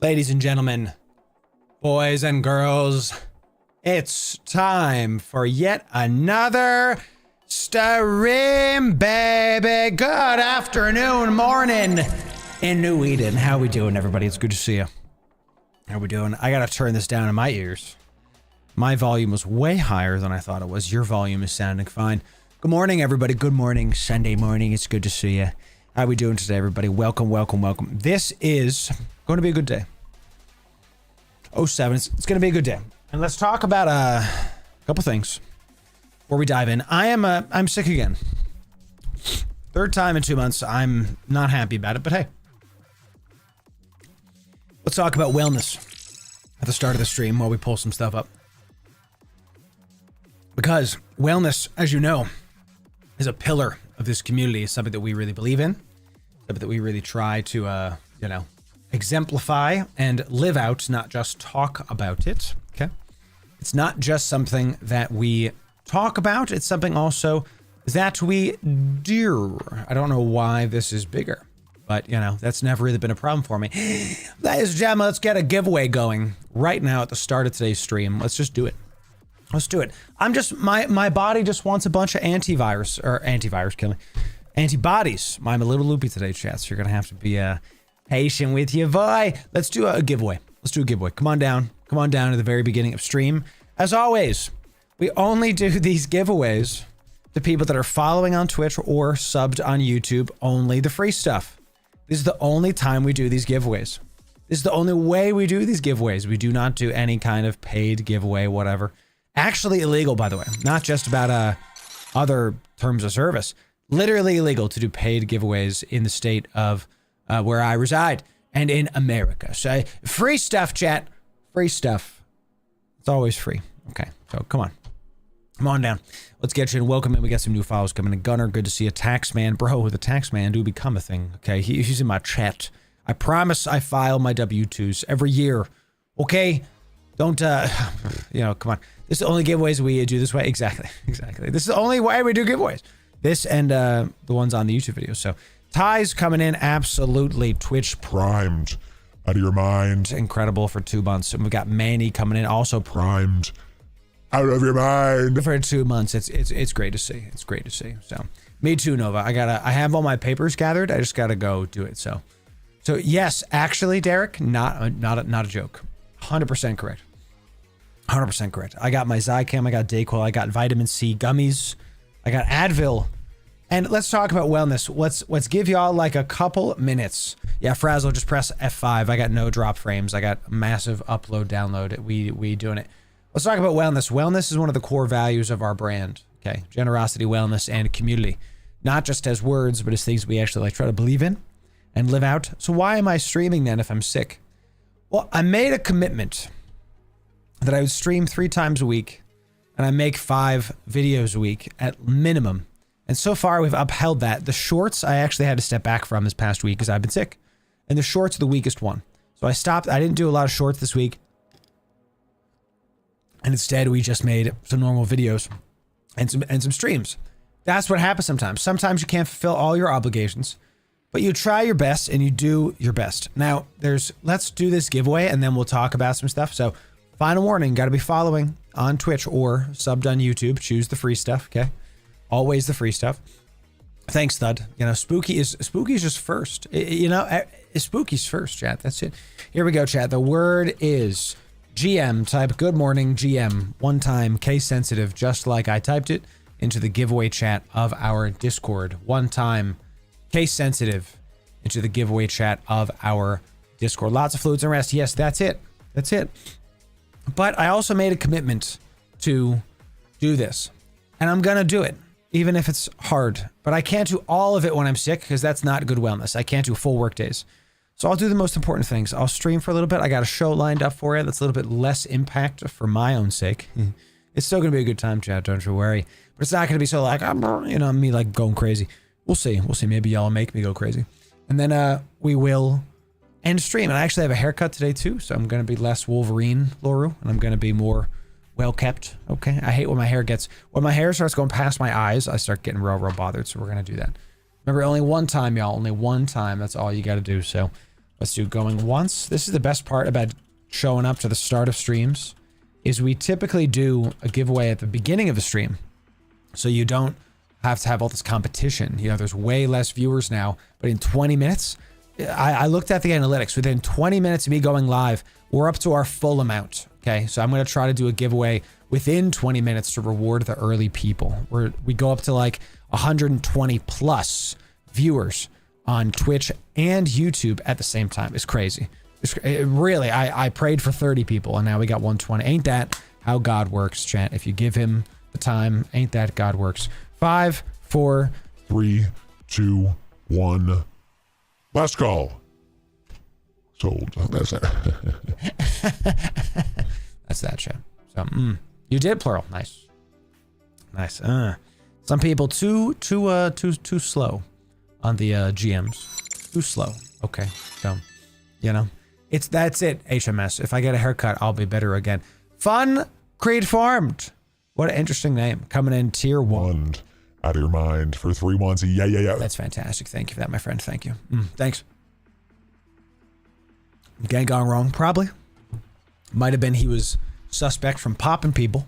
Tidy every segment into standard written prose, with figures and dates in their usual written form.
Ladies and gentlemen, boys and girls, it's time for yet another stream, baby. Good afternoon, morning in New Eden. How we doing, everybody? It's good to see you. How we doing? I gotta turn this down in my ears. My volume was way higher than I thought it was. Your volume is sounding fine. Good morning, everybody. Good morning, Sunday morning. It's good to see you. How we doing today, everybody? Welcome, welcome, welcome. This is going to be a good day. 07, it's going to be a good day. And let's talk about a couple things before we dive in. I'm sick again. Third time in 2 months. I'm not happy about it, but hey. Let's talk about wellness at the start of the stream while we pull some stuff up. Because wellness, as you know, is a pillar of this community. It's something that we really believe in. Something that we really try to, exemplify and live out, not just talk about it, okay? It's not just something that we talk about, it's something also that we do. I don't know why this is bigger, but, that's never really been a problem for me. Ladies and gentlemen, let's get a giveaway going right now at the start of today's stream. Let's just do it. Let's do it. My body just wants a bunch of antibodies. I'm a little loopy today, chat, so you're gonna have to be patient with you, boy. Let's do a giveaway. Come on down to the very beginning of stream. As always, we only do these giveaways to people that are following on Twitch or subbed on YouTube, only the free stuff. This is the only time we do these giveaways. This is the only way we do these giveaways. We do not do any kind of paid giveaway, whatever. Actually illegal, by the way. Not just about other terms of service. Literally illegal to do paid giveaways in the state of where I reside. and in America. So free stuff, chat. Free stuff. It's always free. Okay, so come on. Come on down. Let's get you in. Welcome in. We got some new files coming in. Gunner, good to see you. Taxman. Bro, the Taxman do become a thing. Okay, he's in my chat. I promise I file my W-2s every year. Okay? Don't, you know, come on. This is the only giveaways we do this way. Exactly. This is the only way we do giveaways. This and the ones on the YouTube videos. So, Ty's coming in absolutely Twitch primed. Out of your mind. Incredible for 2 months. And we've got Manny coming in also primed. Out of your mind. For 2 months. It's great to see. It's great to see. So, me too, Nova. I have all my papers gathered. I just gotta go do it. So yes, actually, Derek, not a joke. 100% correct. 100% correct. I got my Zycam, I got Dayquil, I got vitamin C gummies, I got Advil. And let's talk about wellness. Let's give y'all like a couple minutes. Yeah, Frazzle, just press F5. I got no drop frames. I got massive upload, download. We doing it. Let's talk about wellness. Wellness is one of the core values of our brand. Okay, generosity, wellness, and community. Not just as words, but as things we actually like try to believe in and live out. So why am I streaming then if I'm sick? Well, I made a commitment that I would stream 3 times a week and I make 5 videos a week at minimum. And so far we've upheld that. The shorts I actually had to step back from this past week because I've been sick. And the shorts are the weakest one. So I stopped. I didn't do a lot of shorts this week. And instead we just made some normal videos and some streams. That's what happens sometimes. Sometimes you can't fulfill all your obligations, but you try your best and you do your best. Now, let's do this giveaway and then we'll talk about some stuff. So, final warning, got to be following on Twitch or subbed on YouTube. Choose the free stuff, okay? Always the free stuff. Thanks, Thud. You know, Spooky's just first. Spooky's first, chat. That's it. Here we go, chat. The word is GM. Type good morning, GM. One time, case sensitive, just like I typed it into the giveaway chat of our Discord. One time, case sensitive into the giveaway chat of our Discord. Lots of fluids and rest. Yes, that's it. That's it. But I also made a commitment to do this. And I'm going to do it, even if it's hard. But I can't do all of it when I'm sick because that's not good wellness. I can't do full work days. So I'll do the most important things. I'll stream for a little bit. I got a show lined up for you that's a little bit less impact for my own sake. It's still going to be a good time, chat. Don't you worry. But it's not going to be so like, me like going crazy. We'll see. We'll see. Maybe y'all make me go crazy. And then we will end stream. And I actually have a haircut today too. So I'm going to be less Wolverine Loru. And I'm going to be more well kept. Okay. I hate when my hair starts going past my eyes, I start getting real bothered. So we're going to do that. Remember, only one time, y'all. Only one time. That's all you got to do. So let's do going once. This is the best part about showing up to the start of streams is we typically do a giveaway at the beginning of the stream. So you don't have to have all this competition. You know, there's way less viewers now, but in 20 minutes, I looked at the analytics. Within 20 minutes of me going live, we're up to our full amount. Okay, so I'm going to try to do a giveaway within 20 minutes to reward the early people. We go up to like 120 plus viewers on Twitch and YouTube at the same time. It's crazy. Really, I prayed for 30 people and now we got 120. Ain't that how God works, chat? If you give him the time, ain't that God works? 5, 4, 3, 2, 1. Last call. Sold. That's that. That's that, chat. So, you did plural. Nice. Nice. Some people too slow on the GMs. Too slow. Okay. So, you know, that's it. HMS. If I get a haircut, I'll be better again. Fun Creed Farmed. What an interesting name. Coming in tier 1. Out of your mind for 3 months. Yeah. That's fantastic. Thank you for that, my friend. Thank you. Thanks. Gang gone wrong, probably. Might have been he was suspect from popping people,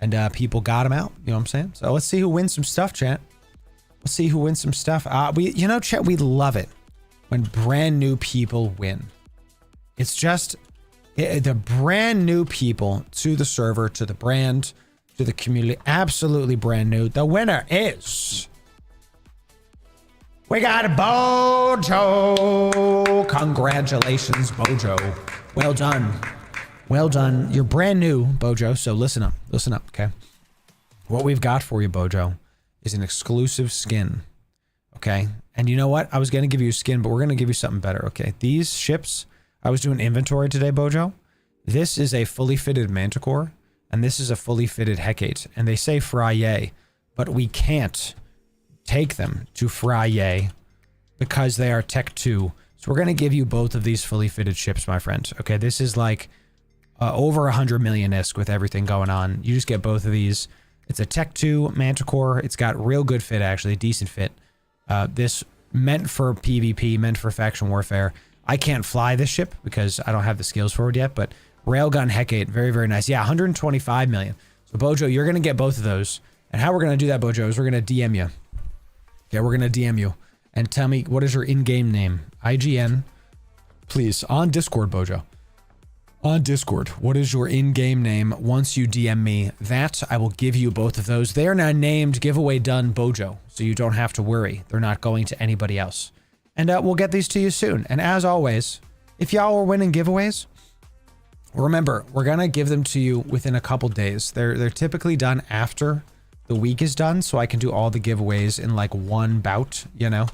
and people got him out. You know what I'm saying? So let's see who wins some stuff, chat. Let's see who wins some stuff. Chat, we love it when brand new people win. It's just the brand new people to the server, to the brand, to the community. Absolutely brand new. The winner is... We got Bojo. Congratulations, Bojo. Well done. Well done. You're brand new, Bojo, so listen up. Listen up, okay? What we've got for you, Bojo, is an exclusive skin, okay? And you know what? I was going to give you a skin, but we're going to give you something better. Okay. These ships, I was doing inventory today, Bojo. This is a fully fitted Manticore, and this is a fully fitted Hecate. And they say Frye, but we can't take them to Frye because they are Tech 2. So we're going to give you both of these fully fitted ships, my friend. Okay, this is like over 100 million-isk with everything going on. You just get both of these. It's a Tech 2 Manticore. It's got real good fit, actually, decent fit. This meant for PvP, meant for faction warfare. I can't fly this ship because I don't have the skills for it yet, but Railgun Hecate, very, very nice. Yeah, 125 million. So Bojo, you're going to get both of those. And how we're going to do that, Bojo, is we're going to DM you. Okay, we're going to DM you. And tell me, what is your in-game name? IGN, please, on Discord, Bojo. On Discord, what is your in-game name? Once you DM me that, I will give you both of those. They are now named Giveaway Done Bojo, so you don't have to worry. They're not going to anybody else. And we'll get these to you soon. And as always, if y'all are winning giveaways, remember, we're going to give them to you within a couple days. They're typically done after the week is done, so I can do all the giveaways in like one bout, you know?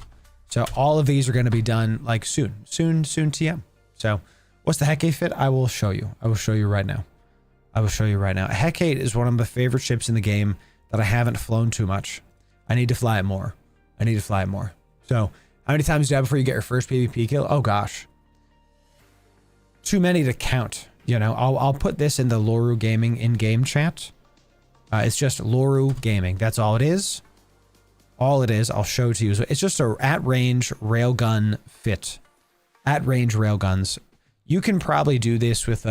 So all of these are going to be done like soon TM. So what's the Hecate fit? I will show you. I will show you right now. I will show you right now. Hecate is one of my favorite ships in the game that I haven't flown too much. I need to fly it more. I need to fly it more. So how many times do you have before you get your first PvP kill? Oh gosh. Too many to count. You know, I'll put this in the Loru Gaming in-game chat. It's just Loru Gaming. That's all it is. All it is, I'll show to you. So it's just a at-range railgun fit. At-range railguns. You can probably do this with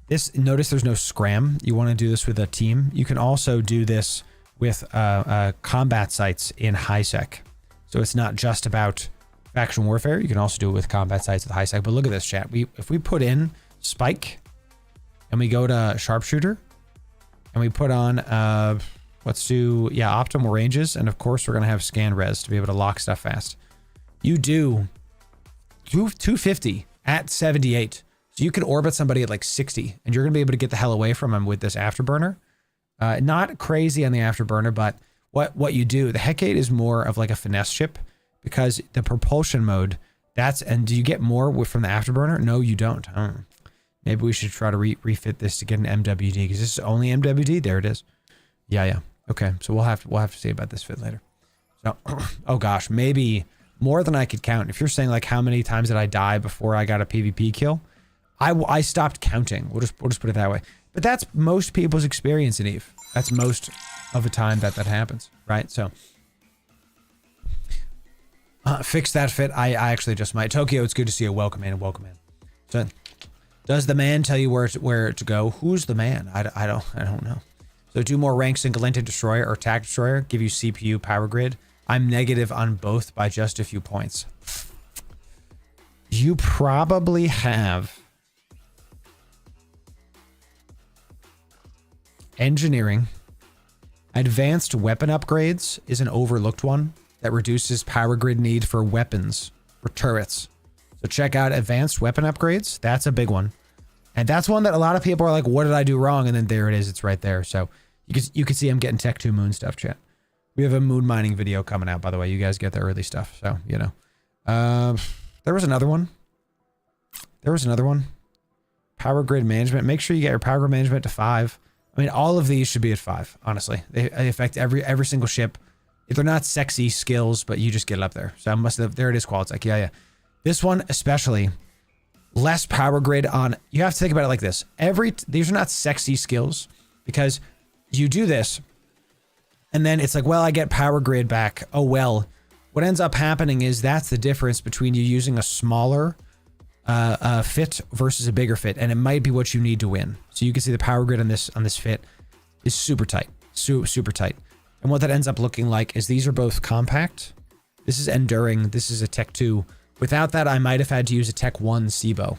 this. Notice there's no scram. You want to do this with a team. You can also do this with combat sites in high sec. So it's not just about faction warfare. You can also do it with combat sites with high sec. But look at this, chat. If we put in spike and we go to sharpshooter and we put on let's do, yeah, optimal ranges. And of course, we're going to have scan res to be able to lock stuff fast. You do 250 at 78. So you can orbit somebody at like 60 and you're going to be able to get the hell away from them with this afterburner. Not crazy on the afterburner, but what you do, the Hecate is more of like a finesse ship because the propulsion mode, and do you get more from the afterburner? No, you don't. Maybe we should try to refit this to get an MWD because this is only MWD. There it is. Yeah. Okay, so we'll have to see about this fit later. So, oh gosh, maybe more than I could count. If you're saying like how many times did I die before I got a PvP kill, I stopped counting. We'll just put it that way. But that's most people's experience in EVE. That's most of the time that happens, right? So, fix that fit. I actually just might. Tokyo, it's good to see you. Welcome in. So, does the man tell you where to go? Who's the man? I don't know. So do more ranks in Galented Destroyer or Attack Destroyer, give you CPU power grid. I'm negative on both by just a few points. You probably have engineering. Advanced weapon upgrades is an overlooked one that reduces power grid need for weapons, for turrets. So check out advanced weapon upgrades. That's a big one. And that's one that a lot of people are like, what did I do wrong? And then there it is. It's right there. So you can see I'm getting Tech 2 moon stuff, chat. We have a moon mining video coming out, by the way. You guys get the early stuff. So, you know. There was another one. Power grid management. Make sure you get your power grid management to 5. I mean, all of these should be at 5, honestly. They affect every single ship. If they're not sexy skills, but you just get it up there. So I must have, there it is, Qualitech. Yeah. This one, especially, less power grid on, you have to think about it like this. These are not sexy skills because you do this and then it's like, well, I get power grid back. Oh, well, what ends up happening is that's the difference between you using a smaller fit versus a bigger fit. And it might be what you need to win. So you can see the power grid on this fit is super tight, super tight. And what that ends up looking like is these are both compact. This is enduring. This is a Tech 2. Without that, I might have had to use a Tech 1 SIBO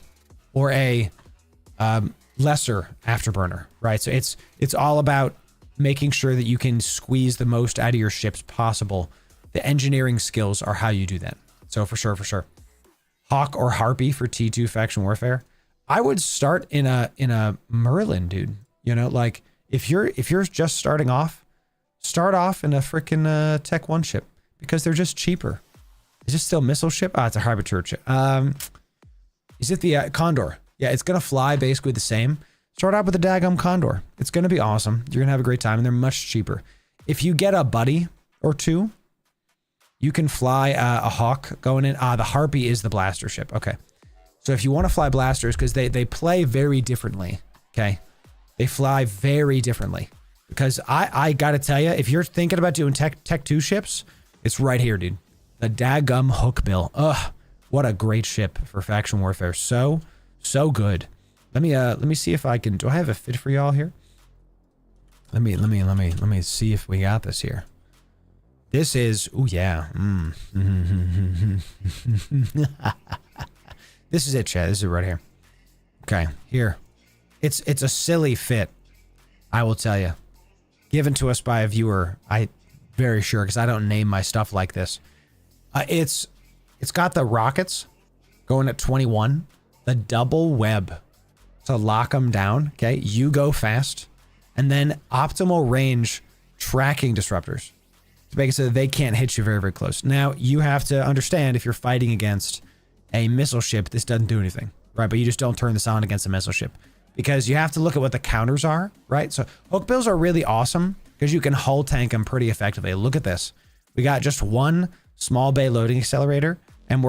or a lesser afterburner, right? So it's all about making sure that you can squeeze the most out of your ships possible. The engineering skills are how you do that. So for sure. Hawk or Harpy for T2 faction warfare. I would start in a Merlin, dude. You know, like if you're just starting off, start off in a freaking Tech 1 ship. because they're just cheaper. Is this still missile ship? Ah, it's a harbinger ship. Is it the Condor? Yeah, it's gonna fly basically the same. Start out with the daggum Condor. It's gonna be awesome. You're gonna have a great time, and they're much cheaper. If you get a buddy or two, you can fly a Hawk going in. The Harpy is the blaster ship. Okay. So if you want to fly blasters, because they play very differently, okay? They fly very differently. Because I gotta tell you, if you're thinking about doing Tech 2 ships, it's right here, dude. The daggum Hookbill. Ugh, what a great ship for faction warfare. So good. Let me see if I can. Do I have a fit for y'all here? Let me see if we got this here. This is. Oh yeah. This is it, Chad. This is it right here. Okay, here. It's a silly fit, I will tell you. Given to us by a viewer. I very sure, because I don't name my stuff like this. It's got the rockets going at 21. The double web to lock them down. Okay, you go fast, and then optimal range tracking disruptors to make it so that they can't hit you very, very close. Now you have to understand, if you're fighting against a missile ship, this doesn't do anything, right? But you just don't turn this on against a missile ship, because you have to look at what the counters are, right? So Hookbills are really awesome because you can hull tank them pretty effectively. Look at this. We got just one small bay loading accelerator, and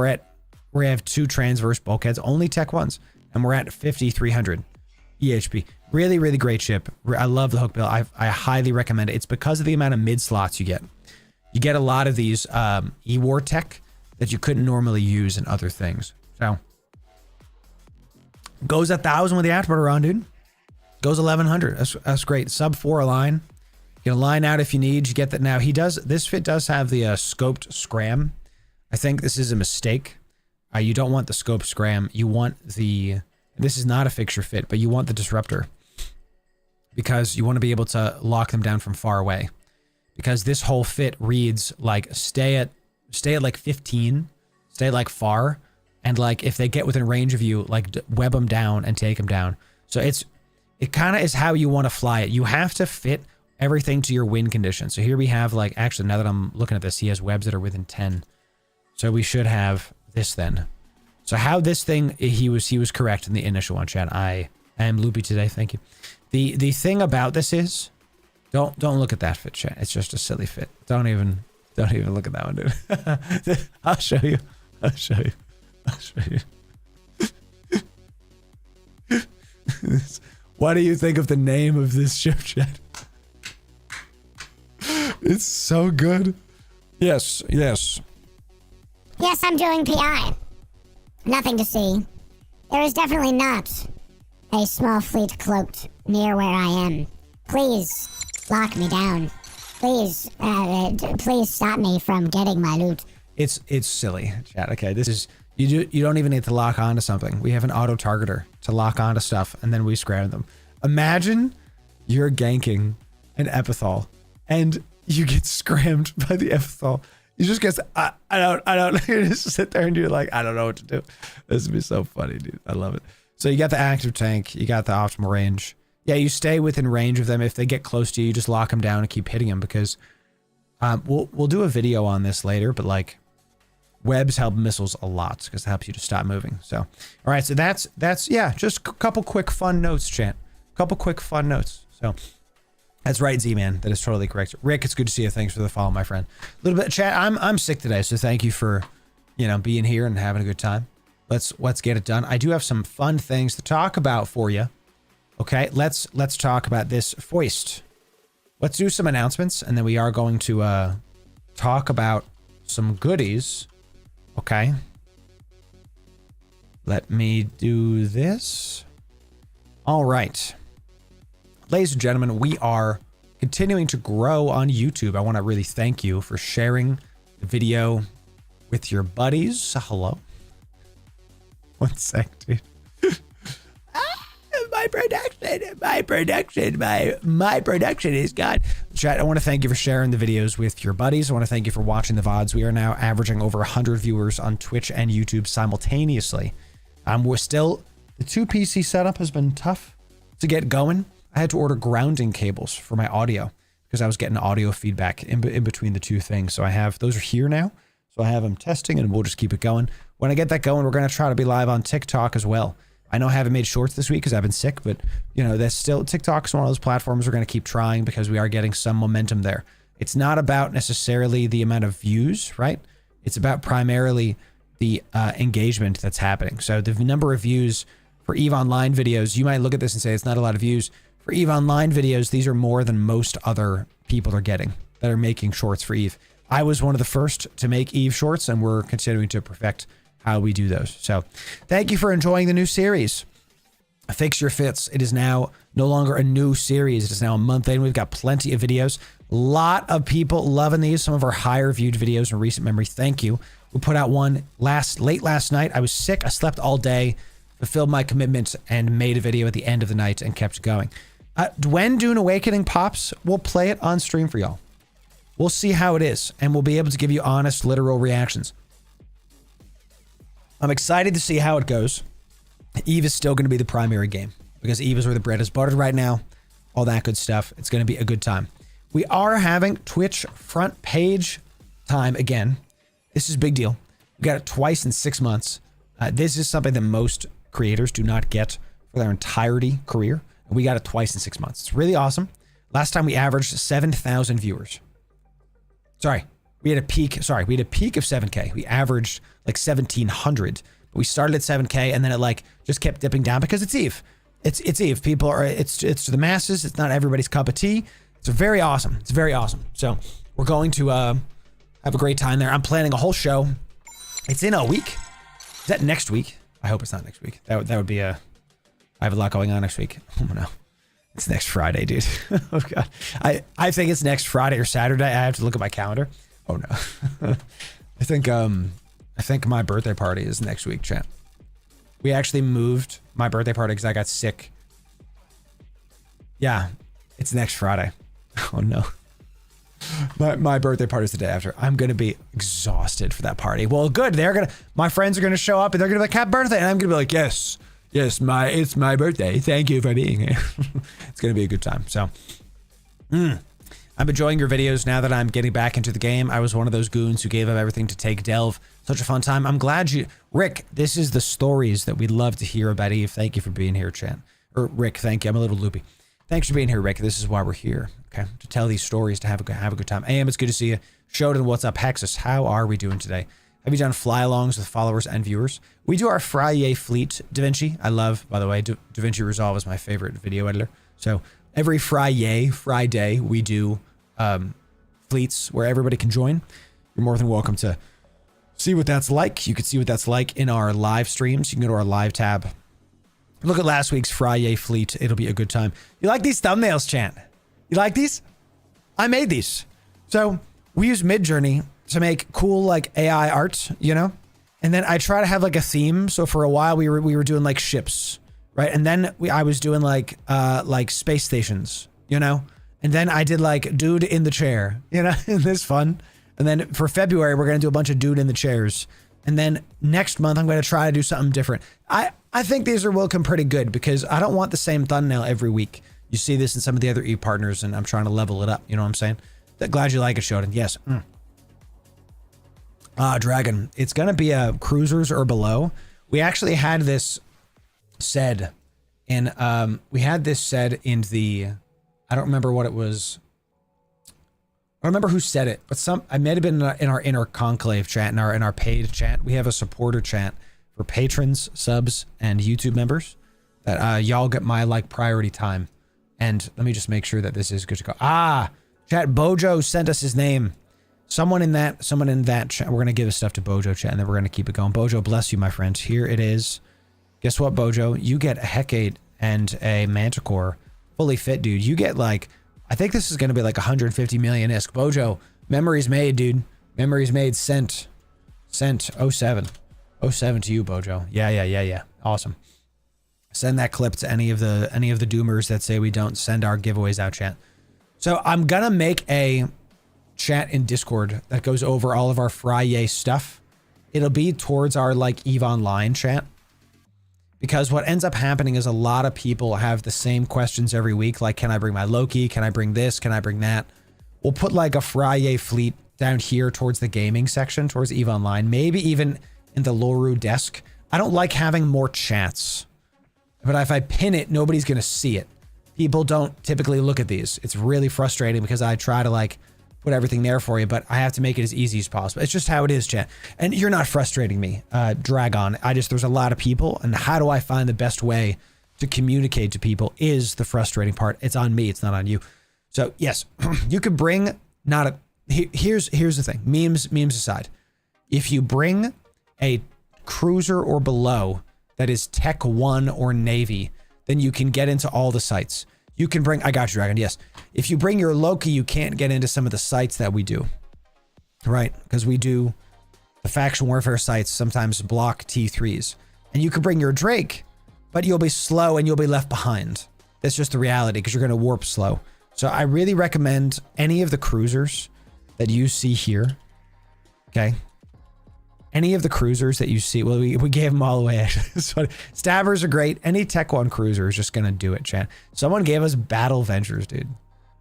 we have 2 transverse bulkheads, only Tech 1s, and we're at 5,300 EHP. Really, really great ship. I love the Hookbill. I highly recommend it. It's because of the amount of mid slots you get. You get a lot of these E-War tech that you couldn't normally use in other things. So goes 1,000 with the afterburner on, dude. Goes 1,100. That's great. Sub 4 align. You can line out if you need. You get that now. This fit does have the scoped scram. I think this is a mistake. You don't want the scoped scram. You want the. This is not a fixture fit, but you want the disruptor, because you want to be able to lock them down from far away. Because this whole fit reads like stay at like 15, stay like far, and like if they get within range of you, like web them down and take them down. So it kind of is how you want to fly it. You have to fit everything to your wind condition. So here we have, like, actually now that I'm looking at this, he has webs that are within 10. So we should have this then. So how this thing, he was correct in the initial one, Chad. I am loopy today, thank you. The thing about this is, don't look at that fit, Chad. It's just a silly fit. Don't even look at that one, dude. I'll show you. What do you think of the name of this ship, Chad? It's so good. Yes. Yes, I'm doing PI. Nothing to see. There is definitely not a small fleet cloaked near where I am. Please lock me down. Please stop me from getting my loot. It's silly, chat. Okay, this is you don't even need to lock onto something. We have an auto targeter to lock onto stuff, and then we scram them. Imagine you're ganking an epithal, and you get scrammed by the epithal. You just get, I don't. You just sit there and you're like, I don't know what to do. This would be so funny, dude. I love it. So you got the active tank, you got the optimal range. Yeah, you stay within range of them. If they get close to you, you just lock them down and keep hitting them, because we'll do a video on this later, but like webs help missiles a lot because it helps you to stop moving. So, all right, so that's yeah, just a couple quick fun notes, chat. Couple quick fun notes. So that's right, Z-Man. That is totally correct. Rick, it's good to see you. Thanks for the follow, my friend. A little bit of chat. I'm sick today, so thank you for, being here and having a good time. Let's get it done. I do have some fun things to talk about for you. Okay, let's talk about this foist. Let's do some announcements, and then we are going to talk about some goodies. Okay. Let me do this. All right. Ladies and gentlemen, we are continuing to grow on YouTube. I want to really thank you for sharing the video with your buddies. Hello. One sec, dude. My production is gone. Chat, I want to thank you for sharing the videos with your buddies. I want to thank you for watching the VODs. We are now averaging over 100 viewers on Twitch and YouTube simultaneously. We're still, the 2 PC setup has been tough to get going. I had to order grounding cables for my audio because I was getting audio feedback in between the two things. So I have, those are here now. So I have them testing and we'll just keep it going. When I get that going, we're going to try to be live on TikTok as well. I know I haven't made shorts this week because I've been sick, but you know, that's still, TikTok is one of those platforms we're going to keep trying because we are getting some momentum there. It's not about necessarily the amount of views, right? It's about primarily the engagement that's happening. So the number of views for EVE Online videos, you might look at this and say it's not a lot of views. For EVE Online videos, these are more than most other people are getting that are making shorts for EVE. I was one of the first to make EVE shorts, and we're continuing to perfect how we do those. So thank you for enjoying the new series. Fix Your Fits. It is now no longer a new series. It is now a month in. We've got plenty of videos. A lot of people loving these. Some of our higher viewed videos in recent memory. Thank you. We put out one late last night. I was sick. I slept all day, fulfilled my commitments, and made a video at the end of the night and kept going. When Dune Awakening pops, we'll play it on stream for y'all. We'll see how it is, and we'll be able to give you honest, literal reactions. I'm excited to see how it goes. EVE is still going to be the primary game because EVE is where the bread is buttered right now. All that good stuff. It's going to be a good time. We are having Twitch front page time again. This is a big deal. We got it twice in 6 months. This is something that most creators do not get for their entirety career. We got it twice in 6 months. It's really awesome. Last time we averaged 7,000 viewers. Sorry, we had a peak. Sorry, we had a peak of 7K. We averaged like 1,700. But we started at 7K and then it like just kept dipping down because it's EVE. It's EVE. People are, it's to the masses. It's not everybody's cup of tea. It's very awesome. It's very awesome. So we're going to have a great time there. I'm planning a whole show. It's in a week. Is that next week? I hope it's not next week. That would be a... I have a lot going on next week. Oh no. It's next Friday, dude. Oh god. I think it's next Friday or Saturday. I have to look at my calendar. Oh no. I think my birthday party is next week, chat. We actually moved my birthday party because I got sick. Yeah, it's next Friday. Oh no. My birthday party is the day after. I'm gonna be exhausted for that party. Well, good. My friends are gonna show up and they're gonna be like, happy birthday, and I'm gonna be like, yes, it's my birthday. Thank you for being here. It's gonna be a good time. So, I'm enjoying your videos now that I'm getting back into the game. I was one of those goons who gave up everything to take Delve. Such a fun time. I'm glad Rick, this is the stories that we'd love to hear about EVE. Thank you for being here, chat. Or Rick, thank you. I'm a little loopy. Thanks for being here, Rick. This is why we're here. Okay, to tell these stories, to have a good time. AM, it's good to see you. Shodan, what's up? Hexus, how are we doing today? Have you done fly-alongs with followers and viewers? We do our Friday fleet, DaVinci. I love, by the way, DaVinci Resolve is my favorite video editor. So every Friday, we do fleets where everybody can join. You're more than welcome to see what that's like. You can see what that's like in our live streams. You can go to our live tab. Look at last week's Friday fleet. It'll be a good time. You like these thumbnails, Chant? You like these? I made these. So we use Midjourney to make cool like AI art, you know? And then I try to have like a theme. So for a while we were doing like ships, right? And then I was doing like space stations, you know? And then I did like dude in the chair, you know? Isn't this fun? And then for February, we're going to do a bunch of dude in the chairs. And then next month, I'm going to try to do something different. I think these are looking pretty good because I don't want the same thumbnail every week. You see this in some of the other EVE partners, and I'm trying to level it up. You know what I'm saying? Glad you like it, Shodan. Yes. Dragon. It's going to be a cruisers or below. We actually had this said in, the, I don't remember what it was. I don't remember who said it, but I may have been in our inner conclave chat, in our paid chat. We have a supporter chat for patrons, subs, and YouTube members that y'all get my like priority time. And let me just make sure that this is good to go. Chat, Bojo sent us his name. Someone in that chat. We're gonna give this stuff to Bojo chat, and then we're gonna keep it going. Bojo, bless you, my friend. Here it is. Guess what, Bojo? You get a Hecate and a Manticore, fully fit, dude. You get like, I think this is gonna be like 150 million ISK. Bojo, memories made, dude. Memories made. Sent. 07 to you, Bojo. Yeah. Awesome. Send that clip to any of the doomers that say we don't send our giveaways out, chat. So I'm gonna make a chat in Discord that goes over all of our Friday stuff. It'll be towards our like EVE Online chat. Because what ends up happening is a lot of people have the same questions every week. Like, can I bring my Loki? Can I bring this? Can I bring that? We'll put like a Frye fleet down here towards the gaming section, towards EVE Online, maybe even in the Loru desk. I don't like having more chats, but if I pin it, nobody's going to see it. People don't typically look at these. It's really frustrating because I try to like put everything there for you, but I have to make it as easy as possible. It's just how it is, chat. And you're not frustrating me, Dragon. There's a lot of people, and how do I find the best way to communicate to people is the frustrating part. It's on me, it's not on you. So yes, you could bring here's the thing. Memes aside. If you bring a cruiser or below that is Tech 1 or Navy, then you can get into all the sites. You can bring, I got you, Dragon, yes. If you bring your Loki, you can't get into some of the sites that we do. Right? Because we do the faction warfare sites sometimes block T3s. And you could bring your Drake, but you'll be slow and you'll be left behind. That's just the reality because you're going to warp slow. So I really recommend any of the cruisers that you see here. Okay. Any of the cruisers that you see, well, we gave them all away actually. So, Stabbers are great. Any Tech 1 cruiser is just gonna do it, chat. Someone gave us Battle Ventures, dude.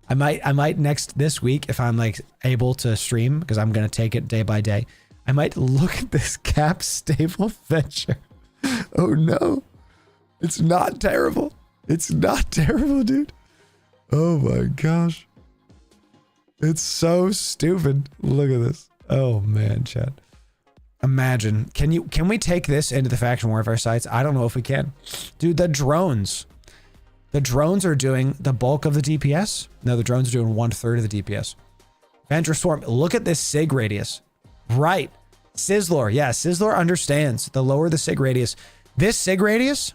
I might this week if I'm like able to stream because I'm gonna take it day by day. I might look at this cap stable venture. Oh no, it's not terrible. It's not terrible, dude. Oh my gosh, it's so stupid. Look at this. Oh man, chat. Imagine, can we take this into the faction warfare sites? I don't know if we can. Dude, the drones are doing the bulk of the DPS. No, the drones are doing 1/3 of the DPS. Venture Swarm, look at this sig radius. Right. Sizzler, yeah, Sizzler understands. The lower the sig radius. This sig radius,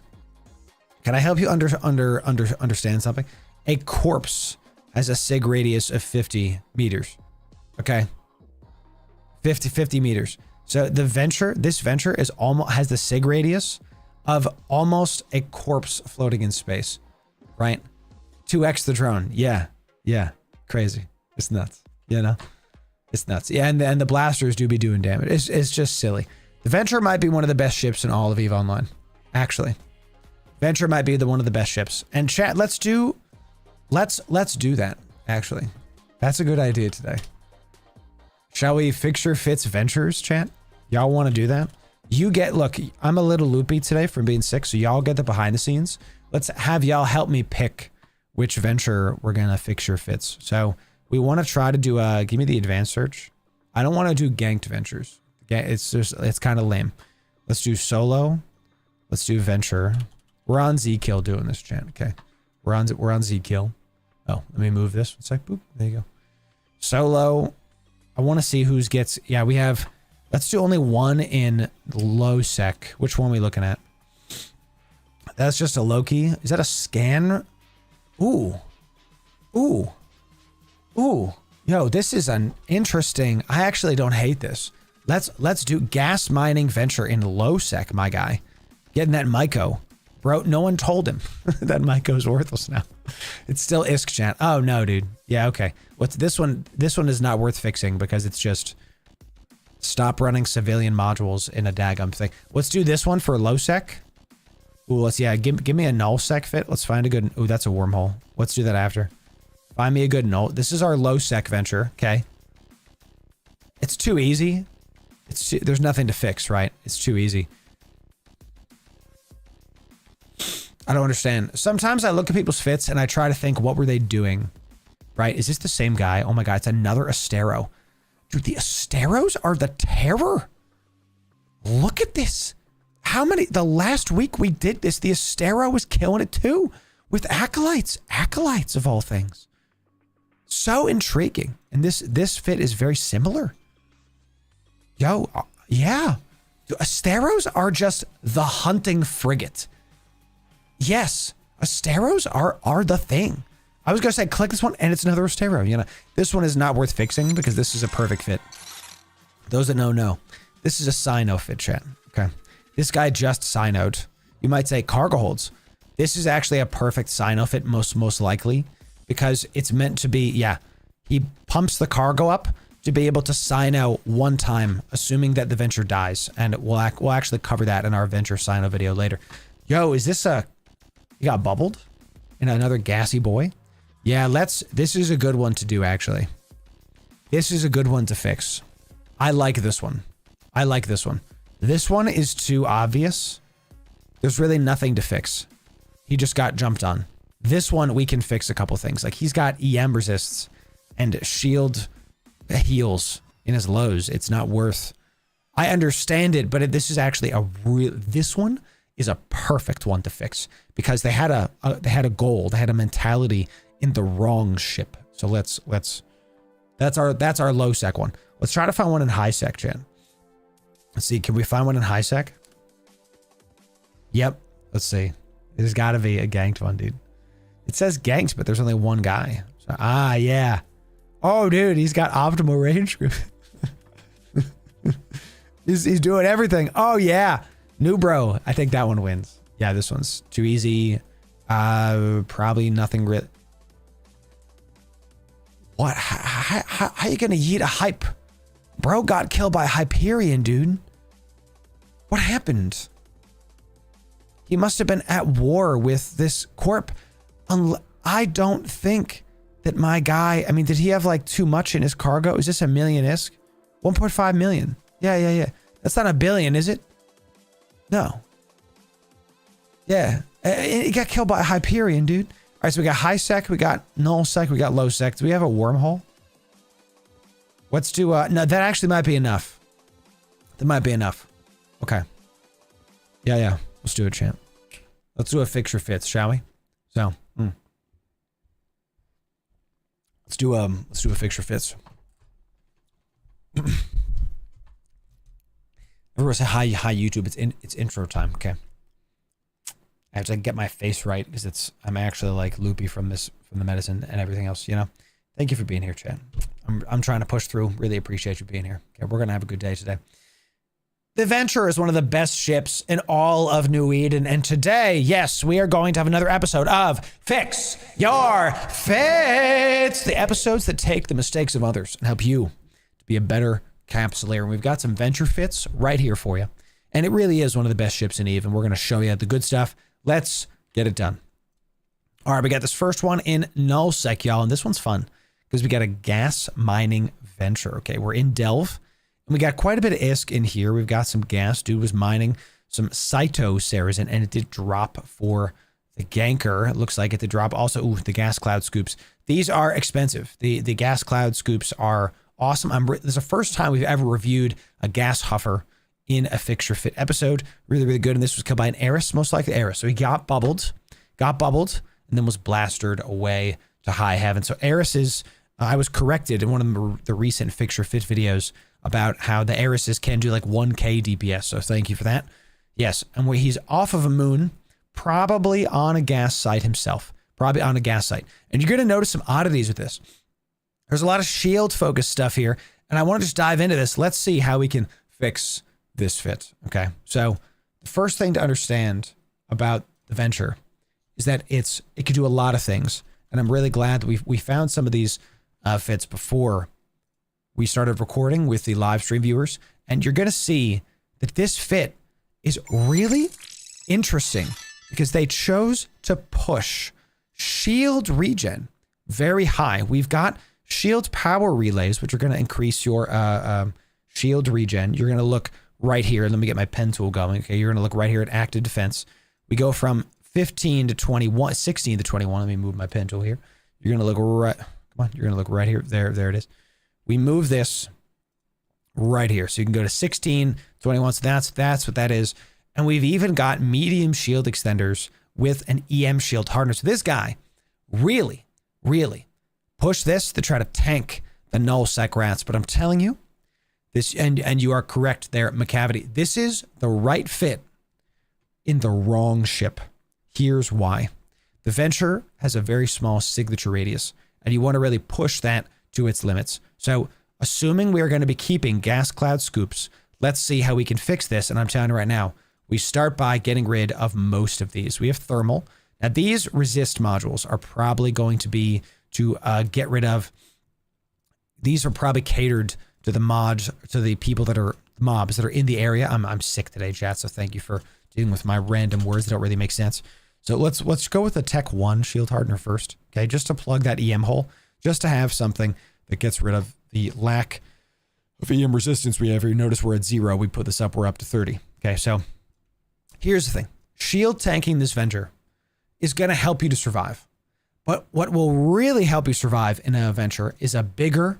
can I help you understand something? A corpse has a sig radius of 50 meters. Okay. 50 meters. So this venture is almost has the sig radius of almost a corpse floating in space, right? 2x the drone. Yeah, crazy. It's nuts. You know, it's nuts. Yeah, and the blasters do be doing damage. It's just silly. The Venture might be one of the best ships in all of EVE Online, actually. Venture might be one of the best ships. And chat, let's do that. Actually, that's a good idea today. Shall we fixture fits Ventures, chat? Y'all want to do that? Look, I'm a little loopy today from being sick, so y'all get the behind the scenes. Let's have y'all help me pick which venture we're going to fixture fits. So we want to try to do give me the advanced search. I don't want to do ganked ventures. It's kind of lame. Let's do solo. Let's do venture. We're on Z-Kill doing this, chat. Okay. We're on Z-Kill. Oh, let me move this. It's like, boop. There you go. Solo. I want to see who's gets, yeah, we have, let's do only one in low sec. Which one are we looking at? That's just a Loki. Is that a scan? Ooh. Yo, this is an interesting, I actually don't hate this. Let's do gas mining venture in low sec, my guy. Getting that Myco. Bro, no one told him that Myco's worthless now. It's still ISK chat. Oh no, dude. Yeah, okay. What's this one? This one is not worth fixing because it's just stop running civilian modules in a daggum thing. Let's do this one for low sec. Ooh, give me a null sec fit. Let's find a good, ooh, that's a wormhole. Let's do that after. Find me a good null. This is our low sec venture, okay? It's too easy. There's nothing to fix, right? It's too easy. I don't understand. Sometimes I look at people's fits and I try to think, what were they doing? Right? Is this the same guy? Oh my God, it's another Astero. Dude, the Asteros are the terror. Look at this. The last week we did this, the Astero was killing it too. With Acolytes. Acolytes of all things. So intriguing. And this fit is very similar. Yo, yeah. Asteros are just the hunting frigate. Yes, Asteros are the thing. I was gonna say click this one and it's another Astero. You know, this one is not worth fixing because this is a perfect fit. Those that know. This is a Sino fit, chat. Okay, this guy just Sinoed. You might say cargo holds. This is actually a perfect Sino fit, most likely, because it's meant to be. Yeah, he pumps the cargo up to be able to Sino one time, assuming that the venture dies, and we'll actually cover that in our venture Sino video later. Yo, is this a? You got bubbled in another gassy boy? Yeah, this is a good one to do actually. This is a good one to fix. I like this one. I like this one. This one is too obvious. There's really nothing to fix. He just got jumped on. This one, we can fix a couple things. Like he's got EM resists and shield heals in his lows. It's not worth. I understand it, but this is actually a real. This one is a perfect one to fix because they had a goal. They had a mentality in the wrong ship. So that's our low sec one. Let's try to find one in high sec, chat. Let's see. Can we find one in high sec? Yep. Let's see. There's got to be a ganked one, dude. It says ganked, but there's only one guy. So, yeah. Oh, dude, he's got optimal range group. he's doing everything. Oh, yeah. New bro. I think that one wins. Yeah, this one's too easy. Probably nothing real. What? How are you going to yeet a hype? Bro got killed by Hyperion, dude. What happened? He must have been at war with this Corp. I don't think that my guy, I mean, did he have like too much in his cargo? Is this a million ISK? 1.5 million. Yeah. That's not a billion, is it? No. Yeah. He got killed by a Hyperion, dude. All right, so we got high sec, we got null sec, we got low sec. Do we have a wormhole? Let's do, no, that actually might be enough. That might be enough. Okay. Yeah. Let's do it, champ. Let's do a fixture fits, shall we? So, let's do a fixture fits. Everyone say hi YouTube. It's intro time. Okay. I have to get my face right because I'm actually like loopy from the medicine and everything else. You know. Thank you for being here, chat. I'm trying to push through. Really appreciate you being here. Okay, we're gonna have a good day today. The Venture is one of the best ships in all of New Eden, and today, yes, we are going to have another episode of Fix Your Fits, the episodes that take the mistakes of others and help you to be a better Capsuleer. And we've got some Venture fits right here for you, and it really is one of the best ships in Eve, and we're going to show you the good stuff. Let's get it done. All right, we got this first one in null sec, y'all, and this one's fun because we got a gas mining Venture. Okay, we're in Delve. And we got quite a bit of ISK in here. We've got some gas. Dude was mining some Cyto Sarazen, and it did drop for the ganker. It looks like it did drop. Also, the gas cloud scoops. These are expensive. The gas cloud scoops are awesome. This is the first time we've ever reviewed a gas huffer in a fixture fit episode. Really, really good. And this was killed by an Eris, most likely Eris. So he got bubbled, and then was blasted away to high heaven. So Eris is, I was corrected in one of the recent fixture fit videos about how the Erises can do like 1k DPS. So thank you for that. Yes, and where he's off of a moon, probably on a gas site himself. Probably on a gas site. And you're going to notice some oddities with this. There's a lot of shield focused stuff here, and I want to just dive into this. Let's see how we can fix this fit. Okay, so the first thing to understand about the Venture is that it can do a lot of things, and I'm really glad that we found some of these fits before we started recording with the live stream viewers, and you're going to see that this fit is really interesting because they chose to push shield regen very high. We've got shield power relays, which are going to increase your shield regen. You're going to look right here. Let me get my pen tool going. Okay, you're going to look right here at active defense. We go from 15 to 21, 16 to 21. Let me move my pen tool here. You're going to look right. Come on, you're going to look right here. There it is. We move this right here. So you can go to 16, 21. So that's what that is. And we've even got medium shield extenders with an EM shield hardener. So this guy really, really pushed this to try to tank the null sec rats. But I'm telling you, this, and you are correct there, McCavity. This is the right fit in the wrong ship. Here's why. The Venture has a very small signature radius, and you want to really push that to its limits. So assuming we are going to be keeping gas cloud scoops, let's see how we can fix this. And I'm telling you right now, we start by getting rid of most of these. We have thermal. Now these resist modules are probably going to be to get rid of. These are probably catered to the mods, to the people that are mobs that are in the area. I'm sick today, chat. So thank you for dealing with my random words that don't really make sense. So let's go with the Tech 1 shield hardener first. Okay, just to plug that EM hole, just to have something that gets rid of the lack of EM resistance we have here. Notice we're at 0. We put this up, we're up to 30. Okay, so here's the thing. Shield tanking this Venture is going to help you to survive. But what will really help you survive in a Venture is a bigger,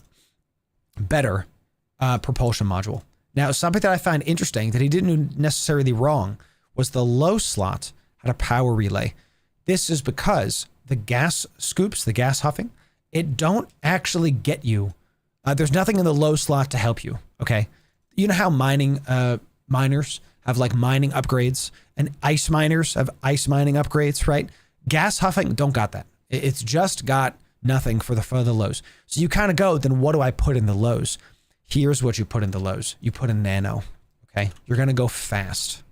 better propulsion module. Now, something that I find interesting that he didn't do necessarily wrong was the low slot had a power relay. This is because the gas scoops, the gas huffing, it don't actually get you. There's nothing in the low slot to help you, okay? You know how miners have like mining upgrades and ice miners have ice mining upgrades, right? Gas huffing don't got that. It's just got nothing for the lows. So you kind of go, then what do I put in the lows? Here's what you put in the lows. You put in nano, okay? You're going to go fast.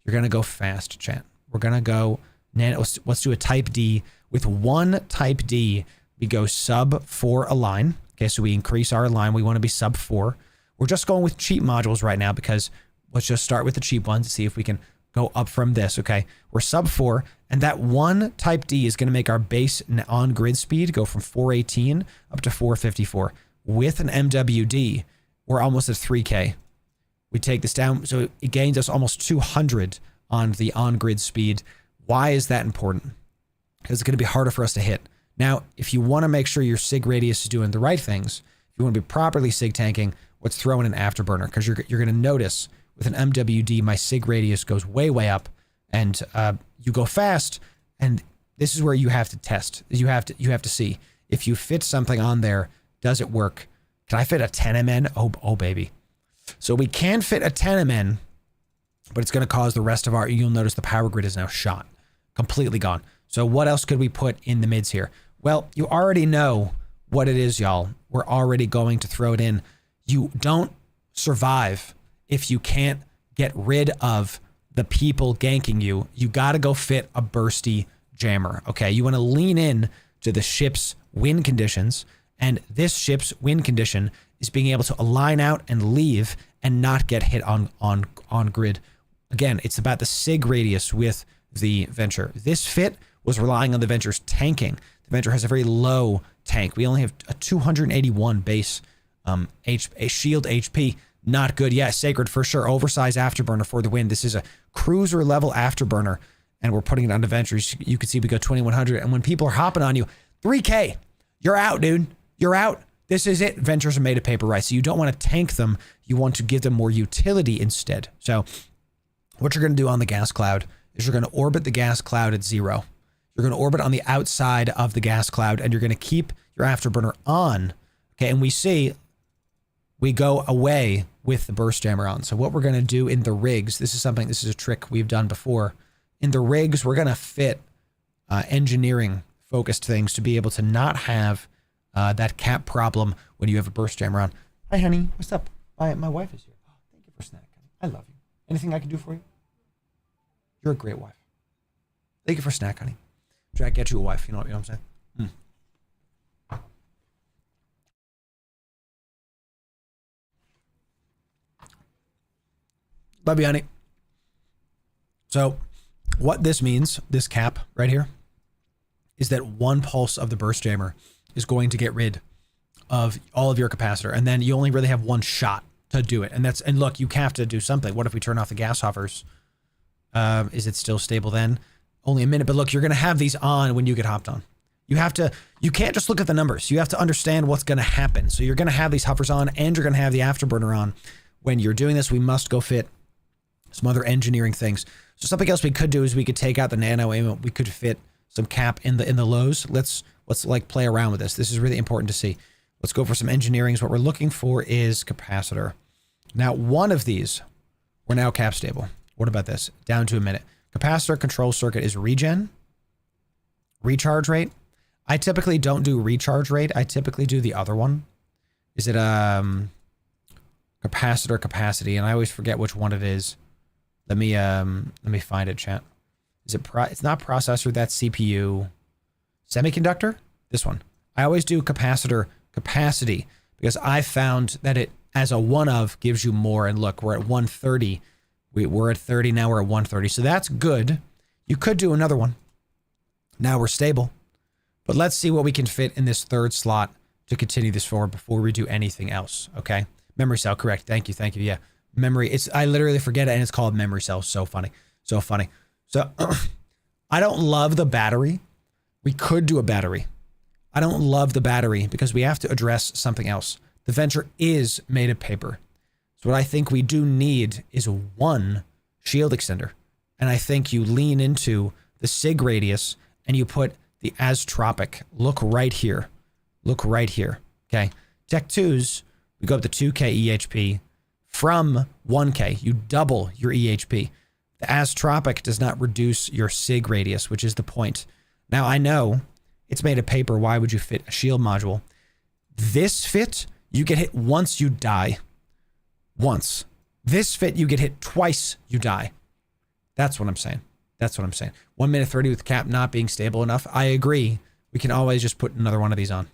You're going to go fast, chat. We're going to go nano. Let's do a type D. With one type D, we go sub 4 align. Okay, so we increase our align. We want to be sub 4. We're just going with cheap modules right now because let's just start with the cheap ones to see if we can go up from this, okay? We're sub 4, and that one type D is going to make our base on-grid speed go from 418 up to 454. With an MWD, we're almost at 3K. We take this down, so it gains us almost 200 on the on-grid speed. Why is that important? Because it's going to be harder for us to hit. Now, if you want to make sure your SIG radius is doing the right things, if you want to be properly SIG tanking, let's throw in an afterburner, because you're going to notice with an MWD, my SIG radius goes way, way up, and you go fast, and this is where you have to test. You have to see if you fit something on there, does it work? Can I fit a 10 MN? Oh baby. So we can fit a 10 MN, but it's going to cause the rest of our, you'll notice the power grid is now shot, completely gone. So what else could we put in the mids here? Well, you already know what it is, y'all. We're already going to throw it in. You don't survive if you can't get rid of the people ganking you. You got to go fit a bursty jammer, okay? You want to lean in to the ship's win conditions, and this ship's win condition is being able to align out and leave and not get hit on grid. Again, it's about the SIG radius with the Venture. This fit was relying on the Venture's tanking. The Venture has a very low tank. We only have a 281 base shield HP. Not good. Yeah, Sacred for sure. Oversized afterburner for the win. This is a cruiser level afterburner, and we're putting it on the Ventures. You can see we go 2100, and when people are hopping on you, 3K, you're out, dude. You're out. This is it. Ventures are made of paper, right? So you don't want to tank them. You want to give them more utility instead. So what you're going to do on the gas cloud is you're going to orbit the gas cloud at 0. You're going to orbit on the outside of the gas cloud, and you're going to keep your afterburner on. Okay, and we see we go away with the burst jammer on. So what we're going to do in the rigs, this is a trick we've done before. In the rigs, we're going to fit engineering focused things to be able to not have that cap problem when you have a burst jammer on. Hi, honey. What's up? My wife is here. Oh, thank you for snack. I love you. Anything I can do for you? You're a great wife. Thank you for snack, honey. Try to get you a wife. You know what I'm saying? Love you, honey. So what this means, this cap right here, is that one pulse of the burst jammer is going to get rid of all of your capacitor, and then you only really have one shot to do it. And look, you have to do something. What if we turn off the gas hoppers? Is it still stable then? Only a minute, but look, you're going to have these on when you get hopped on. You can't just look at the numbers. You have to understand what's going to happen. So you're going to have these hovers on, and you're going to have the afterburner on. When you're doing this, we must go fit some other engineering things. So something else we could do is we could take out the nano aim. We could fit some cap in the lows. Let's like play around with this. This is really important to see. Let's go for some engineering. What we're looking for is capacitor. Now, one of these, we're now cap stable. What about this? Down to a minute. Capacitor control circuit is regen. Recharge rate. I typically don't do recharge rate. I typically do the other one. Is it capacitor capacity? And I always forget which one it is. Let me find it, chat. Is it it's not processor, that's CPU. Semiconductor? This one. I always do capacitor capacity because I found that it, as a one of, gives you more. And look, we're at 130. We're at 30, now we're at 130. So that's good. You could do another one. Now we're stable. But let's see what we can fit in this third slot to continue this forward before we do anything else, okay? Memory cell, correct. Thank you, yeah. Memory, I literally forget it, and it's called memory cell. So funny. So, I don't love the battery. We could do a battery. I don't love the battery because we have to address something else. The venture is made of paper. So what I think we do need is one shield extender. And I think you lean into the sig radius and you put the astropic. Look right here. Okay. Tech 2s, we go up to 2k EHP from 1k. You double your EHP. The astropic does not reduce your sig radius, which is the point. Now I know it's made of paper. Why would you fit a shield module? This fit, you get hit once, you die. Once. This fit, you get hit twice, you die. That's what I'm saying. 1 minute 30 with cap not being stable enough. I agree. We can always just put another one of these on.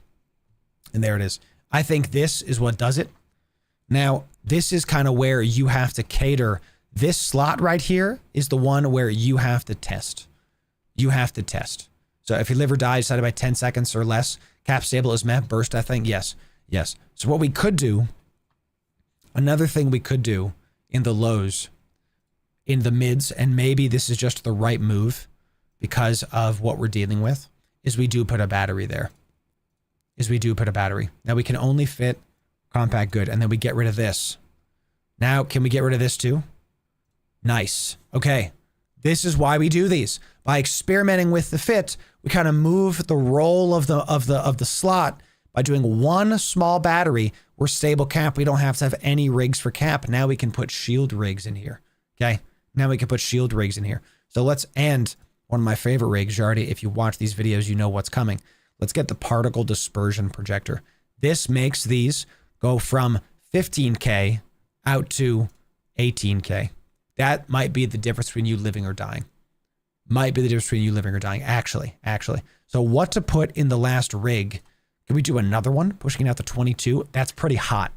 And there it is. I think this is what does it. Now, this is kind of where you have to cater. This slot right here is the one where you have to test. So if you live or die decided by 10 seconds or less, cap stable is met, burst, I think, yes. So what we could do, another thing we could do in the lows, in the mids, and maybe this is just the right move because of what we're dealing with, is we do put a battery there. Now we can only fit compact good, and then we get rid of this. Now, can we get rid of this too? Nice. Okay. This is why we do these. By experimenting with the fit, we kind of move the role of the slot by doing one small battery. We're stable cap. We don't have to have any rigs for cap. Now we can put shield rigs in here. Okay. So let's end one of my favorite rigs, Jardy. If you watch these videos, you know what's coming. Let's get the particle dispersion projector. This makes these go from 15K out to 18K. That might be the difference between you living or dying. Actually. So what to put in the last rig? Can we do another one? Pushing out to 22. That's pretty hot.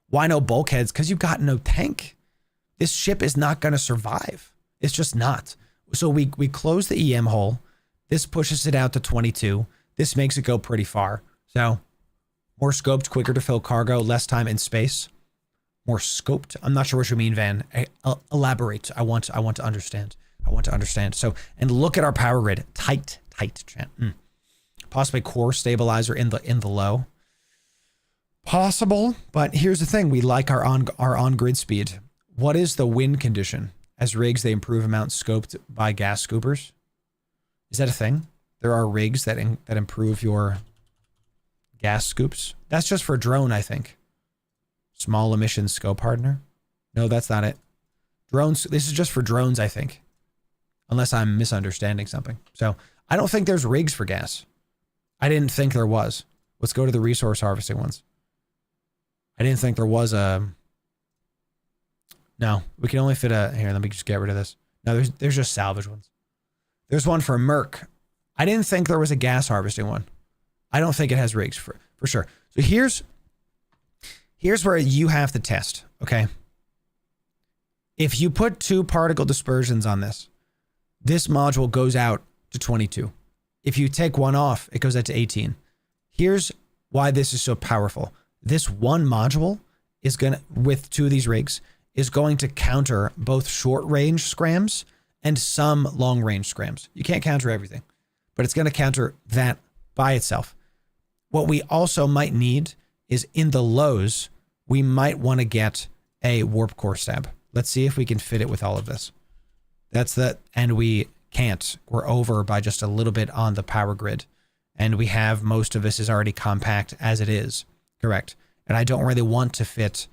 Why no bulkheads? Because you've got no tank. This ship is not going to survive. It's just not. So we close the EM hole. This pushes it out to 22. This makes it go pretty far. So more scoped, quicker to fill cargo, less time in space. More scoped. I'm not sure what you mean, Van. Elaborate. I want to understand. So, and look at our power grid. Tight, chat. Possibly core stabilizer in the low. Possible, but here's the thing. We like our on grid speed. What is the wind condition? As rigs, they improve amount scoped by gas scoopers. Is that a thing? There are rigs that improve your gas scoops. That's just for drone, I think. Small emission scope hardener. No, that's not it. Drones. This is just for drones, I think. Unless I'm misunderstanding something. So I don't think there's rigs for gas. I didn't think there was. Let's go to the resource harvesting ones. I didn't think there was a... No, we can only fit a... Here, let me just get rid of this. No, there's just salvage ones. There's one for Merc. I didn't think there was a gas harvesting one. I don't think it has rigs for sure. So here's where you have to test, okay? If you put 2 particle dispersions on this module goes out to 22. If you take one off, it goes out to 18. Here's why this is so powerful. This one module is going to, with 2 of these rigs, is going to counter both short range scrams and some long range scrams. You can't counter everything, but it's going to counter that by itself. What we also might need is in the lows, we might want to get a warp core stab. Let's see if we can fit it with all of this. And we can't. We're over by just a little bit on the power grid. And we have most of this is already compact as it is. Correct. And I don't really want to fit.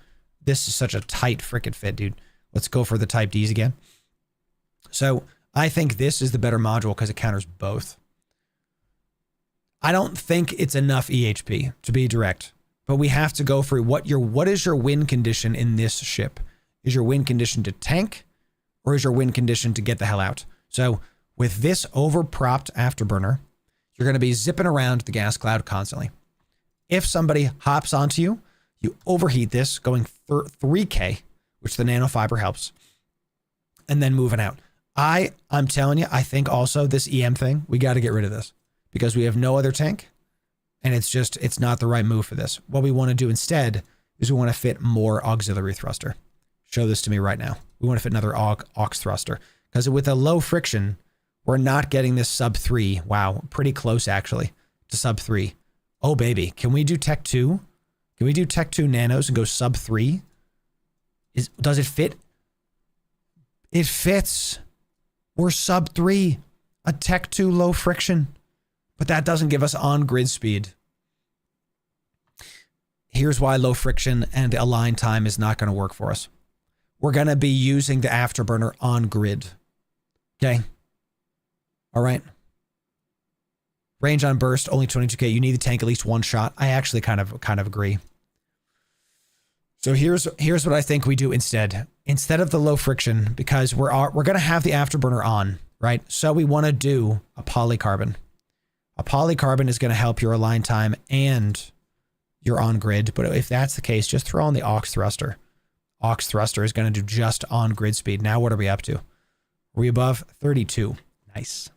This is such a tight frickin' fit, dude. Let's go for the Type Ds again. So I think this is the better module because it counters both. I don't think it's enough EHP, to be direct. But we have to go for what is your win condition in this ship? Is your win condition to tank, or is your win condition to get the hell out? So with this overpropped afterburner, you're going to be zipping around the gas cloud constantly. If somebody hops onto you, you overheat this going 3K, which the nanofiber helps, and then moving out. I'm telling you, I think also this EM thing, we got to get rid of this because we have no other tank. And it's not the right move for this. What we want to do instead is we want to fit more auxiliary thruster. Show this to me right now. We want to fit another aux thruster. Because with a low friction, we're not getting this sub 3. Wow, pretty close actually to sub 3. Oh baby, can we do Tech 2? Can we do Tech 2 nanos and go sub 3? Does it fit? It fits. We're sub 3. A Tech 2 low friction. But that doesn't give us on-grid speed. Here's why low friction and align time is not going to work for us. We're going to be using the afterburner on grid. Okay? All right. Range on burst, only 22k. You need the tank at least one shot. I actually kind of agree. So here's what I think we do instead. Instead of the low friction, because we're going to have the afterburner on, right? So we want to do a polycarbon. A polycarbon is going to help your align time and your on grid. But if that's the case, just throw on the aux thruster. Aux thruster is going to do just on grid speed. Now what are we up to? Are we above 32? Nice.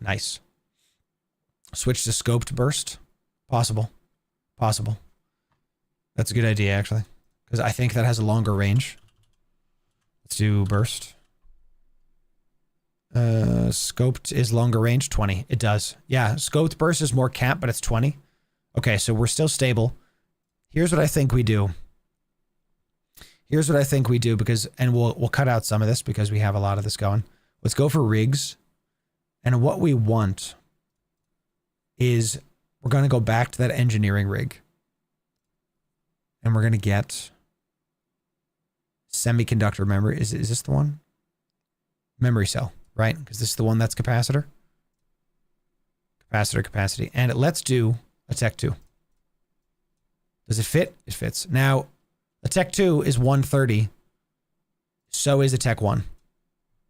Nice. Switch to scoped burst. Possible. Possible. That's a good idea, actually. Because I think that has a longer range. Let's do burst. Scoped is longer range, 20. It does. Yeah, scoped burst is more cap, but it's 20. Okay, so we're still stable. Here's what I think we do. Here's what I think we do because, and we'll cut out some of this because we have a lot of this going. Let's go for rigs. And what we want is we're going to go back to that engineering rig. And we're going to get semiconductor memory. Is this the one? Memory cell, right? Because this is the one that's capacitor. Capacitor, capacity. And let's do a Tech 2. Does it fit? It fits. Now, a Tech 2 is 130. So is a Tech 1.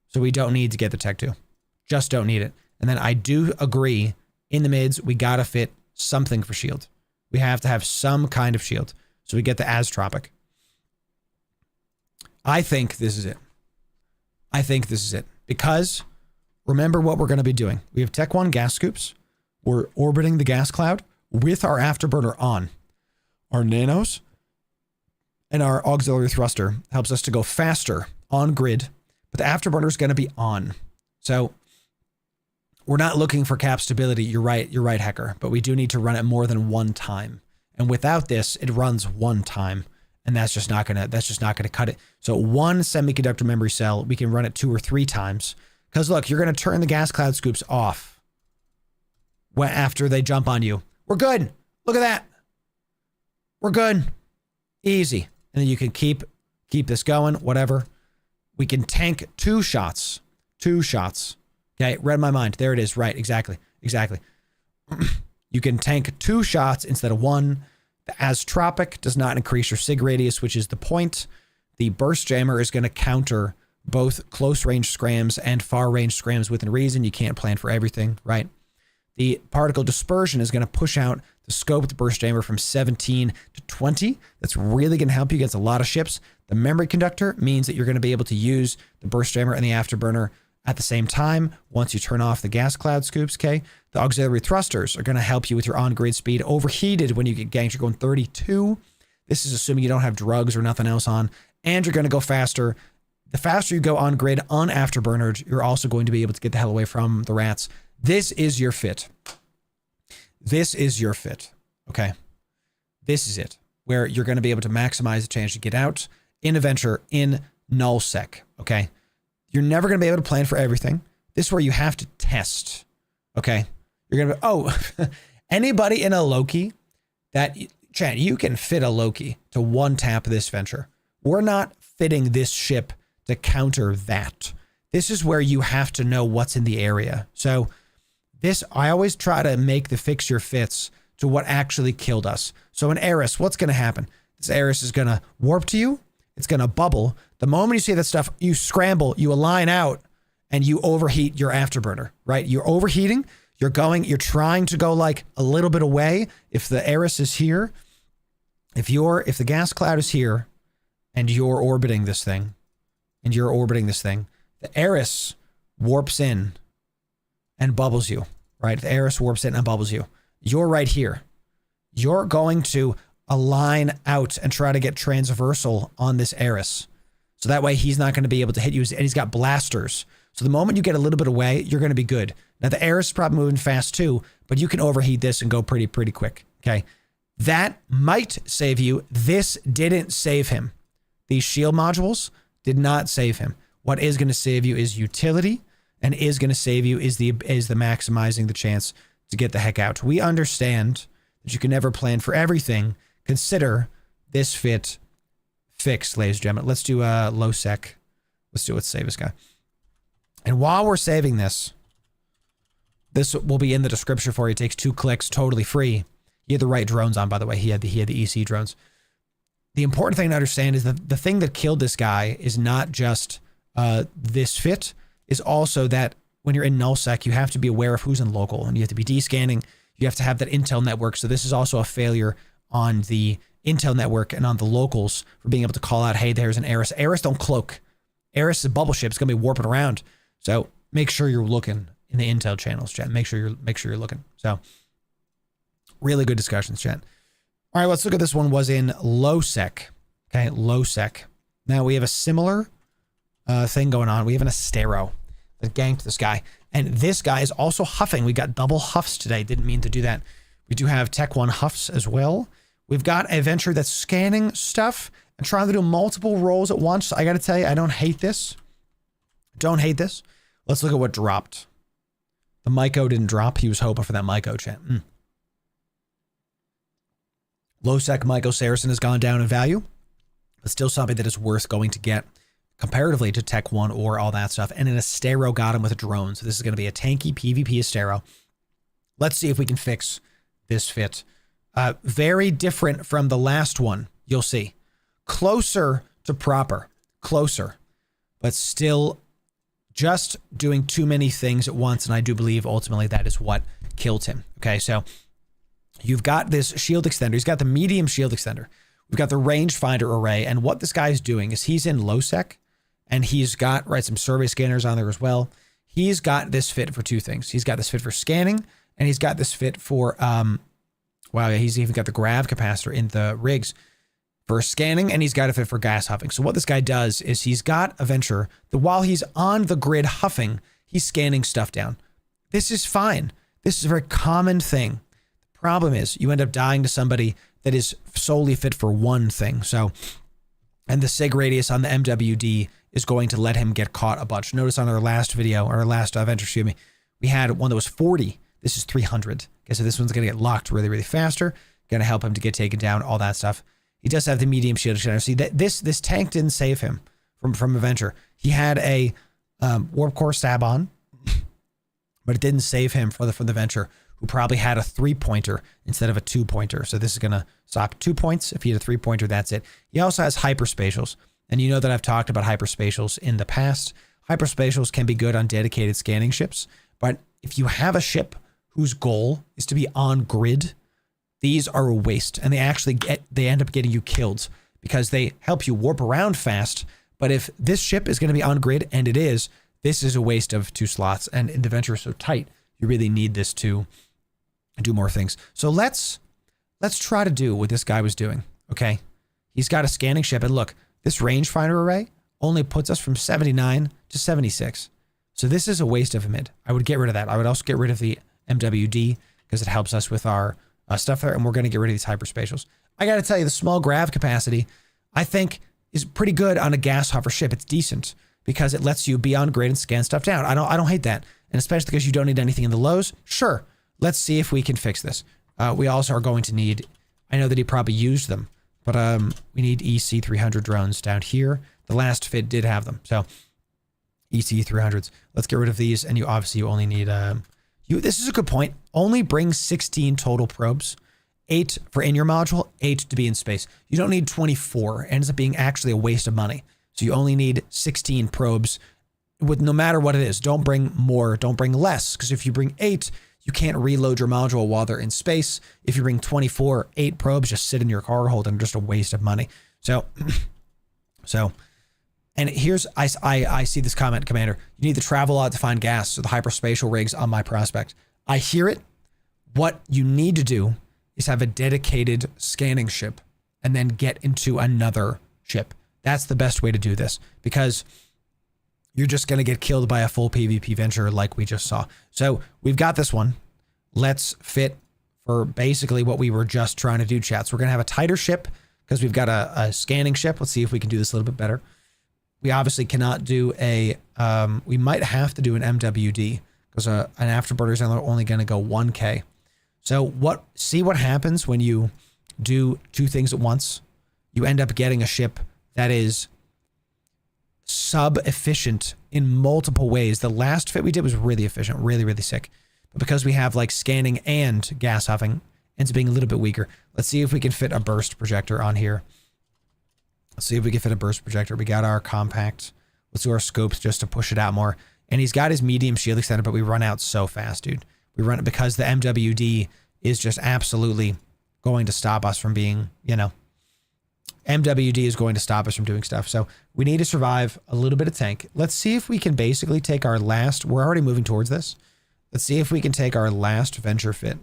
So we don't need to get the Tech 2. Just don't need it. And then I do agree, in the mids, we got to fit something for shield. We have to have some kind of shield. So we get the Astropic. I think this is it. I think this is it. Because remember what we're going to be doing. We have Tech 1 gas scoops. We're orbiting the gas cloud with our afterburner on. Our nanos and our auxiliary thruster helps us to go faster on grid, but the afterburner is going to be on. So we're not looking for cap stability. You're right, Hecker, but we do need to run it more than one time. And without this, it runs one time, and that's just not gonna cut it. So one semiconductor memory cell, we can run it 2 or 3 times. Because look, you're gonna turn the gas cloud scoops off after they jump on you. We're good. Look at that. We're good. Easy. And then you can keep this going, whatever. We can tank 2 shots. 2 shots. Okay, read my mind. There it is. Right, exactly. Exactly. You can tank 2 shots instead of 1. The Astropic does not increase your sig radius, which is the point. The Burst Jammer is going to counter both close range scrams and far range scrams within reason. You can't plan for everything, right? The Particle Dispersion is going to push out the scoped Burst Jammer from 17 to 20. That's really going to help you against a lot of ships. The Memory Conductor means that you're going to be able to use the Burst Jammer and the Afterburner at the same time once you turn off the gas cloud scoops, okay? The auxiliary thrusters are going to help you with your on-grid speed. Overheated when you get ganked, you're going 32. This is assuming you don't have drugs or nothing else on. And you're going to go faster. The faster you go on-grid, on afterburner, you're also going to be able to get the hell away from the rats. This is your fit. This is your fit, okay? This is it, where you're going to be able to maximize the chance to get out in Adventure in nullsec, okay? You're never going to be able to plan for everything. This is where you have to test, okay? You're going to, anybody in a Loki Chad, you can fit a Loki to one tap this venture. We're not fitting this ship to counter that. This is where you have to know what's in the area. So I always try to make the fixture fits to what actually killed us. So an Eris, what's going to happen? This Eris is going to warp to you. It's going to bubble. The moment you see that stuff, you scramble, you align out, and you overheat your afterburner, right? You're overheating. You're trying to go like a little bit away. If the Eris is here, if the gas cloud is here, and you're orbiting this thing, the Eris warps in and bubbles you, right? The Eris warps in and bubbles you. You're right here. you're going to align out and try to get transversal on this Eris. So that way he's not going to be able to hit you. And he's got blasters. So the moment you get a little bit away, you're going to be good. Now the Eris is probably moving fast too, but you can overheat this and go pretty quick. Okay. That might save you. This didn't save him. These shield modules did not save him. What is going to save you is utility, and is going to save you is the maximizing the chance to get the heck out. We understand that you can never plan for everything. Consider this fit fixed, ladies and gentlemen. Let's do a low sec. Let's save this guy. And while we're saving this will be in the description for you. It takes 2 clicks, totally free. He had the right drones on, by the way. He had the EC drones. The important thing to understand is that the thing that killed this guy is not just this fit, is also that when you're in nullsec, you have to be aware of who's in local, and you have to be descanning. You have to have that intel network. So this is also a failure on the intel network and on the locals for being able to call out, hey, there's an Eris. Eris don't cloak. Eris is a bubble ship. It's going to be warping around. So make sure you're looking in the intel channels, chat. Make sure you're looking. So really good discussions, chat. All right, let's look at this one. Was in low sec. Okay, low sec. Now we have a similar thing going on. We have an Astero that ganked this guy. And this guy is also huffing. We got double huffs today. Didn't mean to do that. We do have Tech 1 huffs as well. We've got a Venture that's scanning stuff and trying to do multiple rolls at once. I got to tell you, I don't hate this. Don't hate this. Let's look at what dropped. The Myco didn't drop. He was hoping for that Myco, chat. Low sec Myco Saracen has gone down in value, but still something that is worth going to get comparatively to Tech 1 or all that stuff. And an Astero got him with a drone. So this is going to be a tanky PvP Astero. Let's see if we can fix this fit. Very different from the last one, you'll see. Closer to proper. Closer. But still just doing too many things at once. And I do believe ultimately that is what killed him. Okay, so you've got this shield extender. He's got the medium shield extender. We've got the rangefinder array. And what this guy's doing is he's in low sec. And he's got, right, some survey scanners on there as well. He's got this fit for 2 things. He's got this fit for scanning. And he's got this fit for, wow, he's even got the grav capacitor in the rigs for scanning. And he's got a fit for gas huffing. So what this guy does is he's got a Venture that while he's on the grid huffing, he's scanning stuff down. This is fine. This is a very common thing. The problem is you end up dying to somebody that is solely fit for one thing. So, and the sig radius on the MWD is going to let him get caught a bunch. Notice on our last video, or our last Venture, excuse me, we had one that was 40. This is 300. Okay, so this one's going to get locked really faster. Going to help him to get taken down, all that stuff. He does have the medium shield extender. See, that this tank didn't save him from a Venture. He had a warp core stab on, but it didn't save him from the Venture, who probably had a 3-pointer instead of a 2-pointer. So this is going to stop 2 points. If he had a 3-pointer, that's it. He also has hyperspatials. And you know that I've talked about hyperspatials in the past. Hyperspatials can be good on dedicated scanning ships. But if you have a ship whose goal is to be on grid, these are a waste. And they end up getting you killed because they help you warp around fast. But if this ship is going to be on grid, and it is, this is a waste of 2 slots. And the Venture is so tight, you really need this to do more things. So let's try to do what this guy was doing. Okay. He's got a scanning ship, and look, this rangefinder array only puts us from 79 to 76. So this is a waste of a mid. I would get rid of that. I would also get rid of the MWD because it helps us with our stuff there. And we're going to get rid of these hyperspatials. I got to tell you, the small grav capacity, I think, is pretty good on a gas hover ship. It's decent because it lets you be on grid and scan stuff down. I don't hate that. And especially because you don't need anything in the lows. Sure. Let's see if we can fix this. We also are going to need, I know that he probably used them, but we need EC300 drones down here. The last fit did have them. So EC300s. Let's get rid of these. And you only need, this is a good point. Only bring 16 total probes. 8 for in your module, 8 to be in space. You don't need 24. It ends up being actually a waste of money. So you only need 16 probes with no matter what it is. Don't bring more, don't bring less. Because if you bring 8, you can't reload your module while they're in space. If you bring 24, 8 probes just sit in your cargo hold and just a waste of money. So, and here's, I see this comment, Commander. You need to travel out to find gas. So the hyperspatial rigs on my prospect. I hear it. What you need to do is have a dedicated scanning ship and then get into another ship. That's the best way to do this, because you're just going to get killed by a full PvP venture like we just saw. So we've got this one. Let's fit for basically what we were just trying to do, chat. So we're going to have a tighter ship because we've got a scanning ship. Let's see if we can do this a little bit better. We obviously cannot do a, we might have to do an MWD because an afterburner is only going to go 1K. So see what happens when you do two things at once. You end up getting a ship that is sub-efficient in multiple ways. The last fit we did was really efficient, really, really sick. But because we have like scanning and gas huffing, ends up being a little bit weaker. Let's see if we can fit a burst projector on here. Let's see if we can fit a burst projector. We got our compact. Let's do our scopes just to push it out more. And he's got his medium shield extender, but we run out so fast, dude. We run it because the MWD is just absolutely going to stop us from being, you know, MWD is going to stop us from doing stuff. So we need to survive a little bit of tank. Let's see if we can basically take our last, we're already moving towards this. Let's see if we can take our last venture fit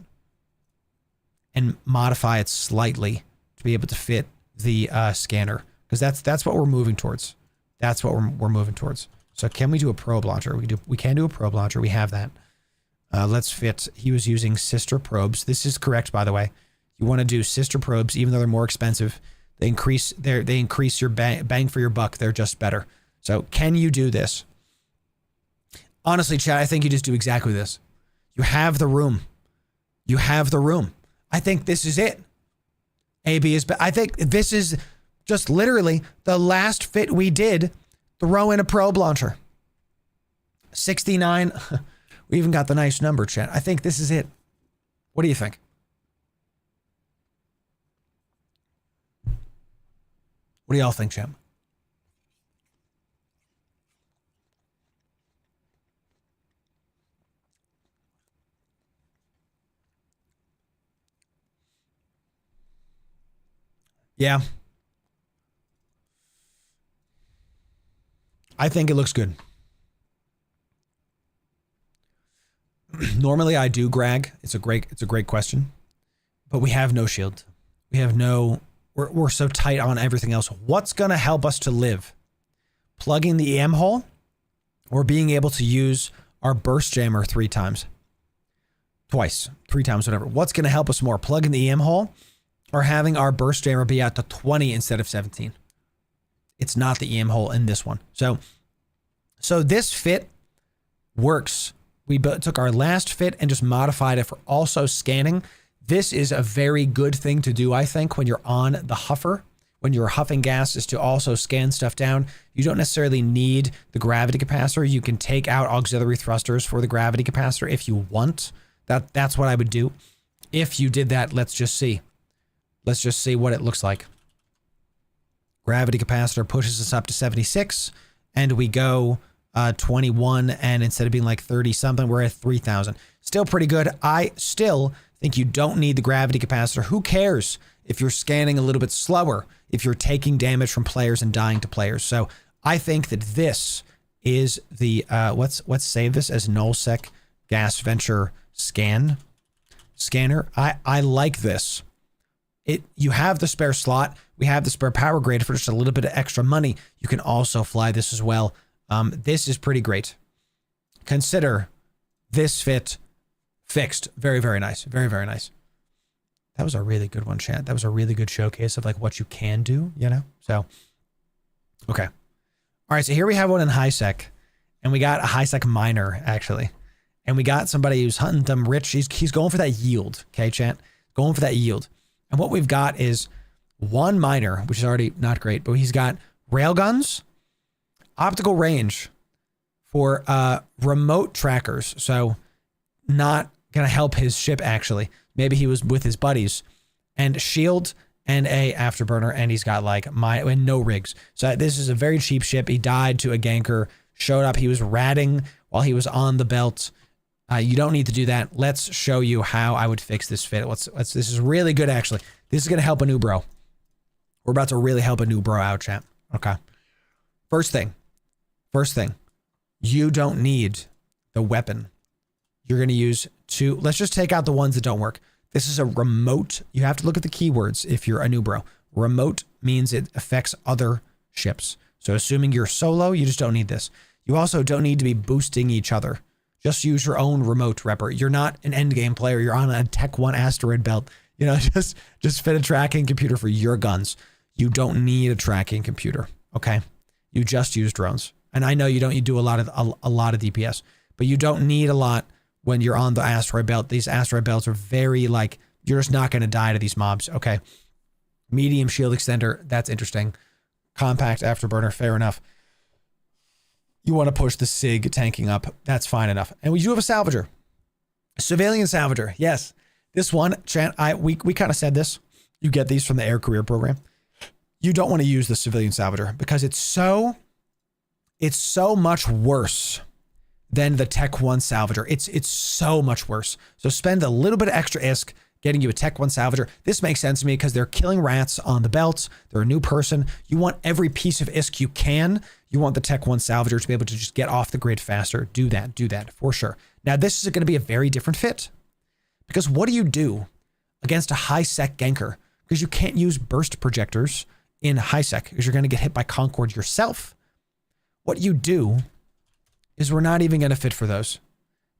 and modify it slightly to be able to fit the scanner. Because that's what we're moving towards. That's what we're moving towards. So can we do a probe launcher? We can do a probe launcher. We have that. Let's fit. He was using sister probes. This is correct, by the way. You want to do sister probes, even though they're more expensive. They increase your bang for your buck. They're just better. So can you do this? Honestly, chat, I think you just do exactly this. You have the room. You have the room. I think this is it. AB is, I think this is just literally the last fit we did. Throw in a probe launcher. 69. We even got the nice number, chat. I think this is it. What do you think? What do y'all think, chat? Yeah. I think it looks good. Normally I do Grag. It's a great question. But we have no shield. We have no, we're so tight on everything else. What's going to help us to live? Plugging the EM hole or being able to use our burst jammer 3 times? Twice, 3 times, whatever. What's going to help us more? Plugging the EM hole or having our burst jammer be out to 20 instead of 17? It's not the EM hole in this one. So this fit works. We took our last fit and just modified it for also scanning. This is a very good thing to do, I think, when you're on the huffer. When you're huffing gas, is to also scan stuff down. You don't necessarily need the gravity capacitor. You can take out auxiliary thrusters for the gravity capacitor if you want. That's what I would do. If you did that, let's just see. Let's just see what it looks like. Gravity capacitor pushes us up to 76 and we go 21, and instead of being like 30 something, we're at 3,000. Still pretty good. I still think you don't need the gravity capacitor. Who cares if you're scanning a little bit slower, if you're taking damage from players and dying to players? So I think that this is the, let's save this as nullsec gas venture scanner. I like this. You have the spare slot. We have the spare power grade for just a little bit of extra money. You can also fly this as well. This is pretty great. Consider this fit fixed. Very, very nice. Very, very nice. That was a really good one, chat. That was a really good showcase of like what you can do, you know? So, okay. All right, so here we have one in high sec, and we got a high sec miner, actually. And we got somebody who's hunting them rich. He's going for that yield, okay, chat? Going for that yield. And what we've got is one miner, which is already not great, but he's got railguns, optical range for remote trackers. So not going to help his ship, actually. Maybe he was with his buddies. And shield and a afterburner, and he's got like and no rigs. So this is a very cheap ship. He died to a ganker, showed up. He was ratting while he was on the belt. You don't need to do that. Let's show you how I would fix this fit. This is really good, actually. This is going to help a new bro. We're about to really help a new bro out, chat. Okay. First thing. You don't need the weapon. You're going to use 2. Let's just take out the ones that don't work. This is a remote. You have to look at the keywords if you're a new bro. Remote means it affects other ships. So assuming you're solo, you just don't need this. You also don't need to be boosting each other. Just use your own remote repper. You're not an endgame player. You're on a Tech 1 asteroid belt. You know, just fit a tracking computer for your guns. You don't need a tracking computer, okay? You just use drones. And I know you do a lot of DPS, but you don't need a lot when you're on the asteroid belt. These asteroid belts are very like, you're just not going to die to these mobs, okay? Medium shield extender, that's interesting. Compact afterburner, fair enough. You want to push the SIG tanking up, that's fine enough. And we do have a salvager. Civilian salvager, yes. This one, we kind of said this. You get these from the air career program. You don't want to use the civilian salvager because it's so much worse than the Tech 1 salvager. It's so much worse. So spend a little bit of extra ISK getting you a Tech 1 salvager. This makes sense to me because they're killing rats on the belts. They're a new person. You want every piece of ISK you can. You want the Tech 1 salvager to be able to just get off the grid faster. Do that for sure. Now, this is going to be a very different fit because what do you do against a high-sec ganker? Because you can't use burst projectors in high-sec because you're going to get hit by Concord yourself. What you do is we're not even going to fit for those.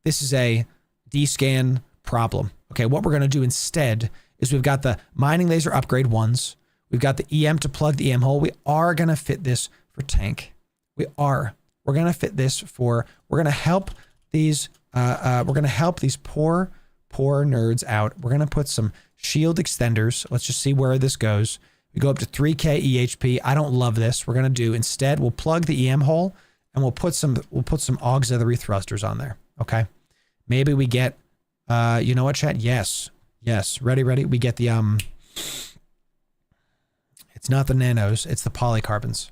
This is a D-scan problem. Okay, what we're going to do instead is we've got the mining laser upgrade ones. We've got the EM to plug the EM hole. We are going to fit this for tank. We're going to fit this for, we're going to help these, poor nerds out. We're going to put some shield extenders. Let's just see where this goes. We go up to 3K EHP. I don't love this. We're going to do instead, we'll plug the EM hole and we'll put some auxiliary thrusters on there. Okay. Maybe we get, you know what, chat? Yes. Ready. We get the, it's not the nanos, it's the polycarbons.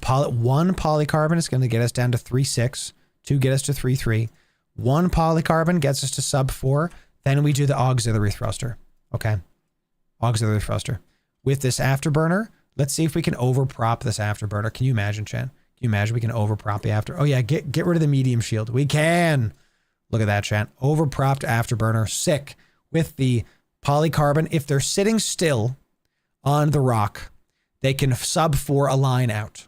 One polycarbon is going to get us down to 3.6, 2 get us to 3.3. One polycarbon gets us to sub 4. Then we do the auxiliary thruster. Okay. Auxiliary thruster. With this afterburner, let's see if we can overprop this afterburner. Can you imagine, Chan? Can you imagine we can overprop the after? Oh yeah, get rid of the medium shield. We can. Look at that, Chan. Overpropped afterburner. Sick. With the polycarbon, if they're sitting still on the rock, they can sub 4 a line out.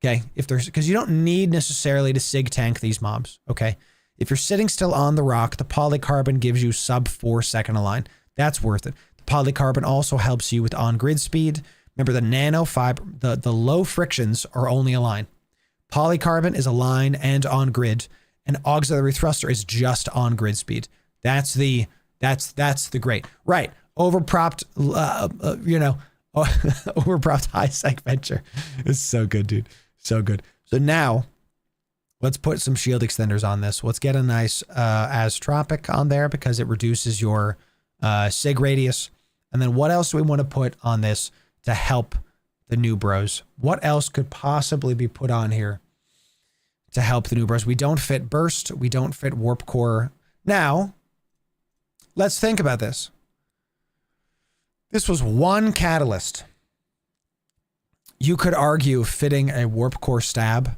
Okay, because you don't need necessarily to SIG tank these mobs. Okay, if you're sitting still on the rock, the polycarbon gives you sub 4 second align. That's worth it. The polycarbon also helps you with on grid speed. Remember the nanofiber, the low frictions are only a line. Polycarbon is a line and on grid, and auxiliary thruster is just on grid speed. That's the great right. Overpropped, overpropped high sec venture. It's so good, dude. So good. So now let's put some shield extenders on this. Let's get a nice Astropic on there because it reduces your SIG radius. And then what else do we want to put on this to help the new bros? What else could possibly be put on here to help the new bros? We don't fit burst. We don't fit warp core. Now, let's think about this. This was one catalyst. You could argue fitting a warp core stab,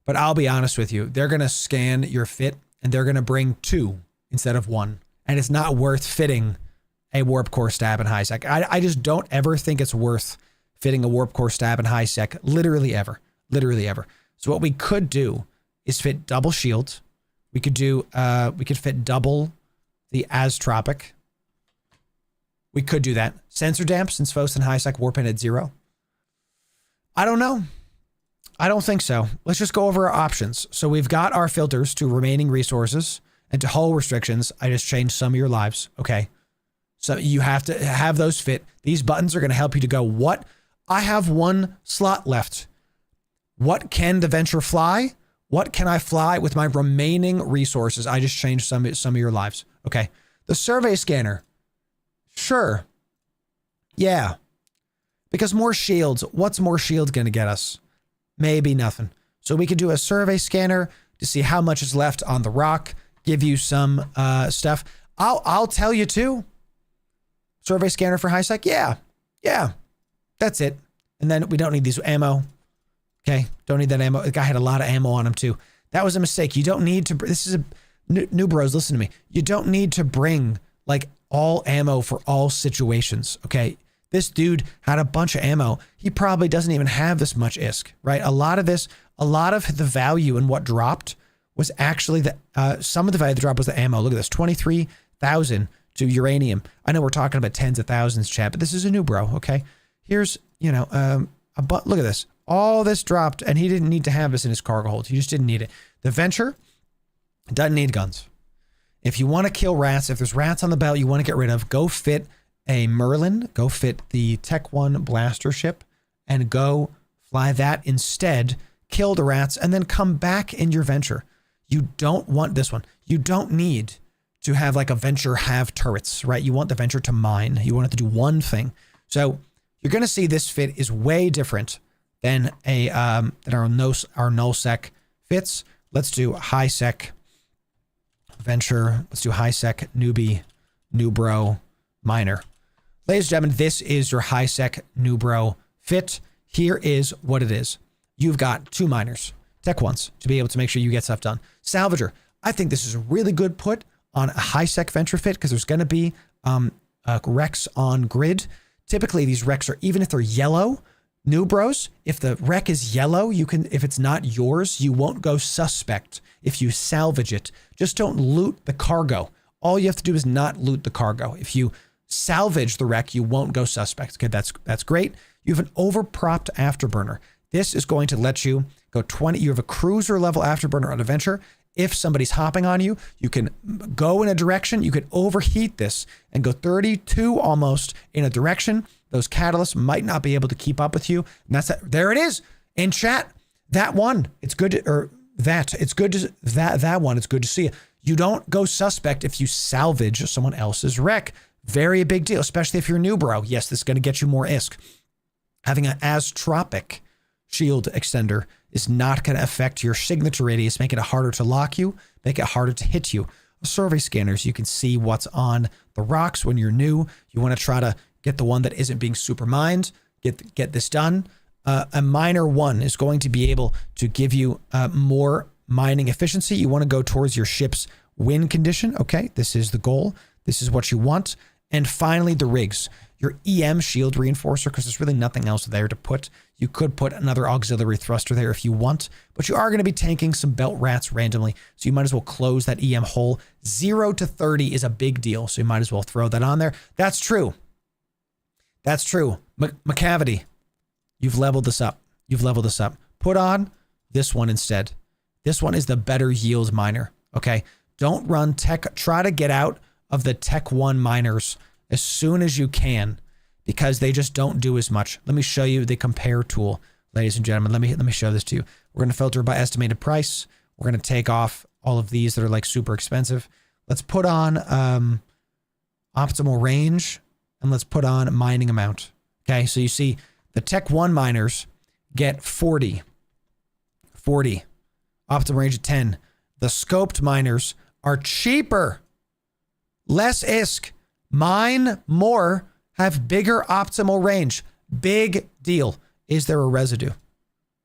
but I'll be honest with you. They're going to scan your fit and they're going to bring 2 instead of 1. And it's not worth fitting a warp core stab in high sec. I just don't ever think it's worth fitting a warp core stab in high sec. Literally ever. So what we could do is fit double shield. We could fit double the Astropic. We could do that. Sensor damp since Fos and high sec warp in at 0. I don't know. I don't think so. Let's just go over our options. So we've got our filters to remaining resources and to hull restrictions. I just changed some of your lives. Okay. So you have to have those fit. These buttons are going to help you to go, what? I have 1 slot left. What can the venture fly? What can I fly with my remaining resources? I just changed some of your lives. Okay. The survey scanner. Sure. Yeah. Because more shields. What's more shield going to get us? Maybe nothing. So we could do a survey scanner to see how much is left on the rock. Give you some stuff. I'll tell you too. Survey scanner for high sec. Yeah. That's it. And then we don't need these ammo. Okay. Don't need that ammo. The guy had a lot of ammo on him too. That was a mistake. You don't need to. This is a new bros. Listen to me. You don't need to bring like all ammo for all situations, okay? This dude had a bunch of ammo. He probably doesn't even have this much ISK, right? A lot of the value in what dropped was actually some of the value that dropped was the ammo. Look at this, 23,000 to uranium. I know we're talking about tens of thousands, chat, but this is a new bro, okay? Here's, look at this. All this dropped, and he didn't need to have this in his cargo hold. He just didn't need it. The Venture doesn't need guns. If you want to kill rats, if there's rats on the belt you want to get rid of, go fit a Merlin, go fit the Tech 1 blaster ship, and go fly that instead, kill the rats, and then come back in your Venture. You don't want this one. You don't need to have like a Venture have turrets, right? You want the Venture to mine. You want it to do one thing. So you're going to see this fit is way different than our null sec fits. Let's do high sec Venture. Let's do high sec newbie, new bro, miner. Ladies and gentlemen, this is your high sec new bro fit. Here is what it is. You've got 2 miners, Tech 1s, to be able to make sure you get stuff done. Salvager. I think this is a really good put on a high sec Venture fit because there's going to be wrecks on grid. Typically, these wrecks are, even if they're yellow, new bros, if the wreck is yellow, if it's not yours, you won't go suspect if you salvage it. Just don't loot the cargo. All you have to do is not loot the cargo. If you salvage the wreck, you won't go suspect. Okay, that's great. You have an overpropped afterburner. This is going to let you go 20. You have a cruiser level afterburner on a Venture. If somebody's hopping on you, you can go in a direction. You could overheat this and go 32 almost in a direction. Those catalysts might not be able to keep up with you. And that's that. There it is in chat. That one. It's good to, or that. It's good to that one. It's good to see you. You don't go suspect if you salvage someone else's wreck. Very big deal, especially if you're new, bro. Yes, this is going to get you more ISK. Having an Astropic shield extender is not going to affect your signature radius, make it harder to lock you, make it harder to hit you. Survey scanners, you can see what's on the rocks when you're new. You want to try to get the one that isn't being super mined, get this done. A miner 1 is going to be able to give you more mining efficiency. You want to go towards your ship's win condition. Okay, this is the goal. This is what you want. And finally, the rigs. Your EM shield reinforcer, because there's really nothing else there to put. You could put another auxiliary thruster there if you want, but you are going to be tanking some belt rats randomly, so you might as well close that EM hole. 0 to 30 is a big deal, so you might as well throw that on there. That's true. That's true. McCavity, you've leveled this up. You've leveled this up. Put on this one instead. This one is the better yield miner, okay? Don't run tech. Try to get out of the Tech 1 miners as soon as you can, because they just don't do as much. Let me show you the compare tool, ladies and gentlemen. Let me show this to you. We're going to filter by estimated price. We're going to take off all of these that are like super expensive. Let's put on optimal range, and let's put on mining amount. Okay, so you see the Tech 1 miners get 40. Optimal range of 10. The scoped miners are cheaper. Less ISK. Mine more, have bigger optimal range. Big deal. Is there a residue?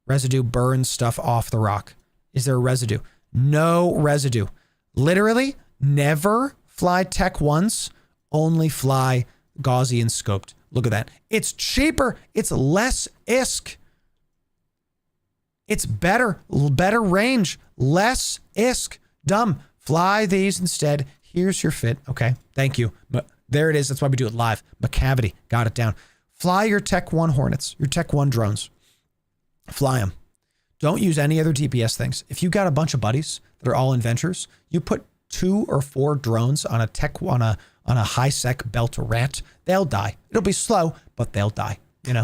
Residue burns stuff off the rock. Is there a residue? No residue. Literally, never fly Tech 1s. Only fly Gaussian scoped. Look at that. It's cheaper. It's less ISK. It's better range. Less ISK. Dumb. Fly these instead. Here's your fit. Okay, thank you. But there it is. That's why we do it live. McCavity, got it down. Fly your Tech 1 Hornets, your Tech 1 drones. Fly them. Don't use any other DPS things. If you got a bunch of buddies that are all in Ventures, you put 2 or 4 drones on a Tech on a high sec belt rat, they'll die. It'll be slow, but they'll die.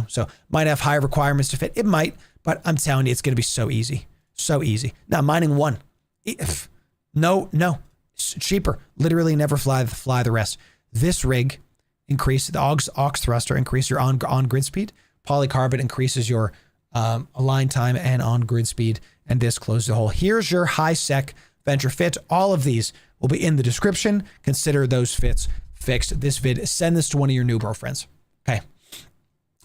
So might have high requirements to fit. It might, but I'm telling you, it's going to be so easy. So easy. Now, mining 1. No. It's cheaper. Literally never fly the rest. This rig increases the aux thruster, increase your on grid speed. Polycarbonate increases your align time and on grid speed. And this closes the hole. Here's your high sec Venture fit. All of these will be in the description. Consider those fits fixed. This vid, send this to one of your new bro friends. Okay.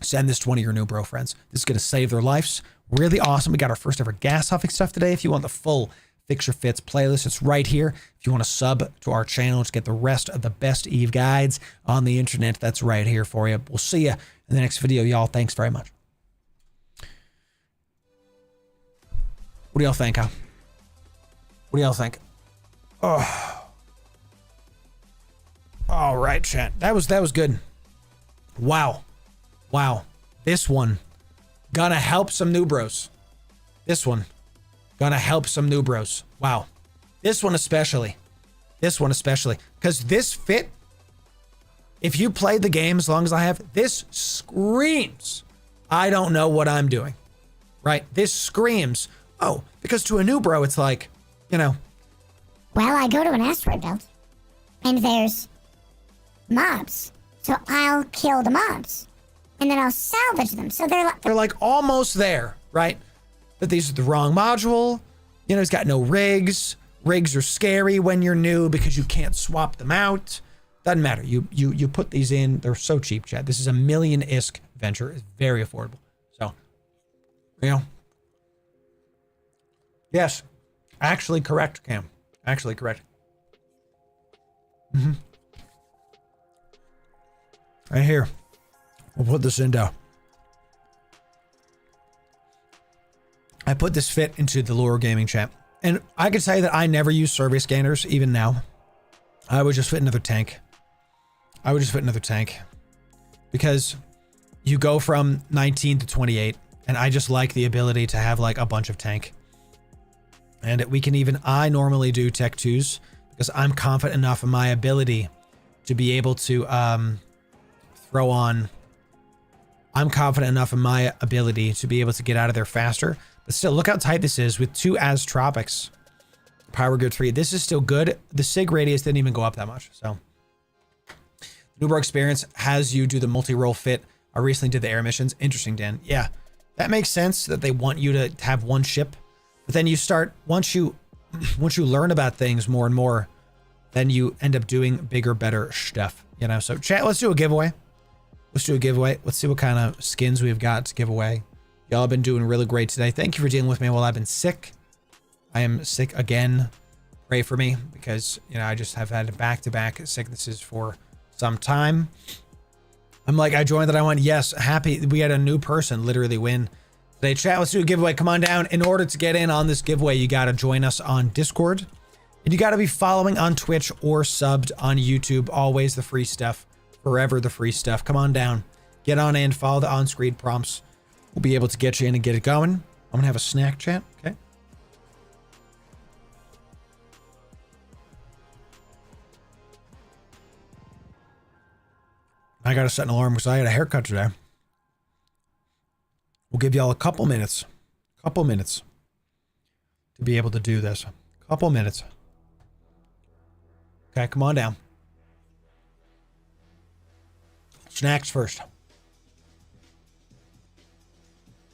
Send this to one of your new bro friends. This is going to save their lives. Really awesome. We got our first ever gas huffing stuff today. If you want the full Fix Your Fits playlist. It's right here. If you want to sub to our channel to get the rest of the best Eve guides on the internet, that's right here for you. We'll see you in the next video, y'all. Thanks very much. What do y'all think, huh? What do y'all think? Oh. All right, chat. That was good. Wow. Wow. This one gonna help some new bros. This one gonna help some new bros. Wow. This one especially. This one especially. Because this fit, if you played the game as long as I have, this screams, I don't know what I'm doing. Right? This screams, oh, because to a new bro, it's like, you know. Well, I go to an asteroid belt, and there's mobs. So I'll kill the mobs, and then I'll salvage them. So they're like almost there, right? But these are the wrong module. You know, it's got no rigs. Rigs are scary when you're new because you can't swap them out. Doesn't matter. You put these in. They're so cheap, Chad. This is $1 million-isk venture. It's very affordable. So, you know. Yes. Actually correct, Cam. Actually correct. Mm-hmm. Right here. We'll put this in down. I put this fit into the Loru gaming chat. And I can say that I never use survey scanners, even now. I would just fit another tank. Because you go from 19 to 28, and I just like the ability to have like a bunch of tank. And I normally do tech 2s because I'm confident enough in my ability to be able to throw on. I'm confident enough in my ability to be able to get out of there faster. But still, look how tight this is with 2 Astropics. Power Grid 3. This is still good. The SIG radius didn't even go up that much. So, Newbro Experience has you do the multi-role fit. I recently did the air missions. Interesting, Dan. Yeah, that makes sense that they want you to have one ship. But then you start, once you learn about things more and more, then you end up doing bigger, better stuff. You know, so chat, let's do a giveaway. Let's see what kind of skins we've got to give away. Y'all have been doing really great today. Thank you for dealing with me while I've been sick. I am sick again. Pray for me because, you know, I just have had back-to-back sicknesses for some time. I'm like, I joined that. I went, yes, happy. We had a new person literally win today. Chat, let's do a giveaway. Come on down. In order to get in on this giveaway, you got to join us on Discord. And you got to be following on Twitch or subbed on YouTube. Always the free stuff. Forever the free stuff. Come on down. Get on in. Follow the on-screen prompts. We'll be able to get you in and get it going. I'm going to have a snack, chat. Okay. I got to set an alarm because I had a haircut today. We'll give y'all a couple minutes. To be able to do this. Couple minutes. Okay, come on down. Snacks first.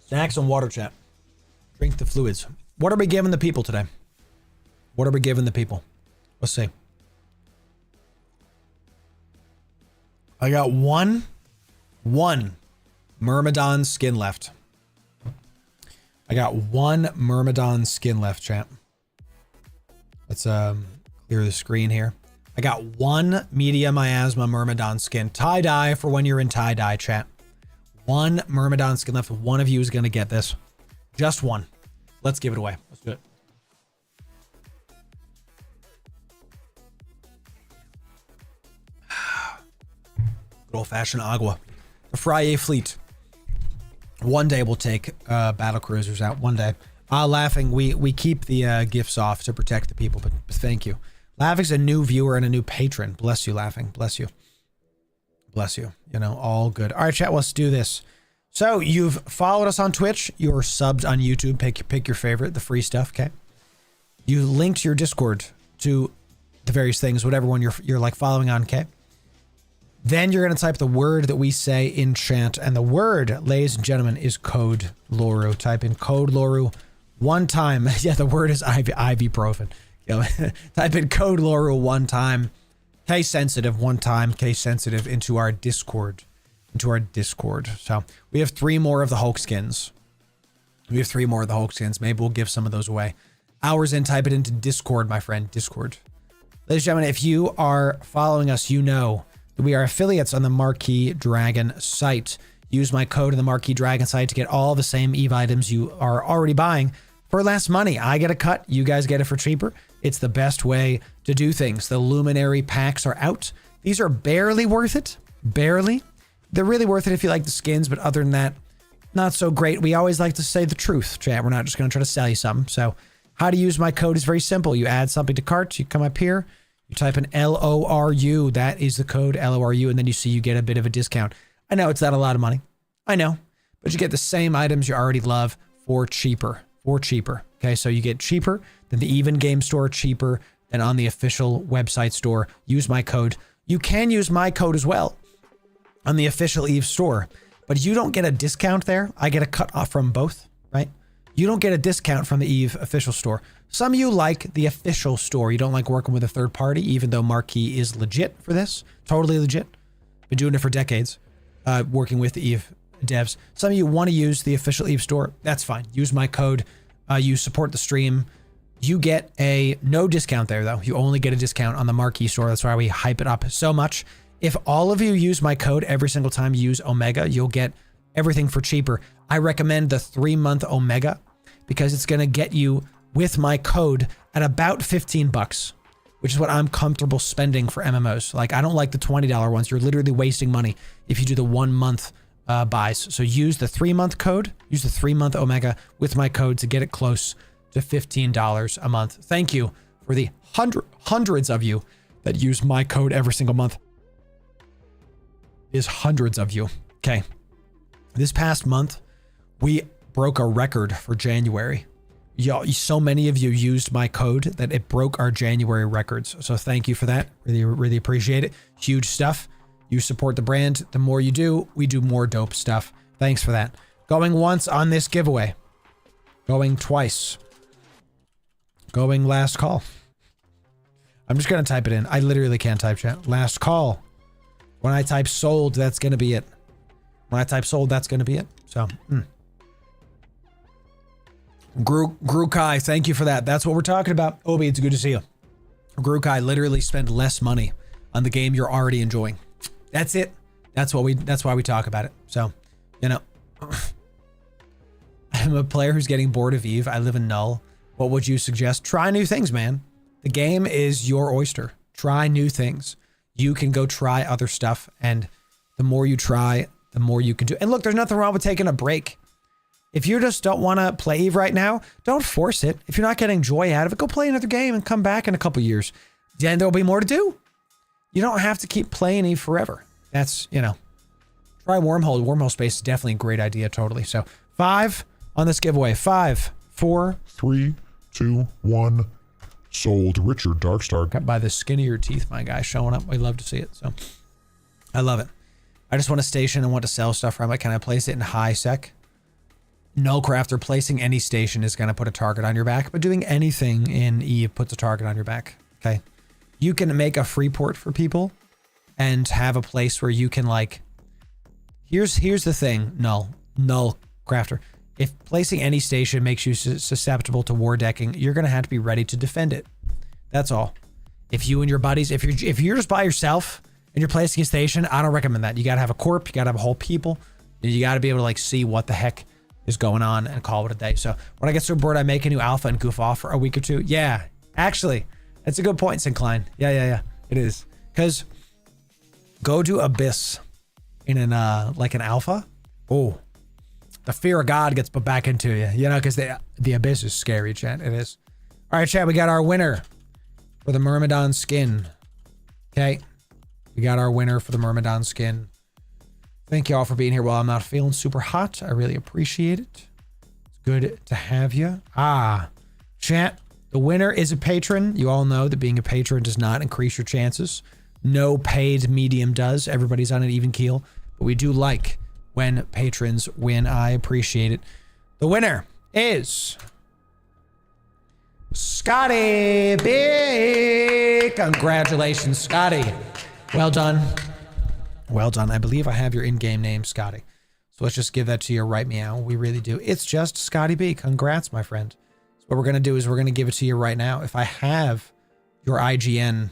Snacks and water, chat. Drink the fluids. What are we giving the people today? Let's see. I got one Myrmidon skin left. Chat. Let's clear the screen here. I got one media miasma Myrmidon skin. Tie-dye for when you're in tie-dye, chat. One Myrmidon skin left. One of you is going to get this. Just one. Let's give it away. Let's do it. Good old-fashioned agua. The Frye fleet. One day we'll take battle cruisers out. One day. Laughing, we keep the gifts off to protect the people, but thank you. Laughing's a new viewer and a new patron. Bless you, Laughing. Bless you. You know, all good. All right, chat, let's do this. So you've followed us on Twitch. You're subbed on YouTube. Pick your favorite, the free stuff, okay? You linked your Discord to the various things, whatever one you're like following on, okay? Then you're going to type the word that we say in chat. And the word, ladies and gentlemen, is code Loru. Type in code Loru one time. Yeah, the word is ibuprofen. You know, type in code Loru one time. Case sensitive one time. Case sensitive into our Discord. So we have 3 more of the Hulk skins. Maybe we'll give some of those away hours in, type it into Discord, my friend. Discord. Ladies and gentlemen, if you are following us, you know that we are affiliates on the Marquee Dragon site. Use my code in the Marquee Dragon site to get all the same EVE items you are already buying for less money. I get a cut. You guys get it for cheaper. It's the best way to do things. The Luminary packs are out. These are barely worth it. Barely. They're really worth it if you like the skins, but other than that, not so great. We always like to say the truth, chat. We're not just going to try to sell you something. So how to use my code is very simple. You add something to cart. You come up here. You type in LORU. That is the code, LORU. And then you see you get a bit of a discount. I know it's not a lot of money. I know. But you get the same items you already love for cheaper. For cheaper. Okay, so you get cheaper than the even game store, cheaper than on the official website store. Use my code. You can use my code as well on the official EVE store. But you don't get a discount there. I get a cut off from both, right? You don't get a discount from the EVE official store. Some of you like the official store. You don't like working with a third party, even though Marquee is legit for this. Totally legit. Been doing it for decades, working with the EVE devs. Some of you want to use the official EVE store. That's fine. Use my code. You support the stream. You get a no discount there, though. You only get a discount on the Marquee store. That's why we hype it up so much. If all of you use my code every single time you use Omega, you'll get everything for cheaper. I recommend the 3-month Omega because it's going to get you with my code at about 15 bucks, which is what I'm comfortable spending for MMOs. Like, I don't like the $20 ones. You're literally wasting money if you do the 1 month buys. So use the 3-month code, use the 3-month Omega with my code to get it close to $15 a month. Thank you for the hundreds of you that use my code every single month. Is hundreds of you. Okay. This past month, we broke a record for January. Y'all, so many of you used my code that it broke our January records. So thank you for that. Really, really appreciate it. Huge stuff. You support the brand. The more you do, we do more dope stuff. Thanks for that. Going once on this giveaway. Going twice. Going last call. I'm just going to type it in. I literally can't type chat. Last call. When I type sold, that's going to be it. When I type sold, that's going to be it. So, Grukai, thank you for that. That's what we're talking about. Obi, it's good to see you. Grukai, literally spend less money on the game you're already enjoying. That's it. That's why we talk about it. So, you know, I'm a player who's getting bored of EVE. I live in Null. What would you suggest? Try new things, man. The game is your oyster. Try new things. You can go try other stuff, and the more you try, the more you can do. And look, there's nothing wrong with taking a break. If you just don't want to play EVE right now, don't force it. If you're not getting joy out of it, go play another game and come back in a couple years. Then there'll be more to do. You don't have to keep playing EVE forever. That's, you know, try Wormhole. Wormhole space is definitely a great idea, totally. So 5 on this giveaway. 5, 4, 3, 2, 1. Sold. Richard Darkstar. Cut by the skin of your teeth, my guy, showing up. We love to see it. So I love it. I just want a station and want to sell stuff from it. Can I place it in high sec? No, Crafter. Placing any station is going to put a target on your back, but doing anything in EVE puts a target on your back. Okay. You can make a free port for people and have a place where you can, like, here's the thing. Null Crafter. If placing any station makes you susceptible to war decking, you're going to have to be ready to defend it. That's all. If you and your buddies, if you're just by yourself and you're placing a station, I don't recommend that. You got to have a corp. You got to have a whole people. You got to be able to, like, see what the heck is going on and call it a day. So when I get so bored, I make a new alpha and goof off for a week or two. Yeah, actually, that's a good point, Syncline. Yeah. It is. Because go to Abyss in an, like an alpha. Oh. The fear of God gets put back into you, you know, because the Abyss is scary, chat. It is. All right, chat, we got our winner for the Myrmidon skin. Okay. We got our winner for the Myrmidon skin. Thank you all for being here while I'm not feeling super hot. I really appreciate it. It's good to have you. Chat, the winner is a patron. You all know that being a patron does not increase your chances. No paid medium does. Everybody's on an even keel. But we do like when patrons win. I appreciate it. The winner is Scotty B. Congratulations, Scotty. Well done. Well done. I believe I have your in-game name, Scotty. So let's just give that to you right meow. We really do. It's just Scotty B. Congrats, my friend. what we're going to do is we're going to give it to you right now. If I have your IGN,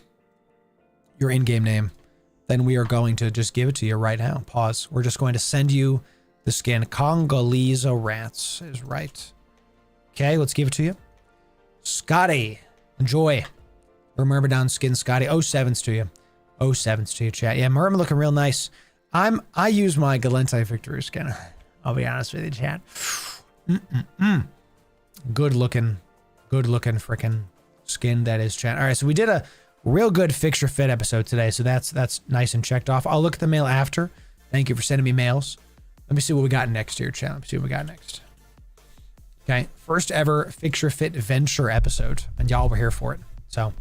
your in-game name, then we are going to just give it to you right now. Pause. We're just going to send you the skin. Congolese rats is right. Okay, let's give it to you. Scotty, enjoy. Remember down skin, Scotty. 07's to you. 07's to you, chat. Yeah, Merman looking real nice. I use my Galente Victory skin. I'll be honest with you, chat. Good looking freaking skin that is, chat. All right, so we did a real good fixture fit episode today, so that's nice and checked off. I'll look at the mail after. Thank you for sending me mails. Let me see what we got next here, chat. Let me see what we got next. Okay, first ever fixture fit venture episode, and y'all were here for it. So,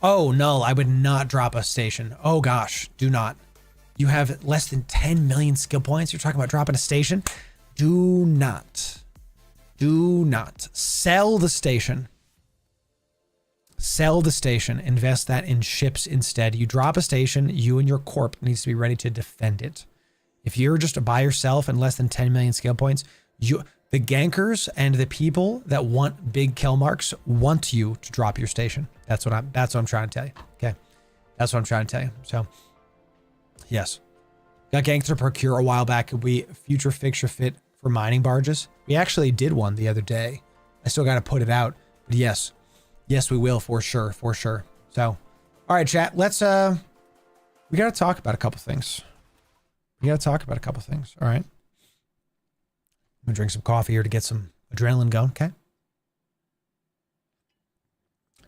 oh no, I would not drop a station. Oh gosh, do not. You have less than 10 million skill points. You're talking about dropping a station. Do not sell the station. Sell the station. Invest that in ships instead. You drop a station, you and your corp needs to be ready to defend it. If you're just by yourself and less than 10 million skill points, the gankers and the people that want big kill marks want you to drop your station. That's what I'm trying to tell you. Okay. That's what I'm trying to tell you. So yes. Got ganked to procure a while back. We future fixture fit for mining barges. We actually did one the other day. I still got to put it out, but yes, we will for sure. So, all right, chat, let's, we got to talk about a couple things. All right. I'm gonna drink some coffee here to get some adrenaline going. Okay.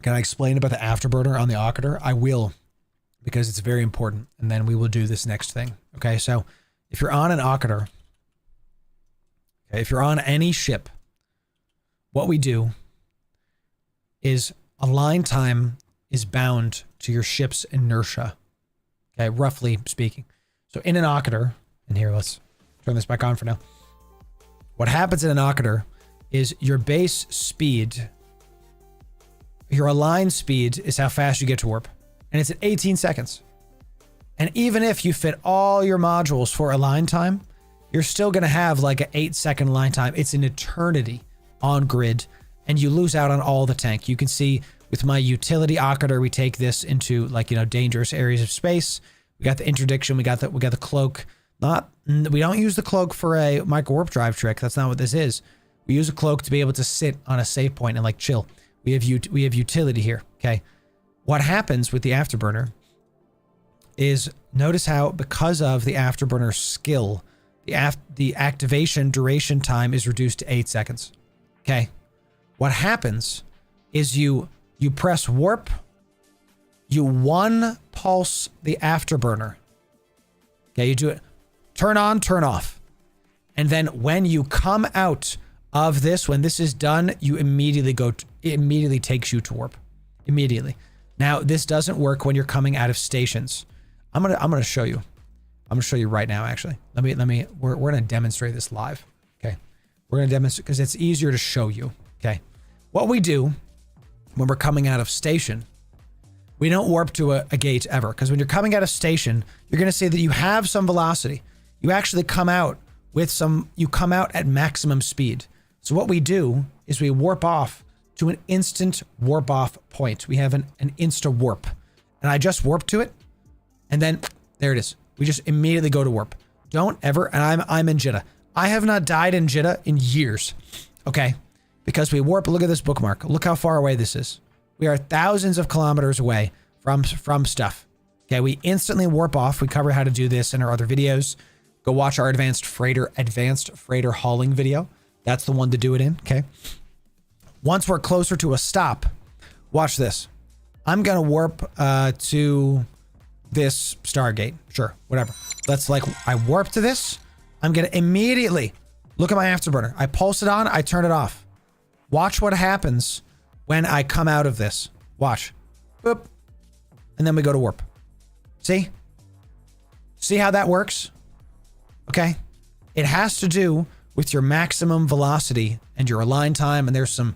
Can I explain about the afterburner on the Occator? I will, because it's very important. And then we will do this next thing. Okay. So if you're on an Occator, okay, if you're on any ship, what we do is align time is bound to your ship's inertia. Okay. Roughly speaking. So in an Occator, and here, let's turn this back on for now. What happens in an Occator is your base speed, your align speed is how fast you get to warp. And it's at 18 seconds. And even if you fit all your modules for align time, you're still going to have like an 8-second align time. It's an eternity on grid, and you lose out on all the tank. You can see with my utility Occator, we take this into like, dangerous areas of space. We got the interdiction. We got the cloak. We don't use the cloak for a micro warp drive trick. That's not what this is. We use a cloak to be able to sit on a save point and like chill. We have utility here. Okay. What happens with the afterburner is, notice how because of the afterburner skill, the activation duration time is reduced to 8 seconds. Okay. What happens is you press warp, you one pulse the afterburner. Okay, you do it. Turn on, turn off. And then when you come out of this, when this is done, you immediately it immediately takes you to warp. Immediately. Now, this doesn't work when you're coming out of stations. I'm gonna show you. I'm gonna show you right now, actually. We're gonna demonstrate this live. Okay. We're gonna demonstrate because it's easier to show you. Okay. What we do when we're coming out of station, we don't warp to a gate ever, because when you're coming out of station, you're gonna see that you have some velocity. You actually come out you come out at maximum speed. So what we do is we warp off to an instant warp off point. We have an insta warp, and I just warp to it, and then there it is. We just immediately go to warp. Don't ever, and I'm in Jitta. I have not died in Jitta in years. Okay. Because we warp, look at this bookmark. Look how far away this is. We are thousands of kilometers away from stuff. Okay. We instantly warp off. We cover how to do this in our other videos. Go watch our advanced freighter hauling video. That's the one to do it in. Okay. Once we're closer to a stop, watch this. I'm going to warp to this Stargate. Sure. Whatever. I warp to this. I'm going to immediately look at my afterburner. I pulse it on. I turn it off. Watch what happens when I come out of this. Watch. Boop. And then we go to warp. See? See how that works? Okay. It has to do with your maximum velocity and your align time. And there's some,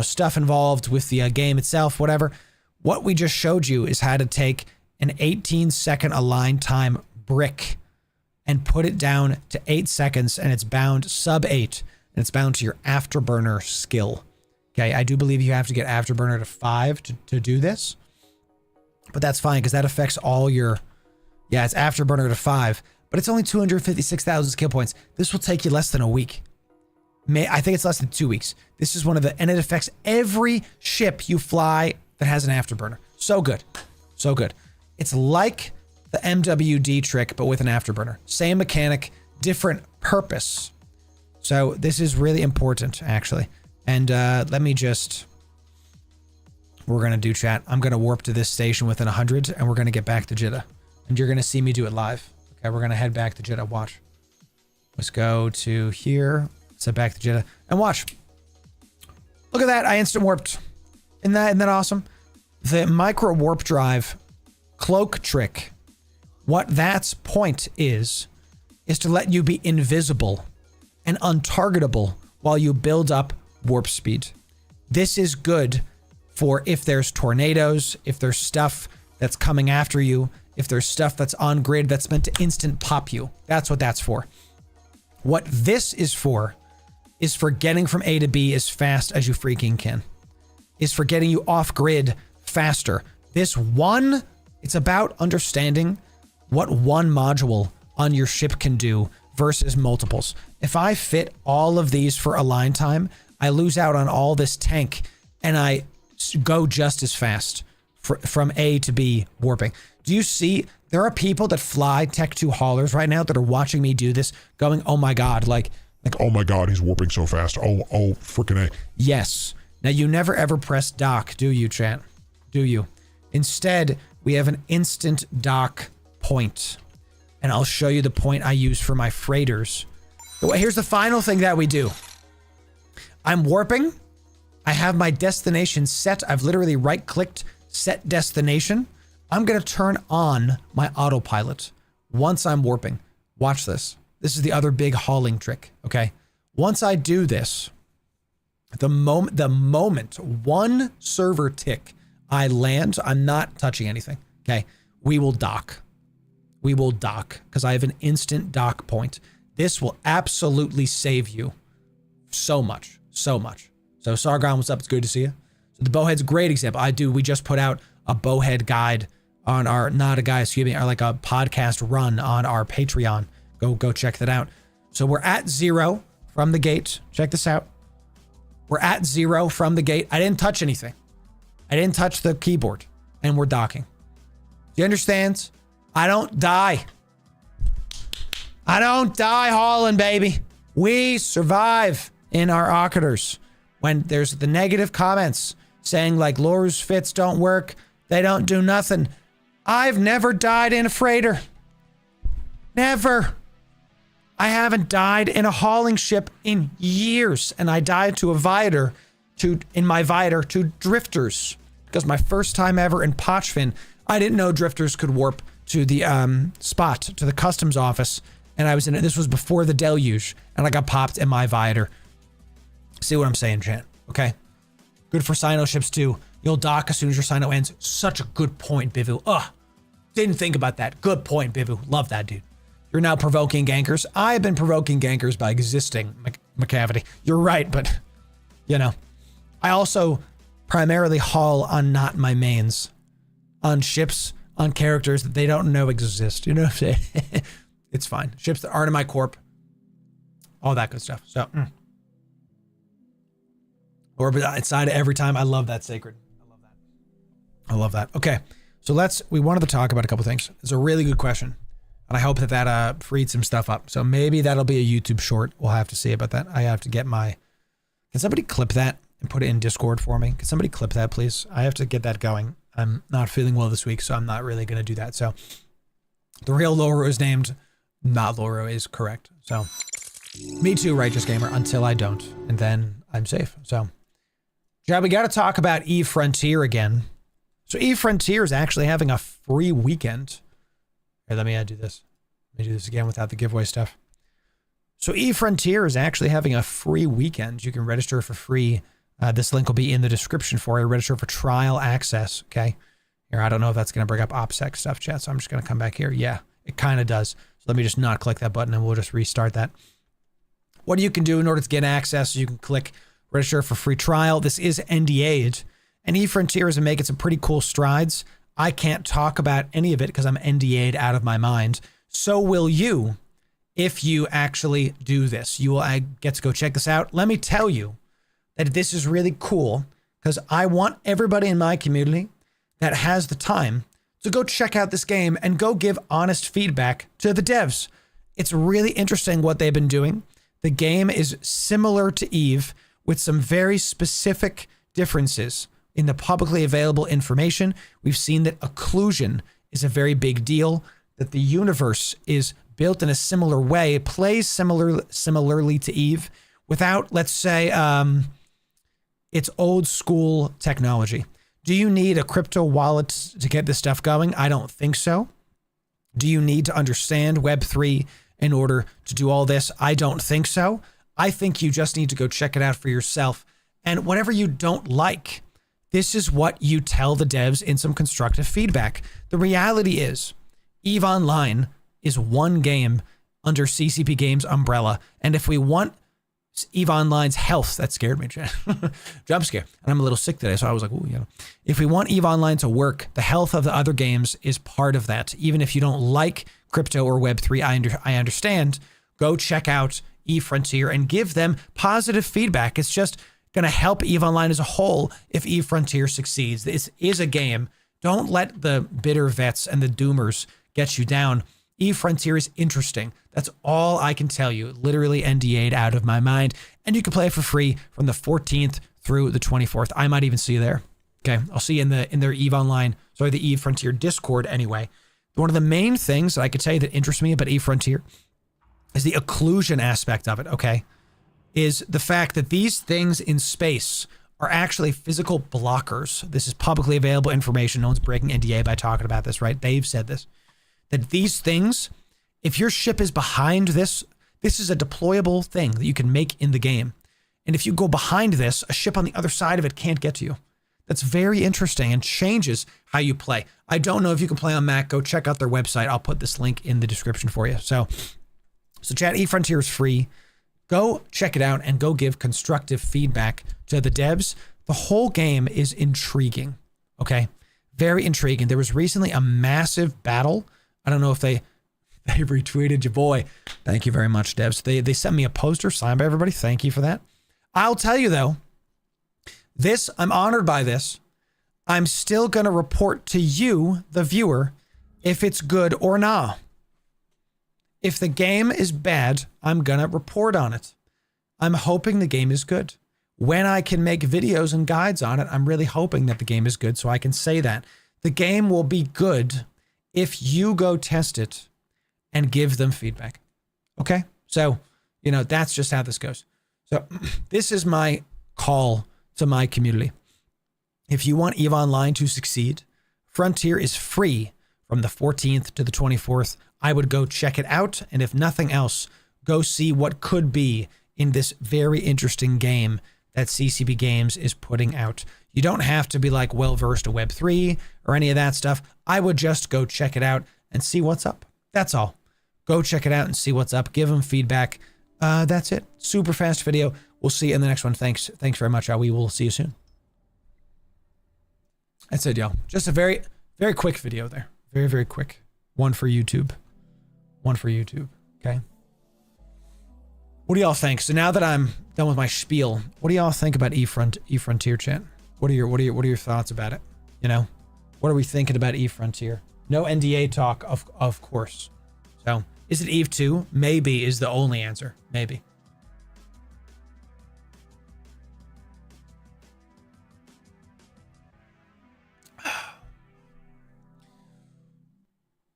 stuff involved with the game itself, whatever. What we just showed you is how to take an 18-second align time brick and put it down to 8 seconds, and it's bound sub 8. and it's bound to your Afterburner skill. Okay, I do believe you have to get Afterburner to 5 to do this. But that's fine, because that affects all your... Yeah, it's Afterburner to 5. But it's only 256,000 skill points. This will take you less than a week. I think it's less than 2 weeks. This is one of the... And it affects every ship you fly that has an Afterburner. So good. So good. It's like the MWD trick, but with an Afterburner. Same mechanic, different purpose. So this is really important, actually. And let me just... We're going to do chat. I'm going to warp to this station within 100, and we're going to get back to Jeddah. And you're going to see me do it live. Okay, we're going to head back to Jeddah. Watch. Let's go to here. Let's head back to Jeddah. And watch. Look at that. I instant warped. Isn't that awesome? The micro warp drive cloak trick. What that's point is to let you be invisible and untargetable while you build up warp speed. This is good for if there's tornadoes, if there's stuff that's coming after you, if there's stuff that's on grid that's meant to instant pop you. That's what that's for. What this is for getting from A to B as fast as you freaking can. Is for getting you off grid faster. This one, it's about understanding what one module on your ship can do versus multiples. If I fit all of these for align time, I lose out on all this tank and I go just as fast from A to B warping. Do you see? There are people that fly Tech 2 haulers right now that are watching me do this going, oh my God, like, oh my God, he's warping so fast. Oh, freaking A. Yes. Now you never ever press dock, do you, chat? Do you? Instead, we have an instant dock point. And I'll show you the point I use for my freighters. Here's the final thing that we do. I'm warping. I have my destination set. I've literally right-clicked set destination. I'm going to turn on my autopilot once I'm warping. Watch this. This is the other big hauling trick, okay? Once I do this, the moment one server tick I land, I'm not touching anything, okay? We will dock. We will dock because I have an instant dock point. This will absolutely save you so much, so much. So Sargon, what's up? It's good to see you. So the bowhead's a great example. We just put out a bowhead guide on our, not a guide, excuse me, like a podcast run on our Patreon. Go check that out. So we're at 0 from the gate. Check this out. We're at 0 from the gate. I didn't touch anything. I didn't touch the keyboard and we're docking. Do you understand? I don't die. I don't die hauling, baby. We survive in our occupators. When there's the negative comments saying like Loru's fits don't work, they don't do nothing. I've never died in a freighter. Never. I haven't died in a hauling ship in years, and I died to a Viator, in my Viator to drifters, because my first time ever in Pochfin, I didn't know drifters could warp to the spot, to the customs office, and I was in it. This was before the deluge, and I got popped in my Viator. See what I'm saying, chat? Okay. Good for Sino ships too. You'll dock as soon as your Sino ends. Such a good point, Bivu. Ugh. Didn't think about that. Good point, Bivu. Love that, dude. You're now provoking gankers. I've been provoking gankers by existing, McCavity. You're right, but, you know. I also primarily haul on not my mains. On ships, on characters that they don't know exist. You know what I'm saying? It's fine. Ships that aren't in my corp. All that good stuff. So, Orbit inside every time. I love that, Sacred. I love that. I love that. Okay. So we wanted to talk about a couple things. It's a really good question. And I hope that freed some stuff up. So maybe that'll be a YouTube short. We'll have to see about that. I have to get can somebody clip that and put it in Discord for me? Can somebody clip that, please? I have to get that going. I'm not feeling well this week, so I'm not really going to do that. So the real Loru is named, not Loru is correct. So me too, Righteous Gamer, until I don't. And then I'm safe. So yeah, we got to talk about eFrontier again. So eFrontier is actually having a free weekend. Here, let me do this. Let me do this again without the giveaway stuff. So eFrontier is actually having a free weekend. You can register for free. This link will be in the description for you. Register for trial access, okay? Here, I don't know if that's going to bring up OPSEC stuff, chat, so I'm just going to come back here. Yeah, it kind of does. So let me just not click that button and we'll just restart that. what you can do in order to get access. You can click register for free trial. This is NDA'd, and eFrontier is making some pretty cool strides. I can't talk about any of it because I'm NDA'd out of my mind. So will you if you actually do this. You will get to go check this out. Let me tell you that this is really cool because I want everybody in my community that has the time to go check out this game and go give honest feedback to the devs. It's really interesting what they've been doing. The game is similar to Eve with some very specific differences in the publicly available information. We've seen that occlusion is a very big deal, that the universe is built in a similar way. It plays similarly to Eve without, let's say, it's old school technology. Do you need a crypto wallet to get this stuff going? I don't think so. Do you need to understand Web3 in order to do all this? I don't think so. I think you just need to go check it out for yourself. And whatever you don't like, this is what you tell the devs in some constructive feedback. The reality is, EVE Online is one game under CCP Games umbrella. And if we want EVE Online's health, that scared me, Jen. Jump scare. And I'm a little sick today, so I was like, ooh, you know. If we want EVE Online to work, the health of the other games is part of that. Even if you don't like crypto or Web3, I understand. Go check out eFrontier and give them positive feedback. It's just going to help EVE Online as a whole if eFrontier succeeds. This is a game. Don't let the bitter vets and the doomers get you down. eFrontier is interesting. That's all I can tell you. Literally NDA'd out of my mind. And you can play it for free from the 14th through the 24th. I might even see you there. Okay, I'll see you in their EVE Online, sorry, the eFrontier Discord anyway. One of the main things that I could tell you that interests me about eFrontier is the occlusion aspect of it, okay? Is the fact that these things in space are actually physical blockers. This is publicly available information. No one's breaking NDA by talking about this, right? They've said this. That these things, if your ship is behind this, this is a deployable thing that you can make in the game. And if you go behind this, a ship on the other side of it can't get to you. That's very interesting and changes how you play. I don't know if you can play on Mac. Go check out their website. I'll put this link in the description for you. So chat, eFrontier is free. Go check it out and go give constructive feedback to the devs. The whole game is intriguing, okay? Very intriguing. There was recently a massive battle. I don't know if they retweeted your boy. Thank you very much, devs. They sent me a poster signed by everybody. Thank you for that. I'll tell you though, I'm honored by this. I'm still going to report to you, the viewer, if it's good or not. If the game is bad, I'm going to report on it. I'm hoping the game is good. When I can make videos and guides on it, I'm really hoping that the game is good so I can say that. The game will be good if you go test it and give them feedback. Okay? So, you know, that's just how this goes. So this is my call to my community. If you want EVE Online to succeed, Frontier is free from the 14th to the 24th. I would go check it out. And if nothing else, go see what could be in this very interesting game that CCP Games is putting out. You don't have to be like well-versed to Web3 or any of that stuff. I would just go check it out and see what's up. That's all. Go check it out and see what's up. Give them feedback. That's it. Super fast video. We'll see you in the next one. Thanks very much, y'all. We will see you soon. That's it, y'all. Just a very, very quick video there. Very, very quick. One for YouTube. One for YouTube. Okay. What do y'all think? So now that I'm done with my spiel, what do y'all think about eFrontier, chat? What are your thoughts about it? You know, what are we thinking about eFrontier? No NDA talk, of course. So is it Eve 2? Maybe is the only answer. Maybe.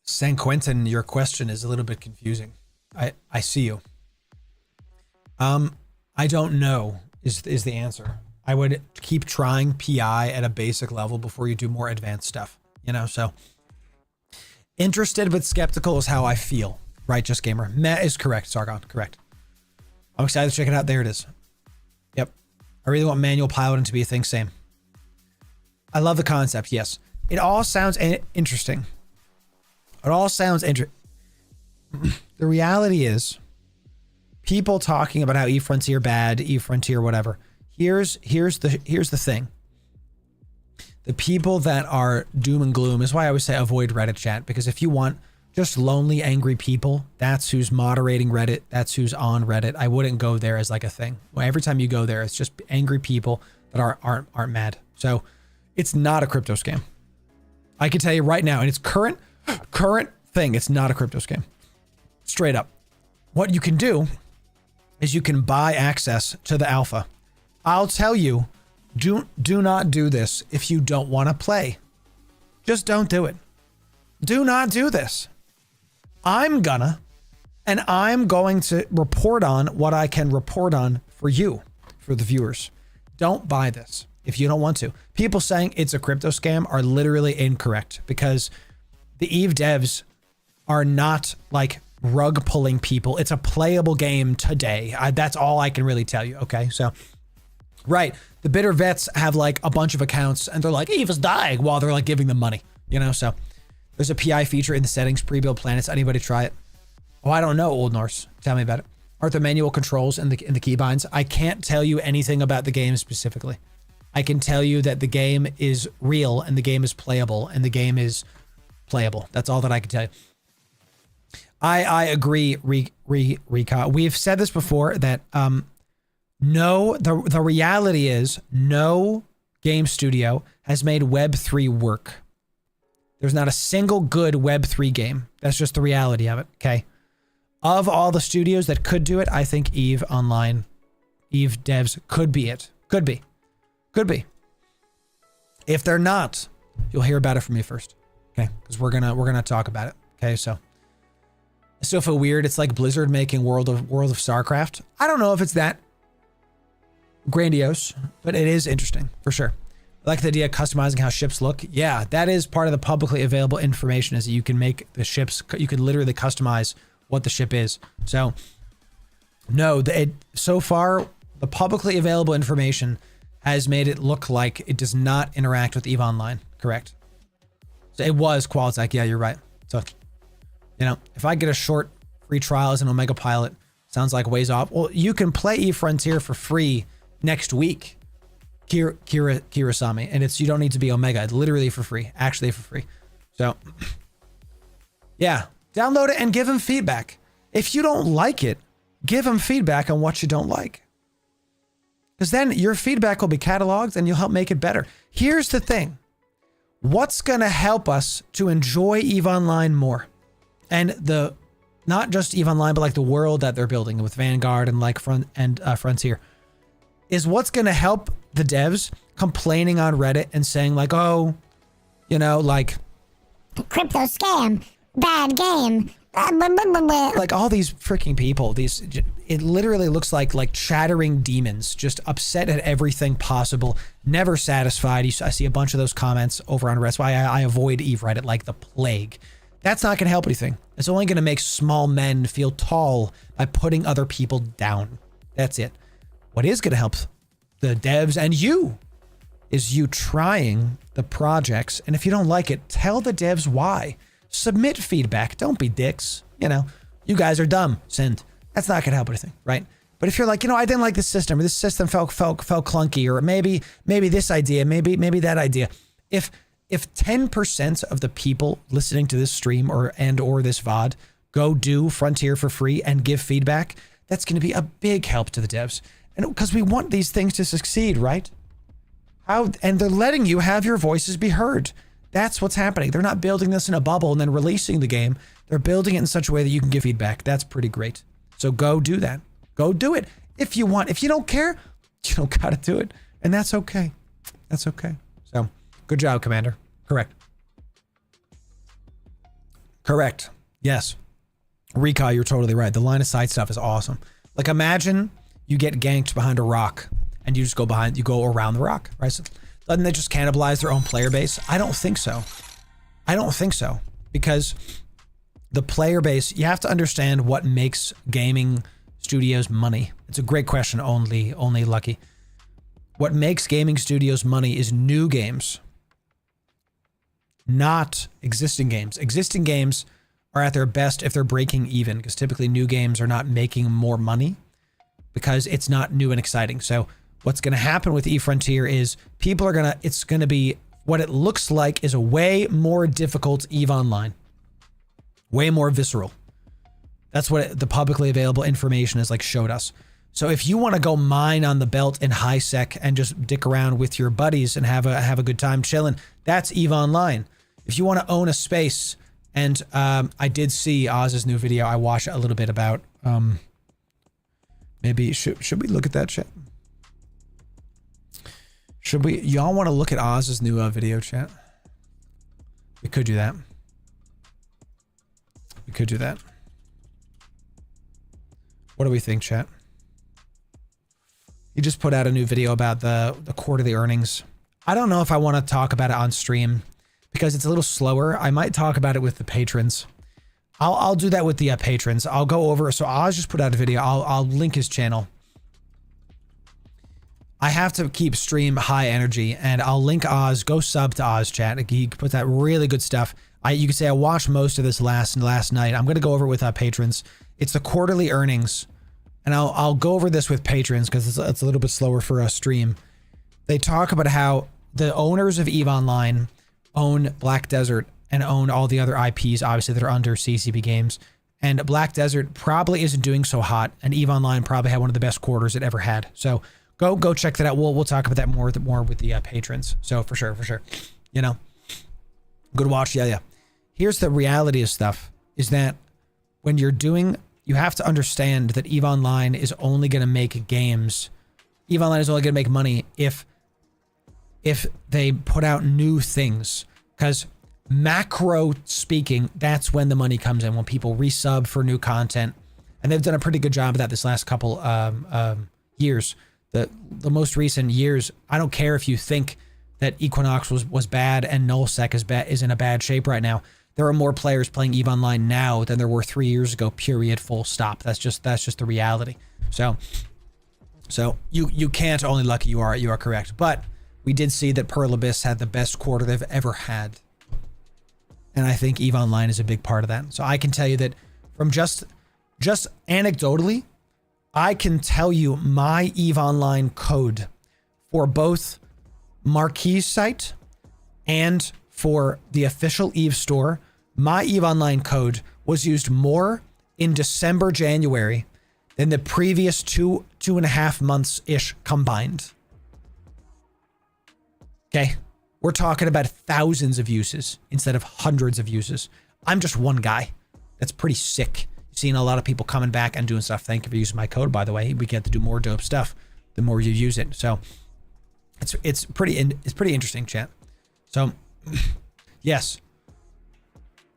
San Quentin, your question is a little bit confusing. I see you. I don't know is the answer. I would keep trying PI at a basic level before you do more advanced stuff, you know? So interested but skeptical is how I feel. Righteous Gamer. Matt is correct. Sargon, correct. I'm excited to check it out. There it is. Yep. I really want manual piloting to be a thing. Same. I love the concept. Yes. It all sounds interesting. It all sounds interesting. The reality is people talking about how eFrontier bad, eFrontier whatever. Here's the thing. The people that are doom and gloom is why I always say avoid Reddit chat, because if you want just lonely, angry people, that's who's moderating Reddit, that's who's on Reddit. I wouldn't go there as like a thing. Well, every time you go there, it's just angry people that aren't mad. So it's not a crypto scam. I can tell you right now, and it's current thing, it's not a crypto scam. Straight up. What you can do is you can buy access to the alpha. I'll tell you, do not do this if you don't want to play. Just don't do it. Do not do this. I'm going to report on what I can report on for you, for the viewers. Don't buy this if you don't want to. People saying it's a crypto scam are literally incorrect, because the Eve devs are not like rug pulling people. It's a playable game today. That's all I can really tell you. Okay. So, right. The bitter vets have like a bunch of accounts and they're like, Eve is dying, while they're like giving them money, you know? So there's a PI feature in the settings, pre-build planets. Anybody try it? Oh, I don't know, Old Norse. Tell me about it. Aren't there manual controls in the keybinds? I can't tell you anything about the game specifically. I can tell you that the game is real and the game is playable and the game is playable. That's all that I can tell you. I agree, Rika. We've said this before that no, the reality is no game studio has made Web3 work. There's not a single good Web3 game. That's just the reality of it, okay? Of all the studios that could do it, I think Eve Online, Eve devs could be it. Could be. Could be. If they're not, you'll hear about it from me first, okay? Because we're gonna talk about it, okay? So I still feel weird. It's like Blizzard making World of StarCraft. I don't know if it's that grandiose, but it is interesting for sure. I like the idea of customizing how ships look. Yeah, that is part of the publicly available information, is that you can make the ships, you can literally customize what the ship is. So no, so far the publicly available information has made it look like it does not interact with EVE Online. Correct. So it was Qualtech. Yeah, you're right. So, you know, if I get a short free trial as an Omega pilot, sounds like ways off. Well, you can play EVE Frontier for free next week, Kirasami, and you don't need to be Omega. It's literally for free, actually for free. So yeah, download it and give him feedback. If you don't like it, give him feedback on what you don't like, because then your feedback will be cataloged and you'll help make it better. Here's the thing. What's going to help us to enjoy EVE Online more, and not just EVE Online, but like the world that they're building with Vanguard and like Frontier, is what's going to help the devs complaining on Reddit and saying like, oh, you know, like crypto scam, bad game, like all these freaking people, it literally looks like chattering demons, just upset at everything possible, never satisfied. I see a bunch of those comments over on Reddit. That's why I avoid EVE Reddit like the plague. That's not going to help anything. It's only going to make small men feel tall by putting other people down. That's it. What is going to help the devs and you is you trying the projects. And if you don't like it, tell the devs why. Submit feedback. Don't be dicks. You know, you guys are dumb. Send. That's not going to help anything, right? But if you're like, you know, I didn't like this system, or this system felt clunky, or maybe this idea, maybe that idea. If 10% of the people listening to this stream or this VOD go do Frontier for free and give feedback, that's going to be a big help to the devs. And because we want these things to succeed, right? And they're letting you have your voices be heard. That's what's happening. They're not building this in a bubble and then releasing the game. They're building it in such a way that you can give feedback. That's pretty great. So go do that. Go do it if you want. If you don't care, you don't got to do it. And that's okay. That's okay. So good job, Commander. Correct. Correct. Yes. Rika, you're totally right. The line of sight stuff is awesome. Like imagine you get ganked behind a rock and you just go around the rock, right? So doesn't they just cannibalize their own player base? I don't think so. I don't think so, because the player base, you have to understand what makes gaming studios money. It's a great question, only Lucky. What makes gaming studios money is new games, not existing games. Existing games are at their best if they're breaking even, because typically new games are not making more money because it's not new and exciting. So what's going to happen with eFrontier is people are going to, it's going to be what it looks like is a way more difficult EVE Online. Way more visceral. That's what the publicly available information has like showed us. So if you want to go mine on the belt in high sec and just dick around with your buddies and have a good time chilling, that's EVE Online. If you want to own a space, and I did see Oz's new video. I watched a little bit about. Maybe should we look at that chat? Should we? Y'all want to look at Oz's new video chat? We could do that. We could do that. What do we think, chat? He just put out a new video about the quarterly earnings. I don't know if I want to talk about it on stream because it's a little slower. I might talk about it with the patrons. I'll do that with the patrons. I'll go over. So Oz just put out a video. I'll link his channel. I have to keep stream high energy, and I'll link Oz. Go sub to Oz chat. He puts out really good stuff. You could say I watched most of this last night. I'm going to go over it with patrons. It's the quarterly earnings. And I'll go over this with patrons because it's a little bit slower for a stream. They talk about how the owners of EVE Online own Black Desert and own all the other IPs, obviously, that are under CCP Games. And Black Desert probably isn't doing so hot, and EVE Online probably had one of the best quarters it ever had. So go check that out. We'll talk about that more with the patrons. So for sure. You know, good watch. Yeah. Here's the reality of stuff is that when you're doing, you have to understand that EVE Online is only going to make games. EVE Online is only going to make money if they put out new things. Because macro speaking, that's when the money comes in, when people resub for new content. And they've done a pretty good job of that this last couple years. The most recent years, I don't care if you think that Equinox was bad and Nullsec is in a bad shape right now. There are more players playing EVE Online now than there were 3 years ago, period, full stop. That's just the reality. So you can't, only lucky you are correct. But we did see that Pearl Abyss had the best quarter they've ever had. And I think EVE Online is a big part of that. So I can tell you that from just anecdotally, I can tell you my EVE Online code for both Marquis site and for the official EVE store. My EVE Online code was used more in December, January than the previous two and a half months-ish combined. Okay? We're talking about thousands of uses instead of hundreds of uses. I'm just one guy. That's pretty sick. Seeing a lot of people coming back and doing stuff. Thank you for using my code, by the way. We get to do more dope stuff the more you use it. So it's pretty interesting, chat. So yes,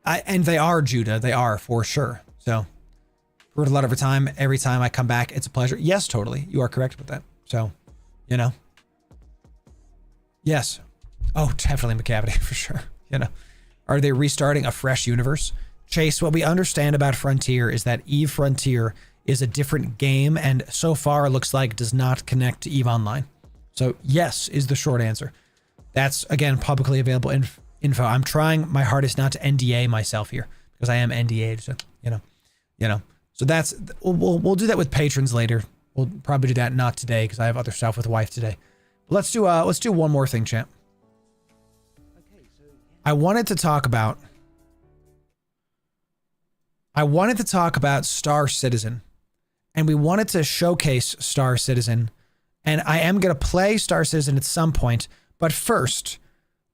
and they are, Judah. They are for sure. So worth a lot of your time. Every time I come back, it's a pleasure. Yes, totally. You are correct with that. So, you know, yes. Oh, definitely McCavity for sure. You know, are they restarting a fresh universe? Chase, what we understand about Frontier is that EVE Frontier is a different game, and so far it looks like does not connect to EVE Online. So yes is the short answer. That's, again, publicly available info. I'm trying my hardest not to NDA myself here because I am NDA'd. So you know. So that's we'll do that with patrons later. We'll probably do that not today because I have other stuff with the wife today. But let's do one more thing, champ. I wanted to talk about Star Citizen, and we wanted to showcase Star Citizen, and I am going to play Star Citizen at some point, but first,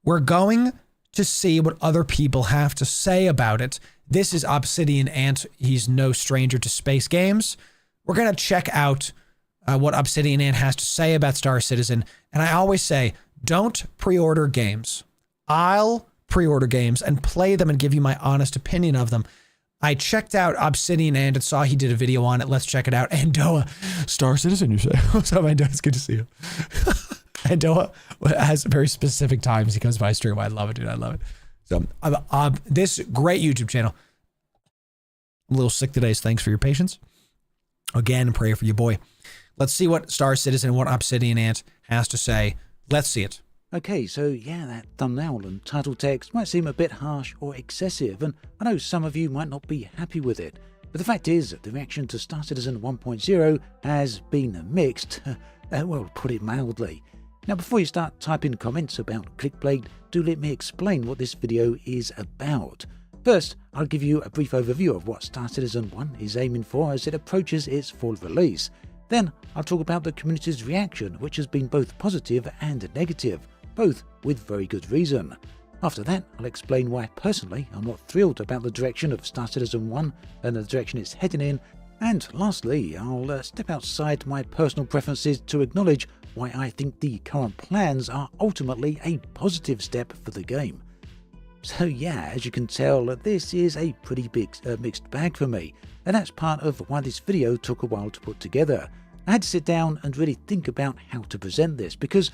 we're going to see what other people have to say about it. This is Obsidian Ant. He's no stranger to space games. We're going to check out what Obsidian Ant has to say about Star Citizen, and I always say, don't pre-order games. I'll pre-order games and play them and give you my honest opinion of them. I checked out Obsidian and saw he did a video on it. Let's check it out. Andoa, Star Citizen, you say? What's up, Andoa? It's good to see you. Andoa has very specific times he comes by stream. I love it, dude. I love it. So this great YouTube channel. I'm a little sick today, so thanks for your patience. Again, pray for your boy. Let's see what Star Citizen, what Obsidian Ant has to say. Let's see it. Okay, so yeah, that thumbnail and title text might seem a bit harsh or excessive, and I know some of you might not be happy with it, but the fact is that the reaction to Star Citizen 1.0 has been mixed, well, put it mildly. Now before you start typing comments about Clickblade, do let me explain what this video is about. First, I'll give you a brief overview of what Star Citizen 1 is aiming for as it approaches its full release. Then, I'll talk about the community's reaction, which has been both positive and negative, both with very good reason. After that, I'll explain why personally I'm not thrilled about the direction of Star Citizen 1 and the direction it's heading in, and lastly, I'll step outside my personal preferences to acknowledge why I think the current plans are ultimately a positive step for the game. So yeah, as you can tell, this is a pretty big mixed bag for me, and that's part of why this video took a while to put together. I had to sit down and really think about how to present this, because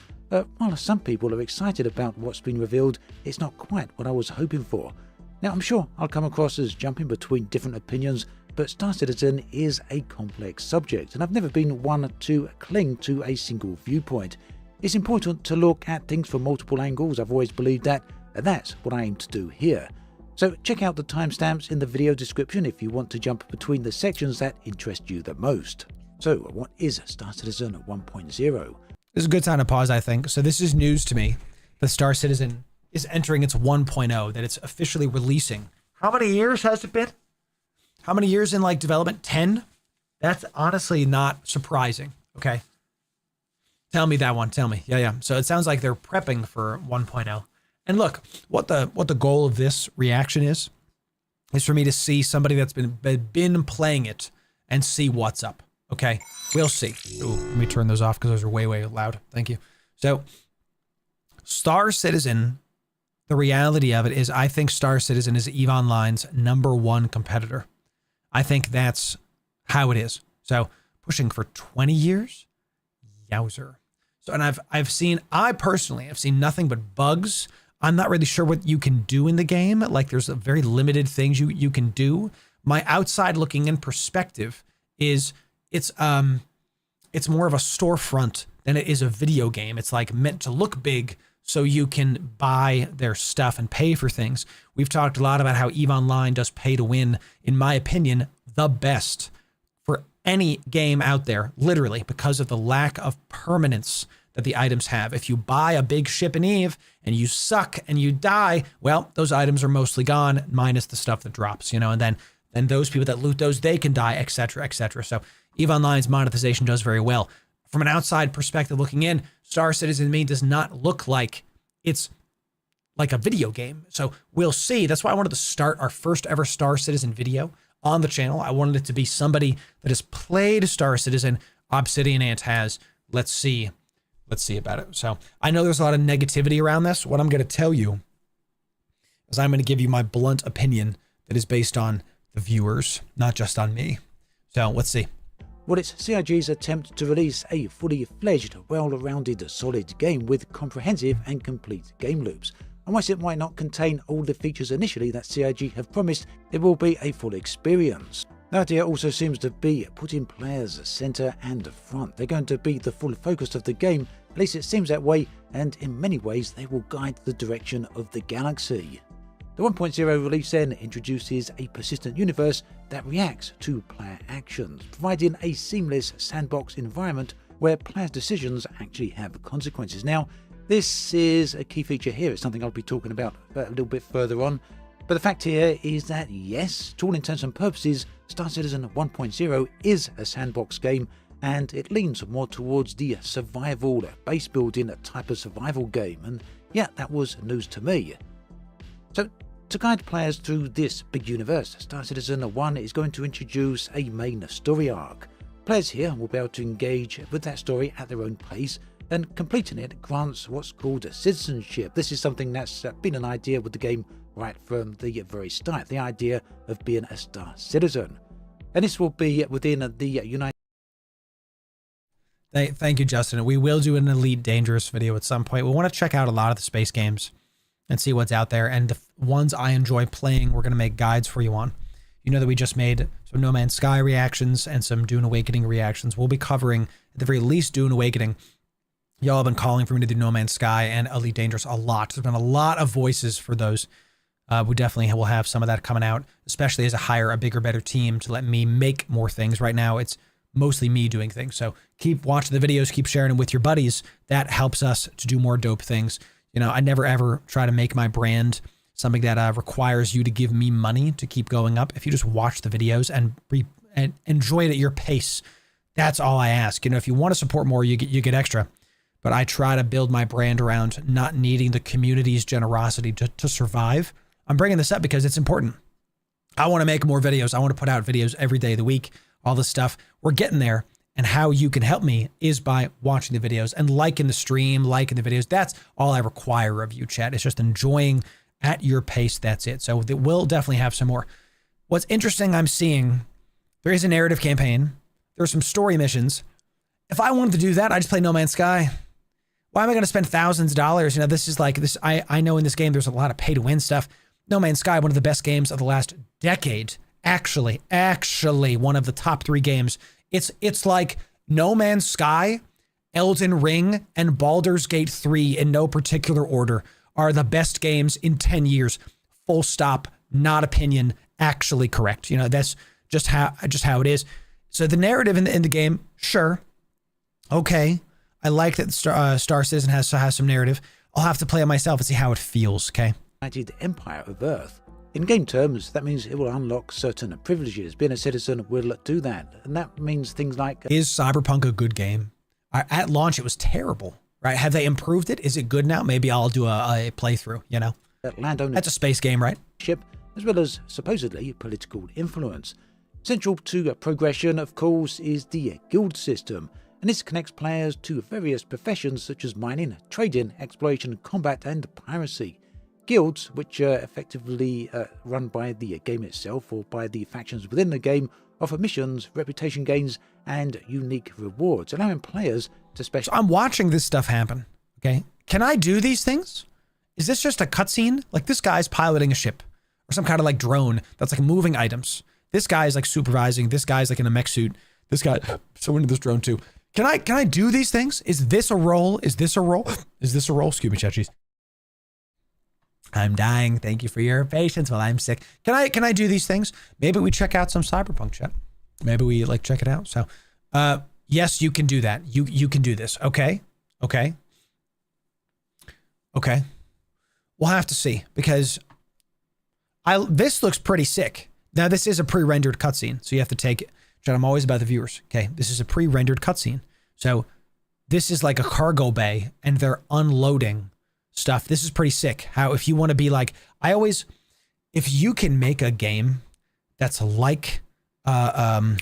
while some people are excited about what's been revealed, it's not quite what I was hoping for. Now I'm sure I'll come across as jumping between different opinions, but Star Citizen is a complex subject, and I've never been one to cling to a single viewpoint. It's important to look at things from multiple angles, I've always believed that, and that's what I aim to do here. So check out the timestamps in the video description if you want to jump between the sections that interest you the most. So what is Star Citizen 1.0? This is a good time to pause, I think. So this is news to me. The Star Citizen is entering its 1.0, that it's officially releasing. How many years has it been? How many years in like development? 10? That's honestly not surprising. Okay. Tell me that one. Tell me. Yeah. So it sounds like they're prepping for 1.0. And look, what the goal of this reaction is for me to see somebody that's been playing it and see what's up. Okay, we'll see. Ooh, let me turn those off because those are way, way loud. Thank you. So Star Citizen, the reality of it is I think Star Citizen is EVE Online's #1 competitor. I think that's how it is. So pushing for 20 years? Yowzer. So, and I personally have seen nothing but bugs. I'm not really sure what you can do in the game. Like there's a very limited things you can do. My outside looking in perspective is it's more of a storefront than it is a video game. It's like meant to look big so you can buy their stuff and pay for things. We've talked a lot about how EVE Online does pay to win, in my opinion, the best for any game out there, literally, because of the lack of permanence that the items have. If you buy a big ship in EVE and you suck and you die, well, those items are mostly gone, minus the stuff that drops, you know, and then those people that loot those, they can die, etc., etc. So EVE Online's monetization does very well. From an outside perspective looking in, Star Citizen to me does not look like it's like a video game. So we'll see. That's why I wanted to start our first ever Star Citizen video on the channel. I wanted it to be somebody that has played Star Citizen. Obsidian Ant has. Let's see about it. So I know there's a lot of negativity around this. What I'm going to tell you is I'm going to give you my blunt opinion that is based on the viewers, not just on me. So let's see. Well, it's CIG's attempt to release a fully fledged, well-rounded, solid game with comprehensive and complete game loops. And whilst it might not contain all the features initially that CIG have promised, it will be a full experience. The idea also seems to be putting players centre and front. They're going to be the full focus of the game, at least it seems that way, and in many ways they will guide the direction of the galaxy. The 1.0 release then introduces a persistent universe that reacts to player actions, providing a seamless sandbox environment where players' decisions actually have consequences. Now, this is a key feature here. It's something I'll be talking about a little bit further on. But the fact here is that, yes, to all intents and purposes, Star Citizen 1.0 is a sandbox game, and it leans more towards the survival, base building type of survival game. And yeah, that was news to me. So, to guide players through this big universe, Star Citizen 1 is going to introduce a main story arc. Players here will be able to engage with that story at their own pace, and completing it grants what's called citizenship. This is something that's been an idea with the game right from the very start, the idea of being a Star Citizen. And this will be within the United... Thank you, Justin. We will do an Elite Dangerous video at some point. We want to check out a lot of the space games and see what's out there. And the ones I enjoy playing, we're going to make guides for you on. You know that we just made some No Man's Sky reactions and some Dune Awakening reactions. We'll be covering, at the very least, Dune Awakening Y'all have been calling for me to do No Man's Sky and Elite Dangerous a lot. There's been a lot of voices for those. We definitely will have some of that coming out, especially as I hire a bigger, better team to let me make more things. Right now, it's mostly me doing things. So keep watching the videos, keep sharing them with your buddies. That helps us to do more dope things. You know, I never ever try to make my brand something that requires you to give me money to keep going up. If you just watch the videos and enjoy it at your pace, that's all I ask. You know, if you want to support more, you get extra. But I try to build my brand around not needing the community's generosity to survive. I'm bringing this up because it's important. I want to make more videos. I want to put out videos every day of the week, all this stuff. We're getting there. And how you can help me is by watching the videos and liking the stream, liking the videos. That's all I require of you, chat. It's just enjoying at your pace. That's it. So we'll definitely have some more. What's interesting, I'm seeing there is a narrative campaign. There's some story missions. If I wanted to do that, I just play No Man's Sky. Why am I going to spend thousands of dollars? You know, this is like this. I know in this game, there's a lot of pay to win stuff. No Man's Sky, one of the best games of the last decade. Actually one of the top 3 games. It's like No Man's Sky, Elden Ring, and Baldur's Gate 3 in no particular order are the best games in 10 years. Full stop, not opinion, actually correct. You know, that's just how it is. So the narrative in the game, sure. Okay. I like that Star Citizen has some narrative. I'll have to play it myself and see how it feels, okay? United Empire of Earth. In game terms, that means it will unlock certain privileges. Being a citizen will do that. And that means things like... Is Cyberpunk a good game? At launch, it was terrible, right? Have they improved it? Is it good now? Maybe I'll do a playthrough, you know? Landowner... That's a space game, right? As well as, supposedly, political influence. Central to progression, of course, is the guild system. And this connects players to various professions such as mining, trading, exploration, combat, and piracy. Guilds, which are effectively run by the game itself or by the factions within the game, offer missions, reputation gains, and unique rewards, allowing players to special... So I'm watching this stuff happen, okay? Can I do these things? Is this just a cutscene? Like this guy's piloting a ship or some kind of like drone that's like moving items. This guy's like supervising. This guy's like in a mech suit. This guy, so into this drone too. Can I do these things? Is this a role? Is this a role? Is this a role? Excuse me, Chachis. I'm dying. Thank you for your patience while I'm sick. Can I do these things? Maybe we check out some Cyberpunk, chat. Maybe we like check it out. So, yes, you can do that. You can do this. Okay. Okay. Okay. We'll have to see because this looks pretty sick. Now this is a pre-rendered cutscene, so you have to take it. Chat, I'm always about the viewers. Okay. This is a pre-rendered cutscene. So this is like a cargo bay and they're unloading stuff. This is pretty sick. How, if you want to be like, if you can make a game that's like, The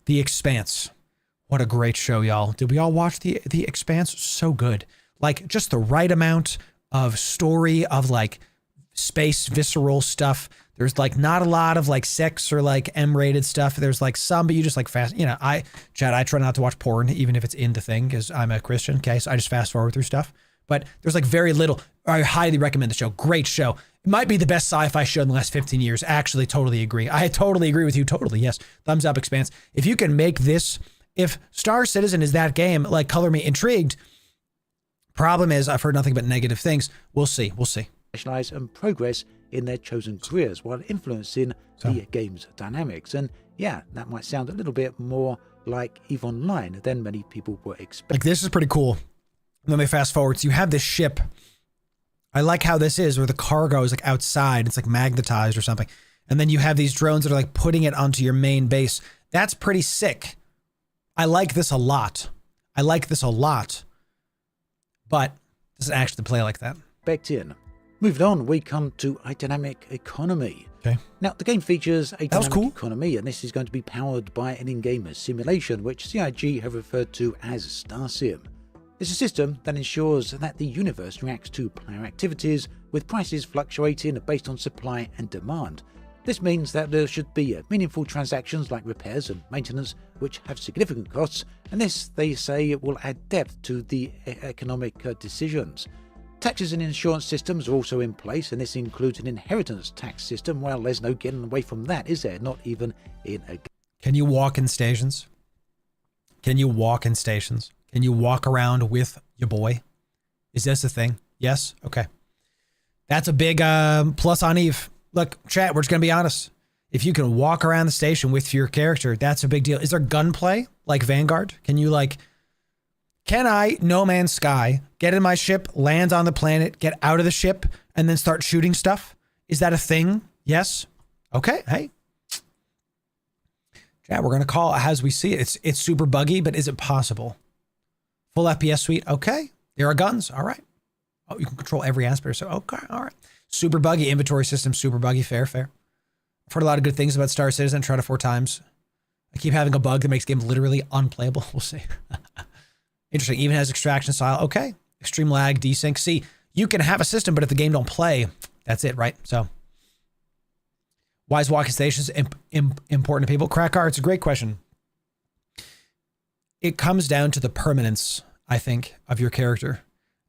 Expanse. What a great show, y'all. Did we all watch The Expanse? So good. Like just the right amount of story of like space visceral stuff. There's like not a lot of like sex or like M-rated stuff. There's like some, but you just like fast, you know, I try not to watch porn, even if it's in the thing, because I'm a Christian. Okay. So I just fast forward through stuff, but there's like very little. I highly recommend the show. Great show. It might be the best sci-fi show in the last 15 years. Actually, totally agree. I totally agree with you. Totally. Yes. Thumbs up, Expanse. If you can make this, if Star Citizen is that game, like color me intrigued. Problem is I've heard nothing but negative things. We'll see. We'll see. Specialize and progress in their chosen careers while influencing the game's dynamics. And yeah, that might sound a little bit more like EVE Online than many people were expecting. Like this is pretty cool. And then they fast forward. So you have this ship. I like how this is where the cargo is like outside. It's like magnetized or something. And then you have these drones that are like putting it onto your main base. That's pretty sick. I like this a lot. I like this a lot. But it doesn't actually play like that. Back in. Moving on, we come to a dynamic economy. Okay. Now, the game features a dynamic economy, and this is going to be powered by an in-game simulation, which CIG have referred to as StarSim. It's a system that ensures that the universe reacts to player activities, with prices fluctuating based on supply and demand. This means that there should be meaningful transactions like repairs and maintenance, which have significant costs, and this, they say, will add depth to the economic decisions. Taxes and insurance systems are also in place, and this includes an inheritance tax system. Well, there's no getting away from that, is there? Not even in a... Can you walk in stations? Can you walk in stations? Can you walk around with your boy? Is this a thing? Yes? Okay. That's a big plus on Eve. Look, chat, we're just going to be honest. If you can walk around the station with your character, that's a big deal. Is there gunplay like Vanguard? Can I, No Man's Sky, get in my ship, land on the planet, get out of the ship, and then start shooting stuff? Is that a thing? Yes? Okay, hey. Chat, we're going to call it as we see it. It's super buggy, but is it possible? Full FPS suite, okay. There are guns, all right. Oh, you can control every aspect, so okay, all right. Super buggy, inventory system, super buggy, fair. I've heard a lot of good things about Star Citizen, tried it 4 times. I keep having a bug that makes the game literally unplayable. We'll see. Interesting, even has extraction style, okay. Extreme lag, desync. See, you can have a system, but if the game don't play, that's it, right? So, why is walking stations important to people? Crackar, it's a great question. It comes down to the permanence, I think, of your character.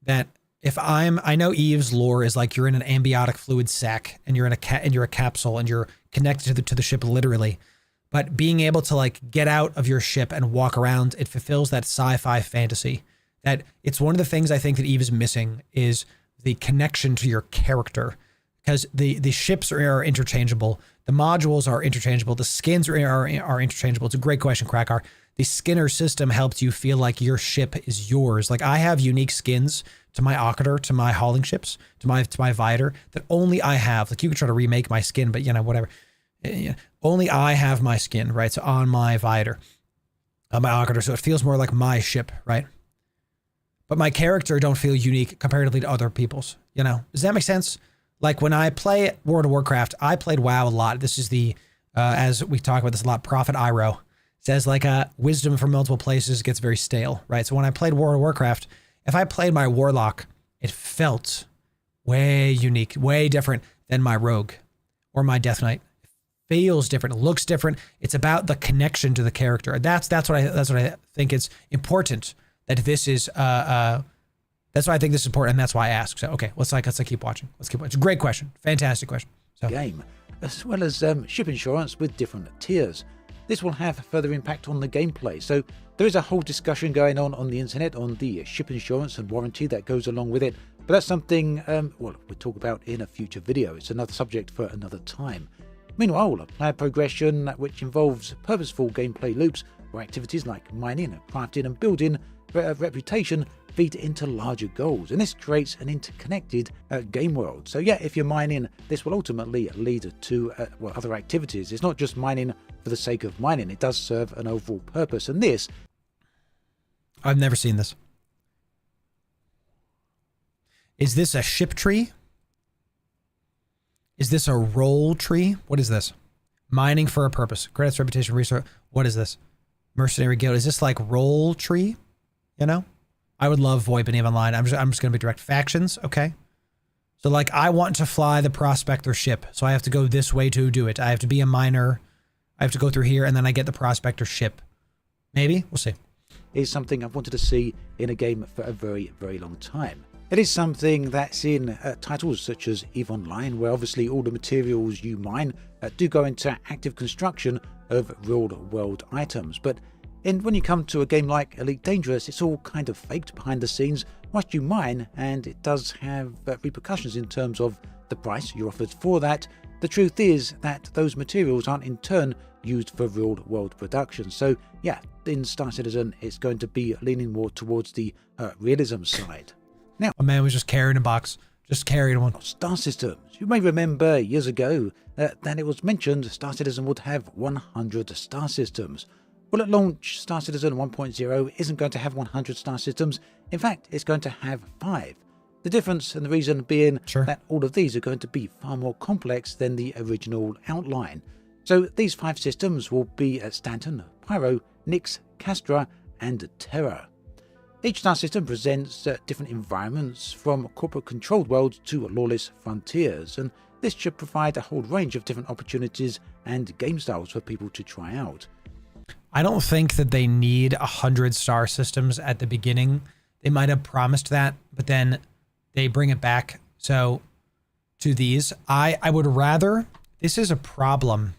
That if I know Eve's lore is like you're in an amniotic fluid sac and you're in you're a capsule and you're connected to the ship literally. But being able to like get out of your ship and walk around, it fulfills that sci-fi fantasy. That it's one of the things I think that Eve is missing is the connection to your character. Because the ships are interchangeable, the modules are interchangeable, the skins are interchangeable. It's a great question, Crackar. The Skinner system helps you feel like your ship is yours. Like I have unique skins to my Occator, to my hauling ships, to my Viator that only I have. Like you could try to remake my skin, but whatever. Only I have my skin, right? So on my Viator, on my Occator, so it feels more like my ship, right? But my character don't feel unique comparatively to other people's. Does that make sense? Like when I play World of Warcraft, I played WoW a lot. This is the, as we talk about this a lot, Prophet Iroh says like wisdom from multiple places gets very stale, right? So when I played World of Warcraft, if I played my Warlock, it felt way unique, way different than my Rogue or my Death Knight. It feels different, it looks different. It's about the connection to the character. That's what I think it's important that this is, that's why I think this is important, and that's why I ask. So, okay, let's keep watching. Let's keep watching. Great question. Fantastic question. So. Game, as well as ship insurance with different tiers. This will have further impact on the gameplay. So there is a whole discussion going on the internet on the ship insurance and warranty that goes along with it. But that's something, we'll talk about in a future video. It's another subject for another time. Meanwhile, player progression, which involves purposeful gameplay loops or activities like mining, crafting and building reputation, feed into larger goals, and this creates an interconnected game world. So yeah, if you're mining, this will ultimately lead to other activities. It's not just mining for the sake of mining, it does serve an overall purpose, and this... I've never seen this. Is this a ship tree? Is this a roll tree? What is this? Mining for a purpose. Credits, reputation, resource. What is this? Mercenary guild. Is this like roll tree? I would love VoIP and EVE Online. I'm just going to be direct. Factions, okay. So like I want to fly the Prospector ship, so I have to go this way to do it. I have to be a miner. I have to go through here, and then I get the Prospector ship. Maybe? We'll see. Is something I've wanted to see in a game for a very, very long time. It is something that's in titles such as EVE Online, where obviously all the materials you mine do go into active construction of real-world items, but when you come to a game like Elite Dangerous, it's all kind of faked behind the scenes whilst you mine, and it does have repercussions in terms of the price you're offered for that. The truth is that those materials aren't in turn used for real-world production. So yeah, in Star Citizen, it's going to be leaning more towards the realism side. Now, a man was just carrying a box, just carrying one. Star systems. You may remember years ago that it was mentioned Star Citizen would have 100 star systems. Well, at launch, Star Citizen 1.0 isn't going to have 100 star systems. In fact, it's going to have 5. The difference and the reason being that all of these are going to be far more complex than the original outline. So these 5 systems will be at Stanton, Pyro, Nyx, Castra, and Terra. Each star system presents different environments, from corporate-controlled worlds to lawless frontiers, and this should provide a whole range of different opportunities and game styles for people to try out. I don't think that they need 100 star systems at the beginning. They might have promised that, but then they bring it back. So to these, I would rather, this is a problem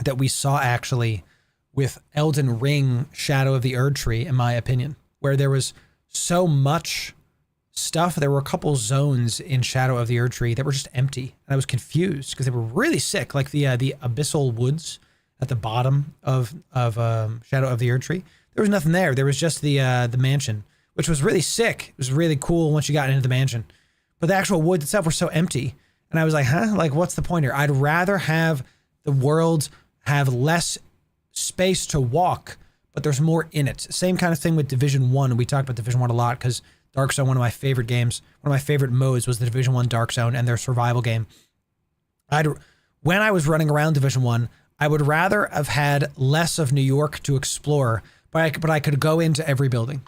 that we saw actually with Elden Ring Shadow of the Erd Tree, in my opinion. where there was so much stuff. There were a couple zones in Shadow of the Erdtree that were just empty, and I was confused because they were really sick, like the abyssal woods at the bottom of Shadow of the Erdtree. There was nothing there. There was just the mansion, which was really sick. It was really cool once you got into the mansion, but the actual woods itself were so empty, and I was like, huh? Like, what's the point here? I'd rather have the world have less space to walk, but there's more in it. Same kind of thing with Division 1. We talked about Division 1 a lot because Dark Zone, one of my favorite games, one of my favorite modes was the Division 1 Dark Zone and their survival game. When I was running around Division 1, I would rather have had less of New York to explore, but I could go into every building.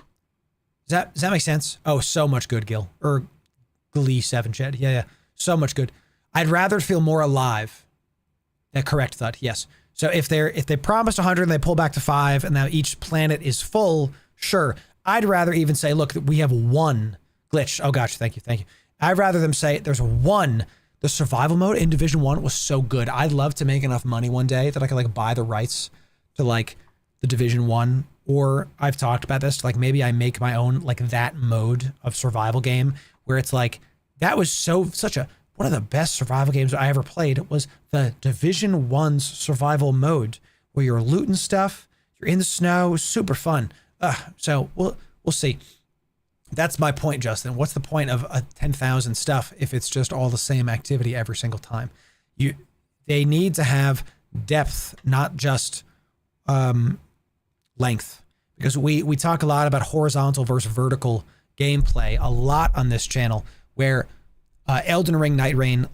Does that make sense? Oh, so much good, Gil. Or Glee 7 Shed. Yeah. So much good. I'd rather feel more alive. Correct thought, yes. So if they promised 100 and they pull back to 5 and now each planet is full, sure. I'd rather even say, look, we have one glitch. Oh gosh, thank you. I'd rather them say there's one. The survival mode in Division 1 was so good. I'd love to make enough money one day that I could like buy the rights to like the Division 1, or I've talked about this, like maybe I make my own like that mode of survival game where it's like, that was such a one of the best survival games I ever played was the Division 1's survival mode where you're looting stuff, you're in the snow, it was super fun. So we'll see. That's my point, Justin. What's the point of a 10,000 stuff if it's just all the same activity every single time? They need to have depth, not just length. Because we talk a lot about horizontal versus vertical gameplay a lot on this channel, where Elden Ring Night Rain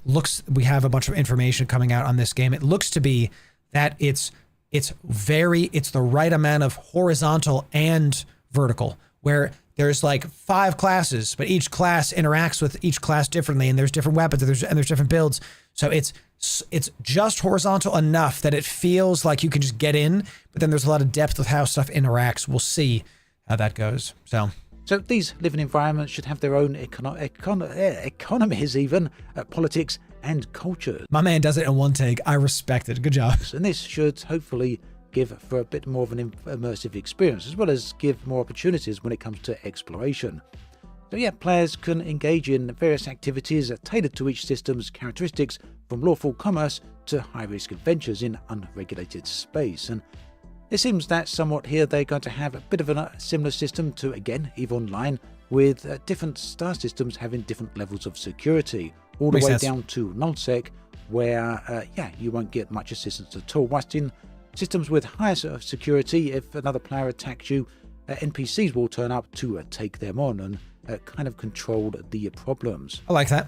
we have a bunch of information coming out on this game. It looks to be that it's the right amount of horizontal and vertical, where there's like 5 classes, but each class interacts with each class differently, and there's different weapons, and there's different builds. So it's just horizontal enough that it feels like you can just get in, but then there's a lot of depth with how stuff interacts. We'll see how that goes. So these living environments should have their own economies, even politics and culture. My man does it in one take. I respect it. Good job. And this should hopefully give for a bit more of an immersive experience, as well as give more opportunities when it comes to exploration. So yeah, players can engage in various activities tailored to each system's characteristics, from lawful commerce to high-risk adventures in unregulated space. And it seems that somewhat here they're going to have a bit of a similar system to, again, EVE Online, with different star systems having different levels of security, all the way down to nullsec, where you won't get much assistance at all. Whilst in systems with higher security, if another player attacks you, NPCs will turn up to take them on and kind of control the problems. I like that.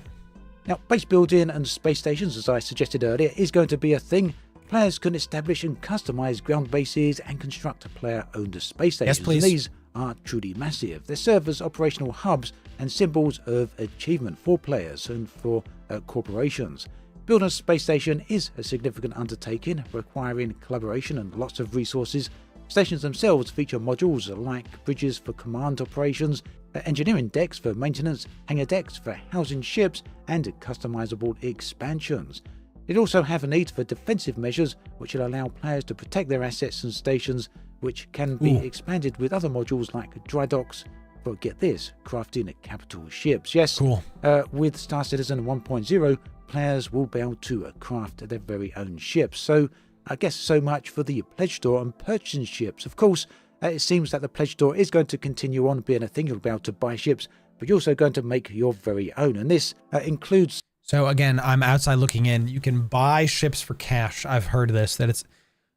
Now, base building and space stations, as I suggested earlier, is going to be a thing. Players can establish and customize ground bases and construct player-owned space stations. Yes, please. And these are truly massive. They serve as operational hubs and symbols of achievement for players and for corporations. Building a space station is a significant undertaking, requiring collaboration and lots of resources. Stations themselves feature modules like bridges for command operations, engineering decks for maintenance, hangar decks for housing ships, and customizable expansions. It also have a need for defensive measures, which will allow players to protect their assets and stations, which can be expanded with other modules like dry docks for, get this, crafting capital ships. Yes, cool. With Star Citizen 1.0, players will be able to craft their very own ships. So I guess so much for the pledge store and purchasing ships. Of course, it seems that the pledge store is going to continue on being a thing. You'll be able to buy ships, but you're also going to make your very own. And this includes... So again, I'm outside looking in. You can buy ships for cash. I've heard this, that it's...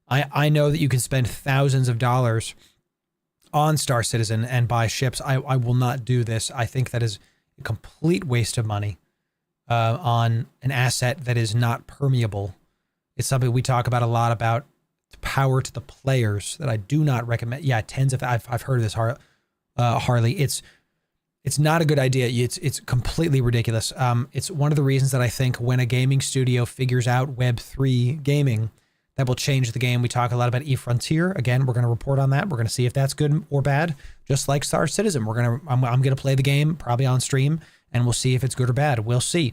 I know that you can spend thousands of dollars on Star Citizen and buy ships. I will not do this. I think that is a complete waste of money on an asset that is not permeable. It's something we talk about a lot, about the power to the players, that I do not recommend. Yeah, I've heard of this, Harley. It's not a good idea. It's completely ridiculous. It's one of the reasons that I think when a gaming studio figures out Web3 gaming, that will change the game. We talk a lot about eFrontier. Again, we're going to report on that. We're going to see if that's good or bad. Just like Star Citizen, I'm going to play the game probably on stream, and we'll see if it's good or bad. We'll see.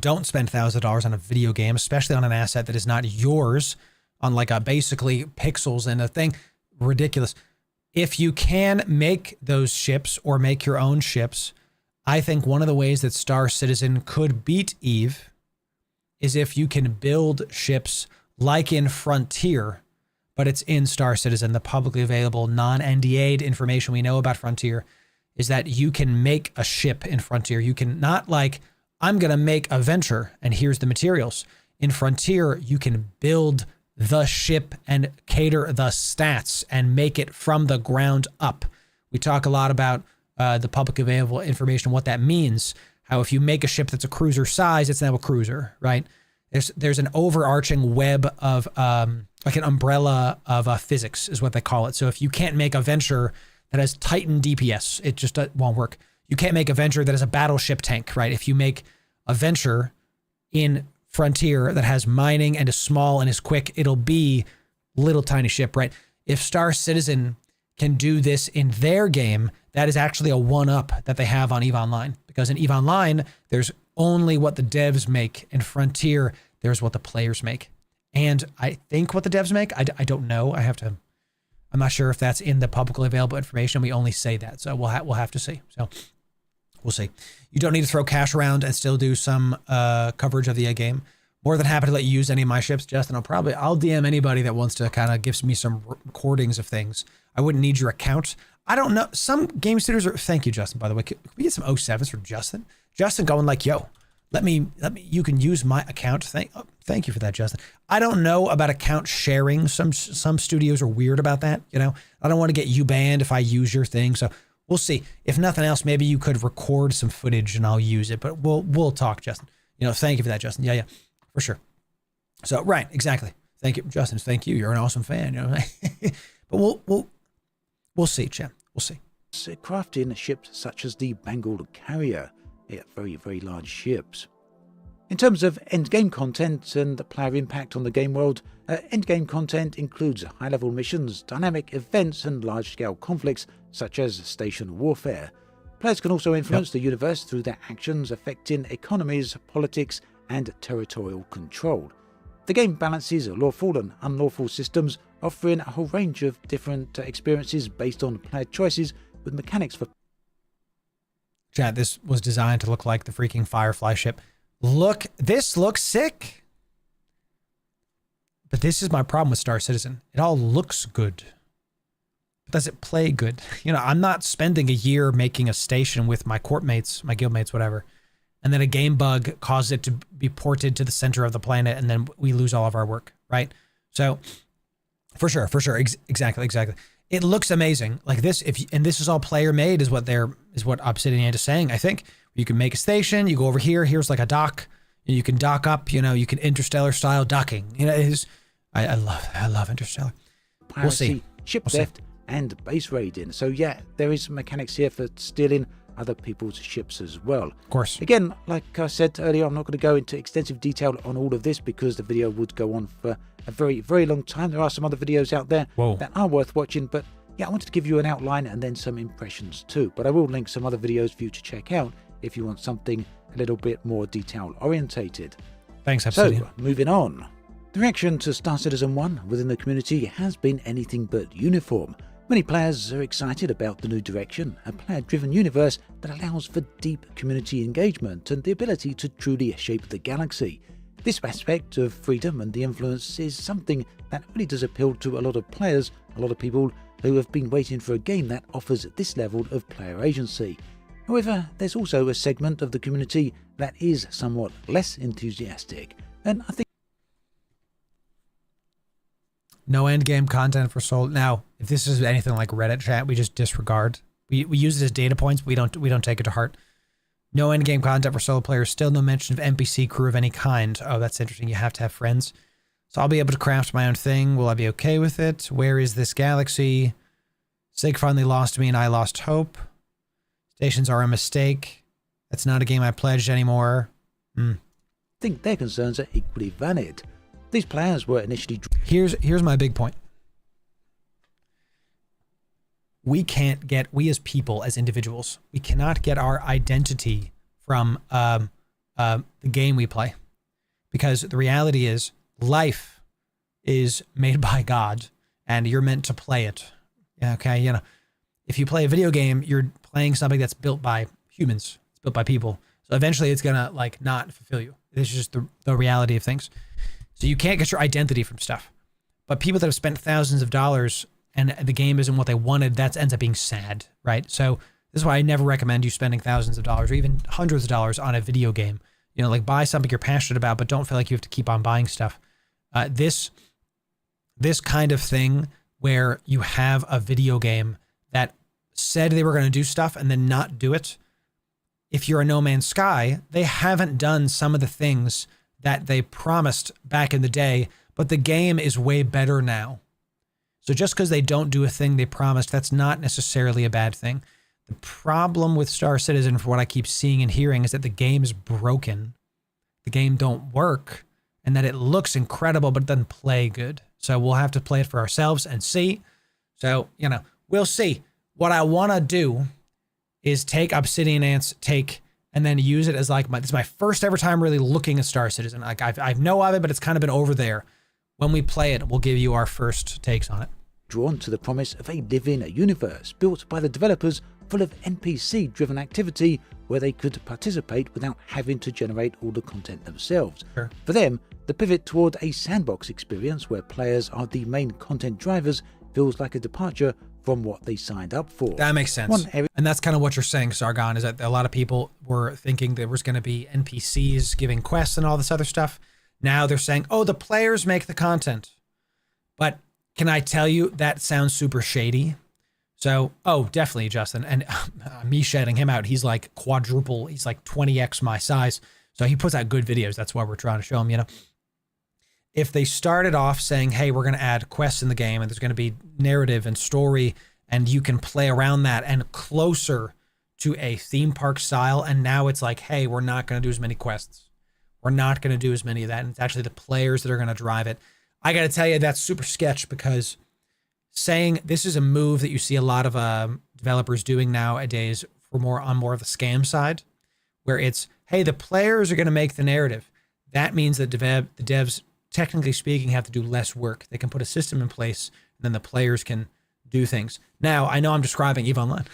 Don't spend thousands of dollars on a video game, especially on an asset that is not yours, on like a basically pixels and a thing. Ridiculous. if you can make those ships or make your own ships, I think one of the ways that Star Citizen could beat EVE is if you can build ships like in Frontier, but it's in Star Citizen. The publicly available non-NDA'd information we know about Frontier is that you can make a ship in Frontier. You can not like, I'm going to make a venture and here's the materials. In Frontier, you can build the ship and cater the stats and make it from the ground up. We talk a lot about the public available information, what that means, how if you make a ship that's a cruiser size, it's now a cruiser, right? There's an overarching web of like an umbrella of physics is what they call it. So if you can't make a venture that has Titan DPS, it just won't work. You can't make a venture that has a battleship tank, right? If you make a venture in Frontier that has mining and is small and is quick, it'll be little tiny ship, right? If Star Citizen can do this in their game, that is actually a one-up that they have on EVE Online. Because in EVE Online, there's only what the devs make. In Frontier, there's what the players make. And I think what the devs make, I don't know. I'm not sure if that's in the publicly available information. We only say that. So we'll have to see. So we'll see. You don't need to throw cash around and still do some coverage of the game. More than happy to let you use any of my ships, Justin. I'll DM anybody that wants to kind of give me some recordings of things. I wouldn't need your account. I don't know. Some game studios are, thank you, Justin, by the way. Can we get some 07s from Justin? Justin going like, yo, let me, you can use my account. Thank you for that, Justin. I don't know about account sharing. Some studios are weird about that. You know, I don't want to get you banned if I use your thing. So we'll see. If nothing else, maybe you could record some footage and I'll use it, but we'll talk, Justin. You know, thank you for that, Justin. Yeah, for sure. So, right. Exactly. Thank you, Justin. Thank you. You're an awesome fan. You know, but we'll see, Chan. We'll see. Crafting ships such as the Bengal Carrier. Yeah, very, very large ships. In terms of endgame content and the player impact on the game world, endgame content includes high-level missions, dynamic events, and large-scale conflicts such as station warfare. Players can also influence the universe through their actions affecting economies, politics, and territorial control. The game balances lawful and unlawful systems, offering a whole range of different experiences based on player choices with mechanics for... Chat, this was designed to look like the freaking Firefly ship. This looks sick. But this is my problem with Star Citizen. It all looks good. But does it play good? You know, I'm not spending a year making a station with my Corp mates, my guild mates, whatever. And then a game bug causes it to be ported to the center of the planet and then we lose all of our work, right? So, for sure. Exactly. It looks amazing. Like this, and this is all player made is what Obsidian is saying, I think. You can make a station, you go over here, here's like a dock, and you can dock up, you know, you can interstellar style docking. You know, it is, I love Interstellar. Piracy, we'll see. Ship theft, and base raiding. So yeah, there is mechanics here for stealing other people's ships as well. Of course. Again, like I said earlier, I'm not going to go into extensive detail on all of this because the video would go on for a very, very long time. There are some other videos out there that are worth watching, but yeah, I wanted to give you an outline and then some impressions too. But I will link some other videos for you to check out if you want something a little bit more detail orientated. Thanks, Obsidian. So, moving on. The reaction to Star Citizen 1 within the community has been anything but uniform. Many players are excited about the new direction, a player-driven universe that allows for deep community engagement and the ability to truly shape the galaxy. This aspect of freedom and the influence is something that really does appeal to a lot of players, a lot of people who have been waiting for a game that offers this level of player agency. However, there's also a segment of the community that is somewhat less enthusiastic, and I think no endgame content for soul. Now, if this is anything like Reddit chat, we just disregard. We use it as data points. We don't take it to heart. No endgame content for solo players. Still no mention of NPC crew of any kind. Oh, that's interesting. You have to have friends. So I'll be able to craft my own thing. Will I be okay with it? Where is this galaxy? Sig finally lost me and I lost hope. Stations are a mistake. That's not a game I pledged anymore. I think their concerns are equally valid. These players were initially... Here's my big point. We as people, as individuals, we cannot get our identity from the game we play. Because the reality is, life is made by God, and you're meant to play it. Yeah, okay, you know, if you play a video game, you're playing something that's built by humans. It's built by people. So eventually it's gonna like not fulfill you. This is just the reality of things. So you can't get your identity from stuff. But people that have spent thousands of dollars and the game isn't what they wanted, that ends up being sad, right? So this is why I never recommend you spending thousands of dollars or even hundreds of dollars on a video game. You know, like buy something you're passionate about, but don't feel like you have to keep on buying stuff. This kind of thing where you have a video game that said they were going to do stuff and then not do it. If you're a No Man's Sky, they haven't done some of the things that they promised back in the day, but the game is way better now. So just because they don't do a thing they promised, that's not necessarily a bad thing. The problem with Star Citizen, for what I keep seeing and hearing, is that the game is broken. The game don't work, and that it looks incredible, but it doesn't play good. So we'll have to play it for ourselves and see. So, you know, we'll see. What I want to do is take Obsidian Ant's take and then use it as like this is my first ever time really looking at Star Citizen. Like I know of it, but it's kind of been over there. When we play it, we'll give you our first takes on it. Drawn to the promise of a living universe built by the developers full of NPC-driven activity where they could participate without having to generate all the content themselves. Sure. For them, the pivot toward a sandbox experience where players are the main content drivers feels like a departure from what they signed up for. That makes sense. And that's kind of what you're saying, Sargon, is that a lot of people were thinking there was going to be NPCs giving quests and all this other stuff. Now they're saying, oh, the players make the content. But can I tell you, that sounds super shady. So, oh, definitely, Justin. And me shouting him out, he's like quadruple, he's like 20x my size. So he puts out good videos. That's why we're trying to show him, you know. If they started off saying, hey, we're going to add quests in the game and there's going to be narrative and story and you can play around that and closer to a theme park style, and now it's like, hey, we're not going to do as many quests. We're not going to do as many of that. And it's actually the players that are going to drive it. I got to tell you, that's super sketch, because saying this is a move that you see a lot of developers doing nowadays for more of the scam side, where it's, hey, the players are going to make the narrative. That means that the devs, technically speaking, have to do less work. They can put a system in place, and then the players can do things. Now, I know I'm describing EVE Online.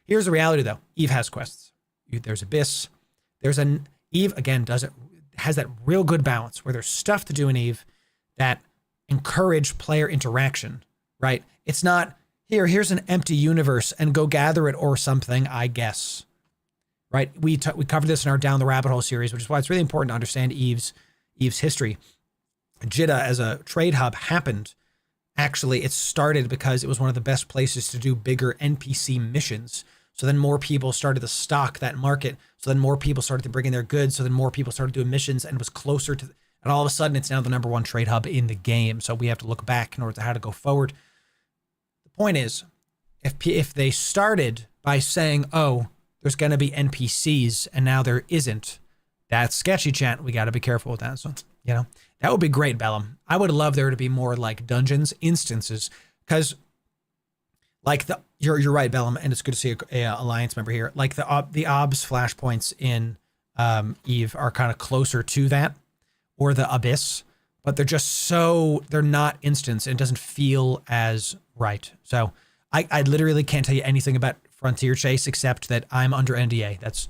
Here's the reality, though. EVE has quests. There's Abyss. EVE, again, has that real good balance where there's stuff to do in EVE that encourage player interaction, right? It's not, here's an empty universe and go gather it or something, I guess, right? We covered this in our Down the Rabbit Hole series, which is why it's really important to understand EVE's history. Jeddah as a trade hub happened. Actually, it started because it was one of the best places to do bigger NPC missions. So then more people started to stock that market. So then more people started to bring in their goods. So then more people started doing missions, and it was closer to, and all of a sudden it's now the #1 trade hub in the game. So we have to look back in order to how to go forward. The point is, if they started by saying, oh, there's going to be NPCs and now there isn't, that's sketchy, chat. We got to be careful with that. So, you know, that would be great, Bellum. I would love there to be more like dungeons instances, because like you're right, Bellum, and it's good to see a Alliance member here. Like the OBS flashpoints in EVE are kind of closer to that, or the Abyss, but they're not instance. It doesn't feel as right. So I literally can't tell you anything about Frontier Chase except that I'm under NDA. That's,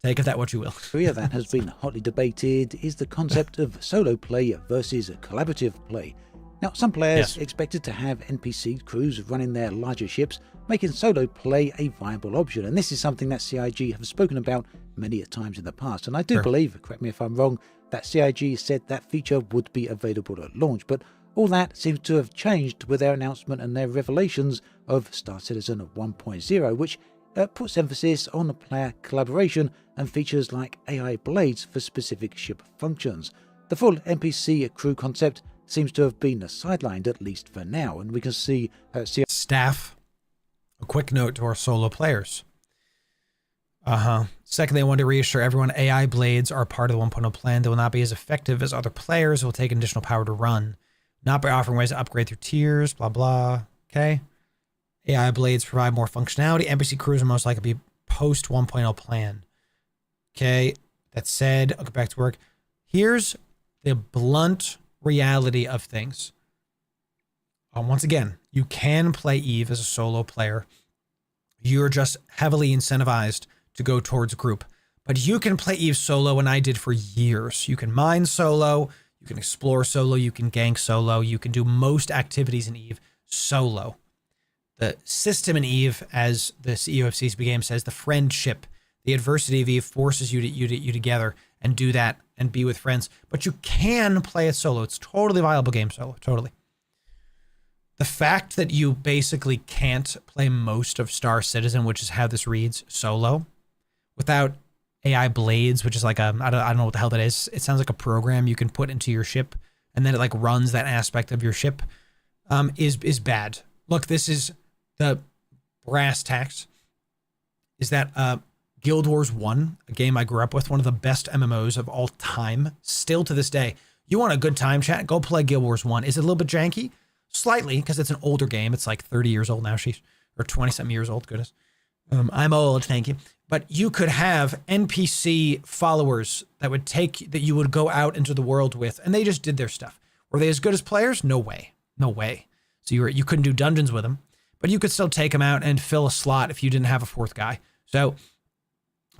take of that what you will. Area that has been hotly debated is the concept of solo play versus collaborative play. Now, some players expected to have NPC crews running their larger ships, making solo play a viable option, and this is something that CIG have spoken about many times in the past, and I do believe, correct me if I'm wrong, that CIG said that feature would be available at launch, but all that seems to have changed with their announcement and their revelations of Star Citizen 1.0, which puts emphasis on player collaboration and features like AI blades for specific ship functions. The full NPC crew concept seems to have been sidelined, at least for now, and we can see staff. A quick note to our solo players. Secondly, I want to reassure everyone AI blades are part of the 1.0 plan. They will not be as effective as other players. It will take additional power to run. Not by offering ways to upgrade through tiers, blah, blah. Okay. AI blades provide more functionality. NPC crews will most likely be post 1.0 plan. Okay. That said, I'll get back to work. Here's the blunt reality of things. once again, you can play Eve as a solo player. You're just heavily incentivized to go towards group. But you can play Eve solo, and I did for years. You can mine solo, you can explore solo, you can gank solo, you can do most activities in Eve solo. The system in Eve, as the CEO of CCP Games says, the friendship, the adversity of Eve forces you together and do that and be with friends. But you can play it solo. It's totally viable game solo, totally. The fact that you basically can't play most of Star Citizen, which is how this reads, solo, without AI blades, which is like I don't know what the hell that is. It sounds like a program you can put into your ship, and then it like runs that aspect of your ship, is bad. Look, this is the brass tacks. Is that Guild Wars 1, a game I grew up with, one of the best MMOs of all time, still to this day. You want a good time, chat? Go play Guild Wars 1. Is it a little bit janky? Slightly, because it's an older game. It's like 30 years old now, or 20-something years old, goodness. I'm old, thank you. But you could have NPC followers that you would go out into the world with, and they just did their stuff. Were they as good as players? No way. No way. So you couldn't do dungeons with them, but you could still take them out and fill a slot if you didn't have a fourth guy. So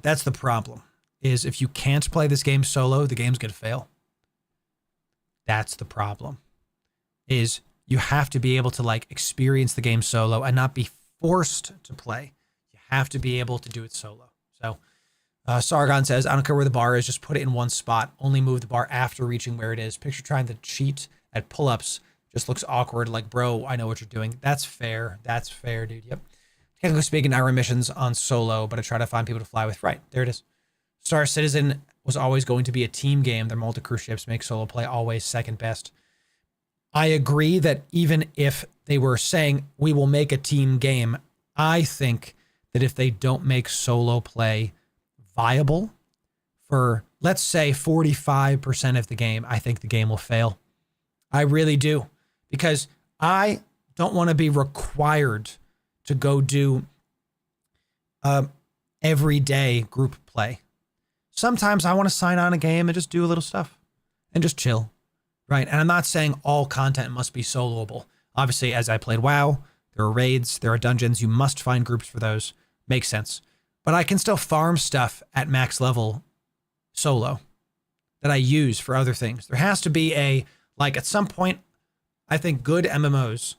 that's the problem, is if you can't play this game solo, the game's going to fail. That's the problem, is you have to be able to like experience the game solo and not be forced to play. You have to be able to do it solo. So Sargon says, I don't care where the bar is, just put it in one spot. Only move the bar after reaching where it is. Picture trying to cheat at pull-ups. Just looks awkward. Like, bro, I know what you're doing. That's fair. That's fair, dude. Yep. Technically speaking, I run missions on solo, but I try to find people to fly with. Right. There it is. Star Citizen was always going to be a team game. Their multi-crew ships make solo play always second best. I agree that even if they were saying we will make a team game, I think that if they don't make solo play viable for, let's say, 45% of the game, I think the game will fail. I really do. Because I don't want to be required to go do everyday group play. Sometimes I want to sign on a game and just do a little stuff and just chill. Right. And I'm not saying all content must be soloable. Obviously, as I played WoW, there are raids, there are dungeons. You must find groups for those. Makes sense. But I can still farm stuff at max level solo that I use for other things. There has to be like at some point, I think good MMOs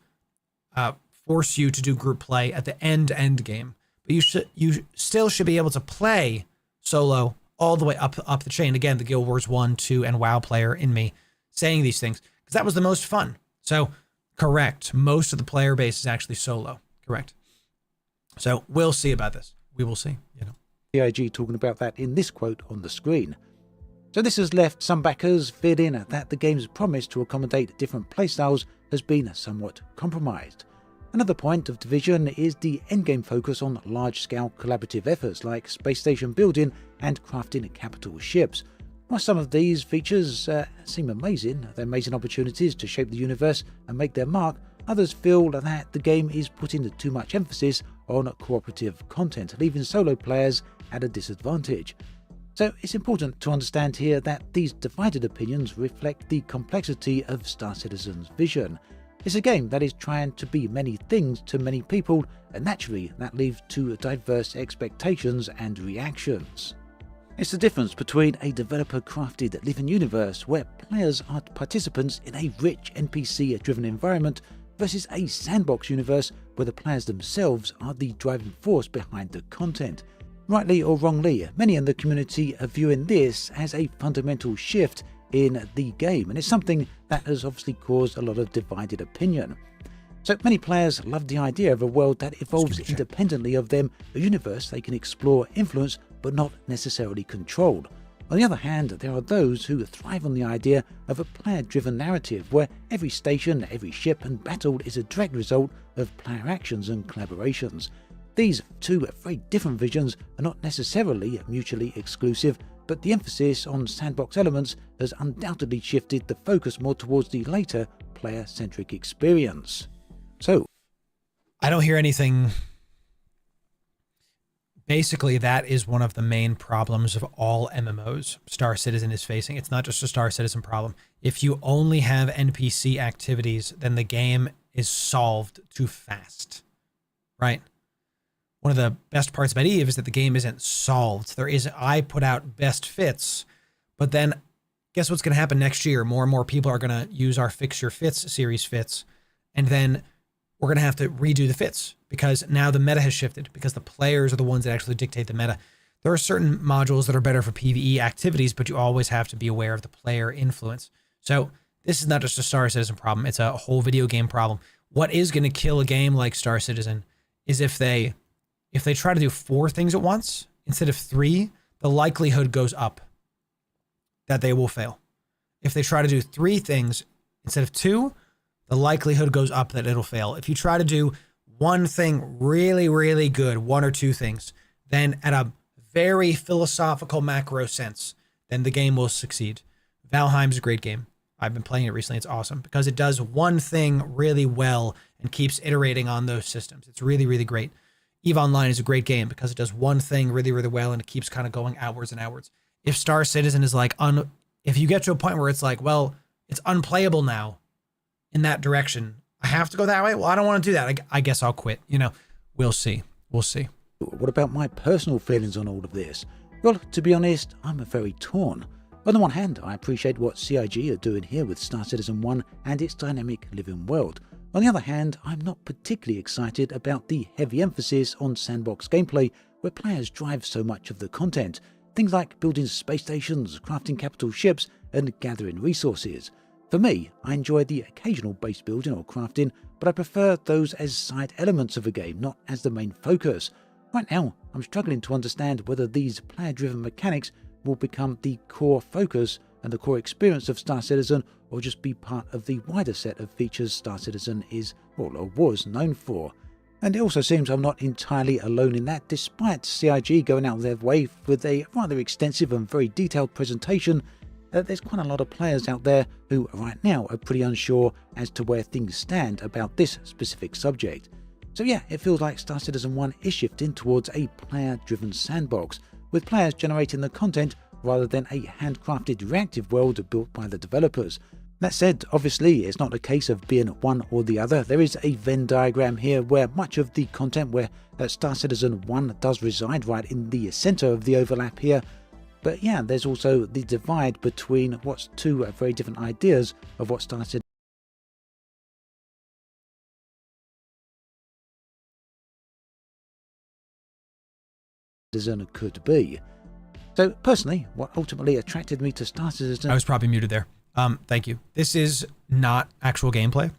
force you to do group play at the end game. But you still should be able to play solo all the way up the chain. Again, the Guild Wars 1, 2, and WoW player in me saying these things, because that was the most fun. So, correct. Most of the player base is actually solo. Correct. So, we'll see about this. We will see, you know. PIG talking about that in this quote on the screen. So this has left some backers feeling that the game's promise to accommodate different playstyles has been somewhat compromised. Another point of division is the endgame focus on large-scale collaborative efforts like space station building and crafting capital ships. While some of these features seem amazing, they're amazing opportunities to shape the universe and make their mark, others feel that the game is putting too much emphasis on cooperative content, leaving solo players at a disadvantage. So it's important to understand here that these divided opinions reflect the complexity of Star Citizen's vision. It's a game that is trying to be many things to many people, and naturally that leads to diverse expectations and reactions. It's the difference between a developer-crafted living universe where players are participants in a rich NPC-driven environment versus a sandbox universe where the players themselves are the driving force behind the content. Rightly or wrongly, many in the community are viewing this as a fundamental shift in the game, and it's something that has obviously caused a lot of divided opinion. So many players love the idea of a world that evolves independently of them, a universe they can explore, influence, but not necessarily controlled. On the other hand, there are those who thrive on the idea of a player-driven narrative where every station, every ship and battle is a direct result of player actions and collaborations. These two very different visions are not necessarily mutually exclusive, but the emphasis on sandbox elements has undoubtedly shifted the focus more towards the later player-centric experience. So, I don't hear anything. Basically, that is one of the main problems of all MMOs Star Citizen is facing. It's not just a Star Citizen problem. If you only have NPC activities, then the game is solved too fast, right? One of the best parts about Eve is that the game isn't solved. I put out best fits, but then guess what's going to happen next year? More and more people are going to use our Fix Your Fits series fits, and then we're going to have to redo the fits because now the meta has shifted because the players are the ones that actually dictate the meta. There are certain modules that are better for PvE activities, but you always have to be aware of the player influence. So this is not just a Star Citizen problem. It's a whole video game problem. What is going to kill a game like Star Citizen is if they try to do 4 things at once instead of 3, the likelihood goes up that they will fail. If they try to do 3 things instead of 2, the likelihood goes up that it'll fail. If you try to do one thing really, really good, 1 or 2 things, then at a very philosophical macro sense, then the game will succeed. Valheim's a great game. I've been playing it recently. It's awesome because it does one thing really well and keeps iterating on those systems. It's really, really great. EVE Online is a great game because it does one thing really, really well and it keeps kind of going outwards and outwards. If Star Citizen is like, if you get to a point where it's like, well, it's unplayable now in that direction, I have to go that way. Well, I don't want to do that. I guess I'll quit. We'll see. We'll see. What about my personal feelings on all of this? Well, to be honest, I'm very torn. On the one hand, I appreciate what CIG are doing here with Star Citizen 1 and its dynamic living world. On the other hand, I'm not particularly excited about the heavy emphasis on sandbox gameplay where players drive so much of the content. Things like building space stations, crafting capital ships, and gathering resources. For me, I enjoy the occasional base building or crafting, but I prefer those as side elements of a game, not as the main focus. Right now, I'm struggling to understand whether these player-driven mechanics will become the core focus and the core experience of Star Citizen, or just be part of the wider set of features Star Citizen is, or was, known for. And it also seems I'm not entirely alone in that, despite CIG going out of their way with a rather extensive and very detailed presentation. There's quite a lot of players out there who right now are pretty unsure as to where things stand about this specific subject. So yeah, it feels like Star Citizen 1 is shifting towards a player-driven sandbox, with players generating the content rather than a handcrafted reactive world built by the developers. That said, obviously it's not a case of being one or the other. There is a Venn diagram here where much of the content where Star Citizen 1 does reside right in the center of the overlap here. But yeah, there's also the divide between what's two very different ideas of what Star Citizen could be. So personally, what ultimately attracted me to Star Citizen... I was probably muted there. Thank you. This is not actual gameplay.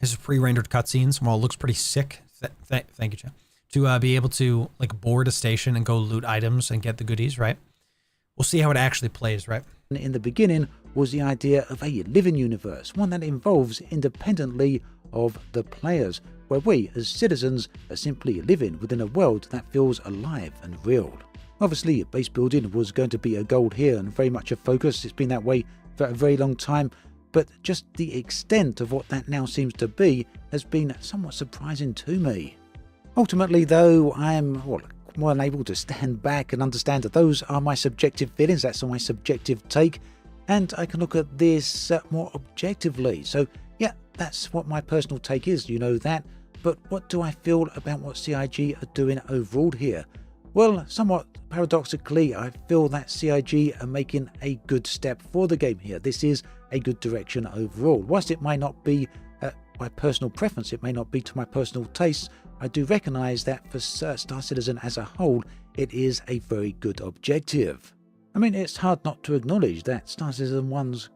This is pre-rendered cutscenes. Well, it looks pretty sick. Thank you, Chad. To be able to like board a station and go loot items and get the goodies, right? We'll see how it actually plays, right? In the beginning was the idea of a living universe, one that involves independently of the players, where we as citizens are simply living within a world that feels alive and real. Obviously, base building was going to be a goal here and very much a focus. It's been that way for a very long time, but just the extent of what that now seems to be has been somewhat surprising to me. Ultimately, though, I am more than able to stand back and understand that those are my subjective feelings, that's my subjective take, and I can look at this more objectively. So yeah, that's what my personal take is, you know that, but what do I feel about what CIG are doing overall here? Well, somewhat paradoxically, I feel that CIG are making a good step for the game here. This is a good direction overall. Whilst it might not be my personal preference, it may not be to my personal tastes, I do recognise that for Star Citizen as a whole, it is a very good objective. I mean, it's hard not to acknowledge that Star Citizen 1's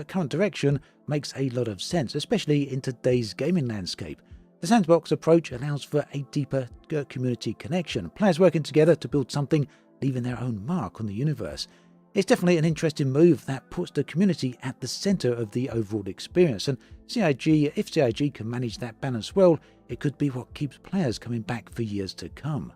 current direction makes a lot of sense, especially in today's gaming landscape. The sandbox approach allows for a deeper community connection, players working together to build something, leaving their own mark on the universe. It's definitely an interesting move that puts the community at the centre of the overall experience, and if CIG can manage that balance well, it could be what keeps players coming back for years to come.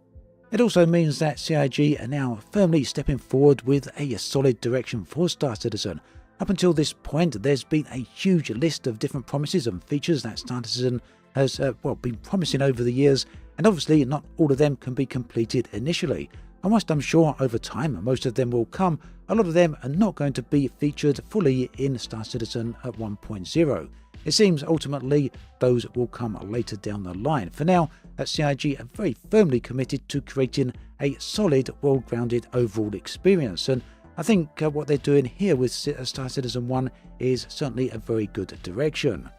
It also means that CIG are now firmly stepping forward with a solid direction for Star Citizen. Up until this point, there's been a huge list of different promises and features that Star Citizen has been promising over the years, and obviously not all of them can be completed initially. And whilst I'm sure over time most of them will come, a lot of them are not going to be featured fully in Star Citizen 1.0. it seems ultimately those will come later down the line. For now, CIG are very firmly committed to creating a solid, well-grounded overall experience, and I think what they're doing here with Star Citizen 1 is certainly a very good direction.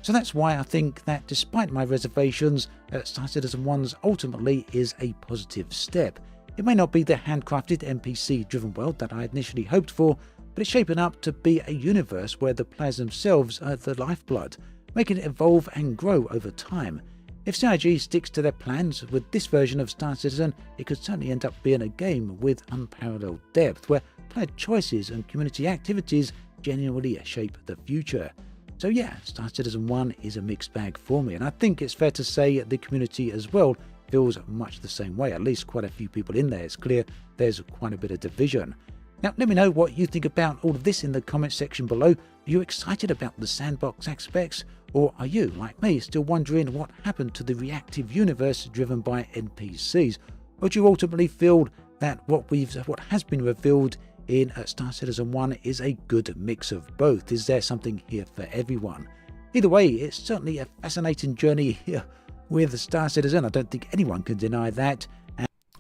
So that's why I think that despite my reservations, Star Citizen 1's ultimately is a positive step. It may not be the handcrafted NPC-driven world that I initially hoped for, but it's shaping up to be a universe where the players themselves are the lifeblood, making it evolve and grow over time. If CIG sticks to their plans with this version of Star Citizen, it could certainly end up being a game with unparalleled depth, where player choices and community activities genuinely shape the future. So yeah, Star Citizen 1 is a mixed bag for me, and I think it's fair to say the community as well feels much the same way. At least quite a few people in there. It's clear there's quite a bit of division. Now let me know what you think about all of this in the comment section below. Are you excited about the sandbox aspects, or are you, like me, still wondering what happened to the reactive universe driven by NPCs? Or do you ultimately feel that what has been revealed in Star Citizen 1 is a good mix of both? Is there something here for everyone? Either way, it's certainly a fascinating journey here with Star Citizen. I don't think anyone can deny that.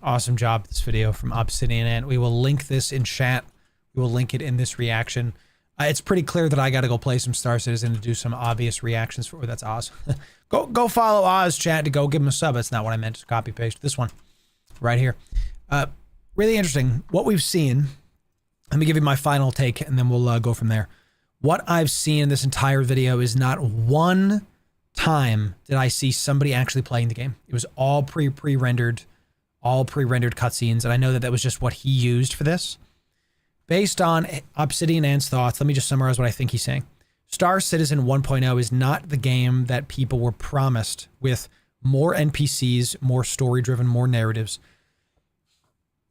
Awesome job, this video from Obsidian Ant. We will link this in chat. We will link it in this reaction. It's pretty clear that I got to go play some Star Citizen to do some obvious reactions for. That's awesome. go follow Oz chat to go give him a sub. That's not what I meant to copy paste. This one right here. Really interesting. What we've seen. Let me give you my final take, and then we'll go from there. What I've seen in this entire video is not one time did I see somebody actually playing the game. It was all pre-rendered cutscenes, and I know that that was just what he used for this. Based on Obsidian Ant's thoughts, let me just summarize what I think he's saying. Star Citizen 1.0 is not the game that people were promised, with more NPCs, more story-driven, more narratives,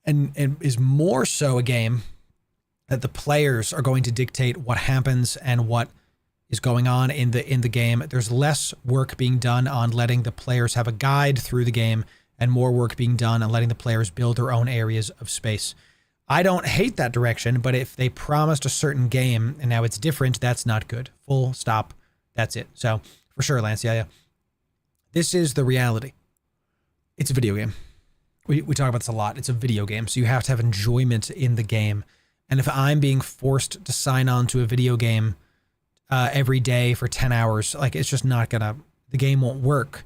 and is more so a game that the players are going to dictate what happens and what is going on in the game. There's less work being done on letting the players have a guide through the game, and more work being done on letting the players build their own areas of space. I don't hate that direction, but if they promised a certain game and now it's different, that's not good. Full stop. That's it. So for sure, Lance, yeah. This is the reality. It's a video game. We talk about this a lot. It's a video game, so you have to have enjoyment in the game. And if I'm being forced to sign on to a video game every day for 10 hours, like, it's just not gonna, the game won't work.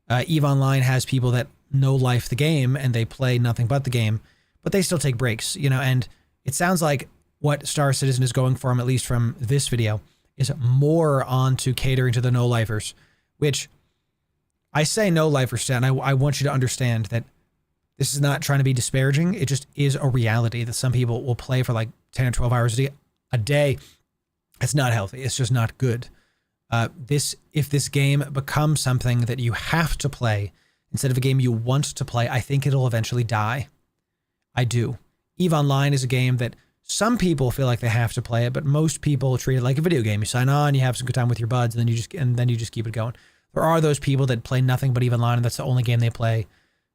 EVE Online has people that no life the game and they play nothing but the game, but they still take breaks, you know, and it sounds like what Star Citizen is going for, at least from this video, is more onto catering to the no-lifers, which I say no-lifers, and I want you to understand that this is not trying to be disparaging. It just is a reality that some people will play for like 10 or 12 hours a day. It's not healthy. It's just not good. If this game becomes something that you have to play instead of a game you want to play, I think it'll eventually die. I do. EVE Online is a game that some people feel like they have to play it, but most people treat it like a video game. You sign on, you have some good time with your buds, and then you just keep it going. There are those people that play nothing but EVE Online, and that's the only game they play,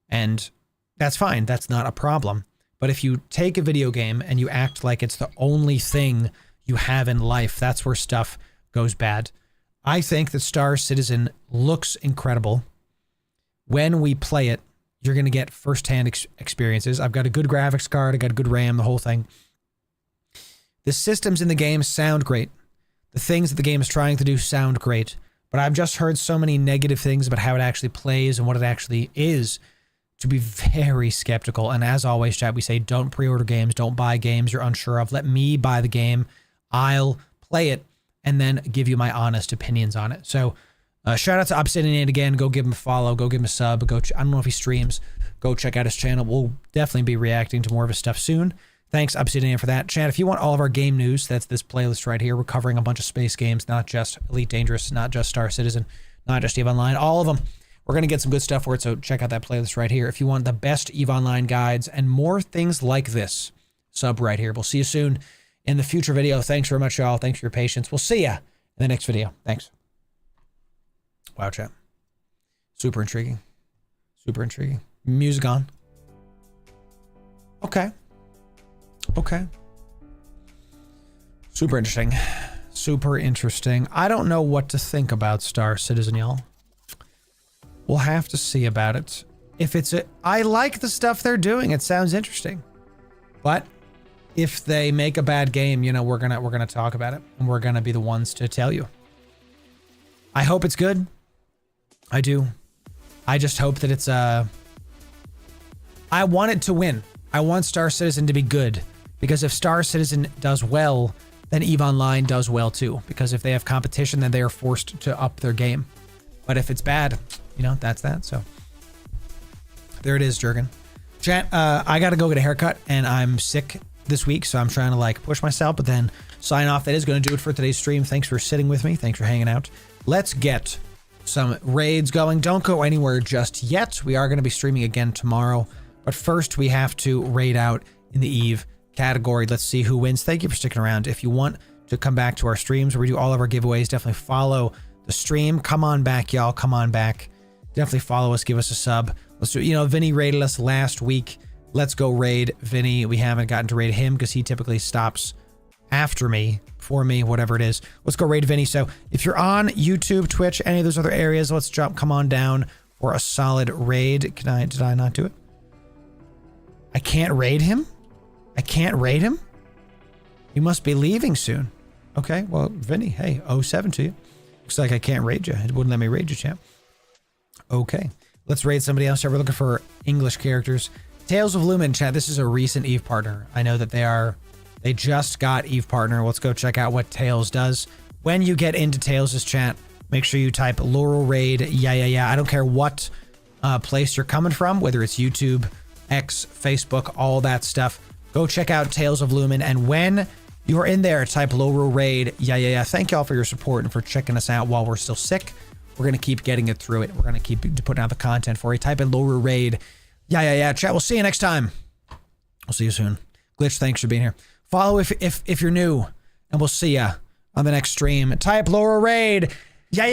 and that's fine. That's not a problem. But if you take a video game and you act like it's the only thing you have in life, that's where stuff goes bad. I think that Star Citizen looks incredible. When we play it, you're going to get firsthand experiences. I've got a good graphics card. I got a good RAM, the whole thing. The systems in the game sound great. The things that the game is trying to do sound great. But I've just heard so many negative things about how it actually plays and what it actually is to be very skeptical. And as always, chat, we say don't pre-order games. Don't buy games you're unsure of. Let me buy the game. I'll play it and then give you my honest opinions on it. So shout out to Obsidian Ant again. Go give him a follow. Go give him a sub. I don't know if he streams. Go check out his channel. We'll definitely be reacting to more of his stuff soon. Thanks, Obsidian Ant, for that. Chat, if you want all of our game news, that's this playlist right here. We're covering a bunch of space games, not just Elite Dangerous, not just Star Citizen, not just EVE Online, all of them. We're going to get some good stuff for it, so check out that playlist right here. If you want the best EVE Online guides and more things like this, sub right here. We'll see you soon in the future video. Thanks very much, y'all. Thanks for your patience. We'll see ya in the next video. Thanks. Wow, chat. Super intriguing. Super intriguing. Music on. Okay. Okay. Super interesting. Super interesting. I don't know what to think about Star Citizen, y'all. We'll have to see about it. If it's I like the stuff they're doing. It sounds interesting. But if they make a bad game, you know, we're gonna talk about it, and we're gonna be the ones to tell you. I hope it's good. I do. I just hope that it's I want it to win. I want Star Citizen to be good, because if Star Citizen does well, then EVE Online does well too. Because if they have competition, then they are forced to up their game. But if it's bad, you know, that's that. So there it is, Jurgen. Chat, I gotta go get a haircut, and I'm sick this week, so I'm trying to like push myself, but then sign off. That is going to do it for today's stream. Thanks for sitting with me. Thanks for hanging out. Let's get some raids going. Don't go anywhere just yet. We are going to be streaming again tomorrow, but first we have to raid out in the EVE category. Let's see who wins. Thank you for sticking around. If you want to come back to our streams where we do all of our giveaways, definitely follow the stream. Come on back, y'all. Come on back. Definitely follow us. Give us a sub. Let's do it. You know, Vinny raided us last week. Let's go raid Vinny. We haven't gotten to raid him because he typically stops after me, for me, whatever it is. Let's go raid Vinny. So if you're on YouTube, Twitch, any of those other areas, let's jump. Come on down for a solid raid. Did I not do it? I can't raid him? I can't raid him? He must be leaving soon. Okay, well, Vinny, hey, 07 to you. Looks like I can't raid you. It wouldn't let me raid you, champ. Okay, let's raid somebody else. We're looking for English characters. Tales of Lumen, chat. This is a recent EVE partner. I know that they just got EVE partner. Let's go check out what Tales does. When you get into Tales' chat, make sure you type Loru raid. Yeah. I don't care what place you're coming from, whether it's YouTube, X, Facebook, all that stuff. Go check out Tales of Lumen. And when you're in there, type Loru raid. Yeah. Thank y'all for your support and for checking us out while we're still sick. We're going to keep getting it through it. We're going to keep putting out the content for you. Type in Loru raid. Yeah. Chat, we'll see you next time. We'll see you soon. Glitch, thanks for being here. Follow if you're new, and we'll see ya on the next stream. Type Loru raid. Yeah.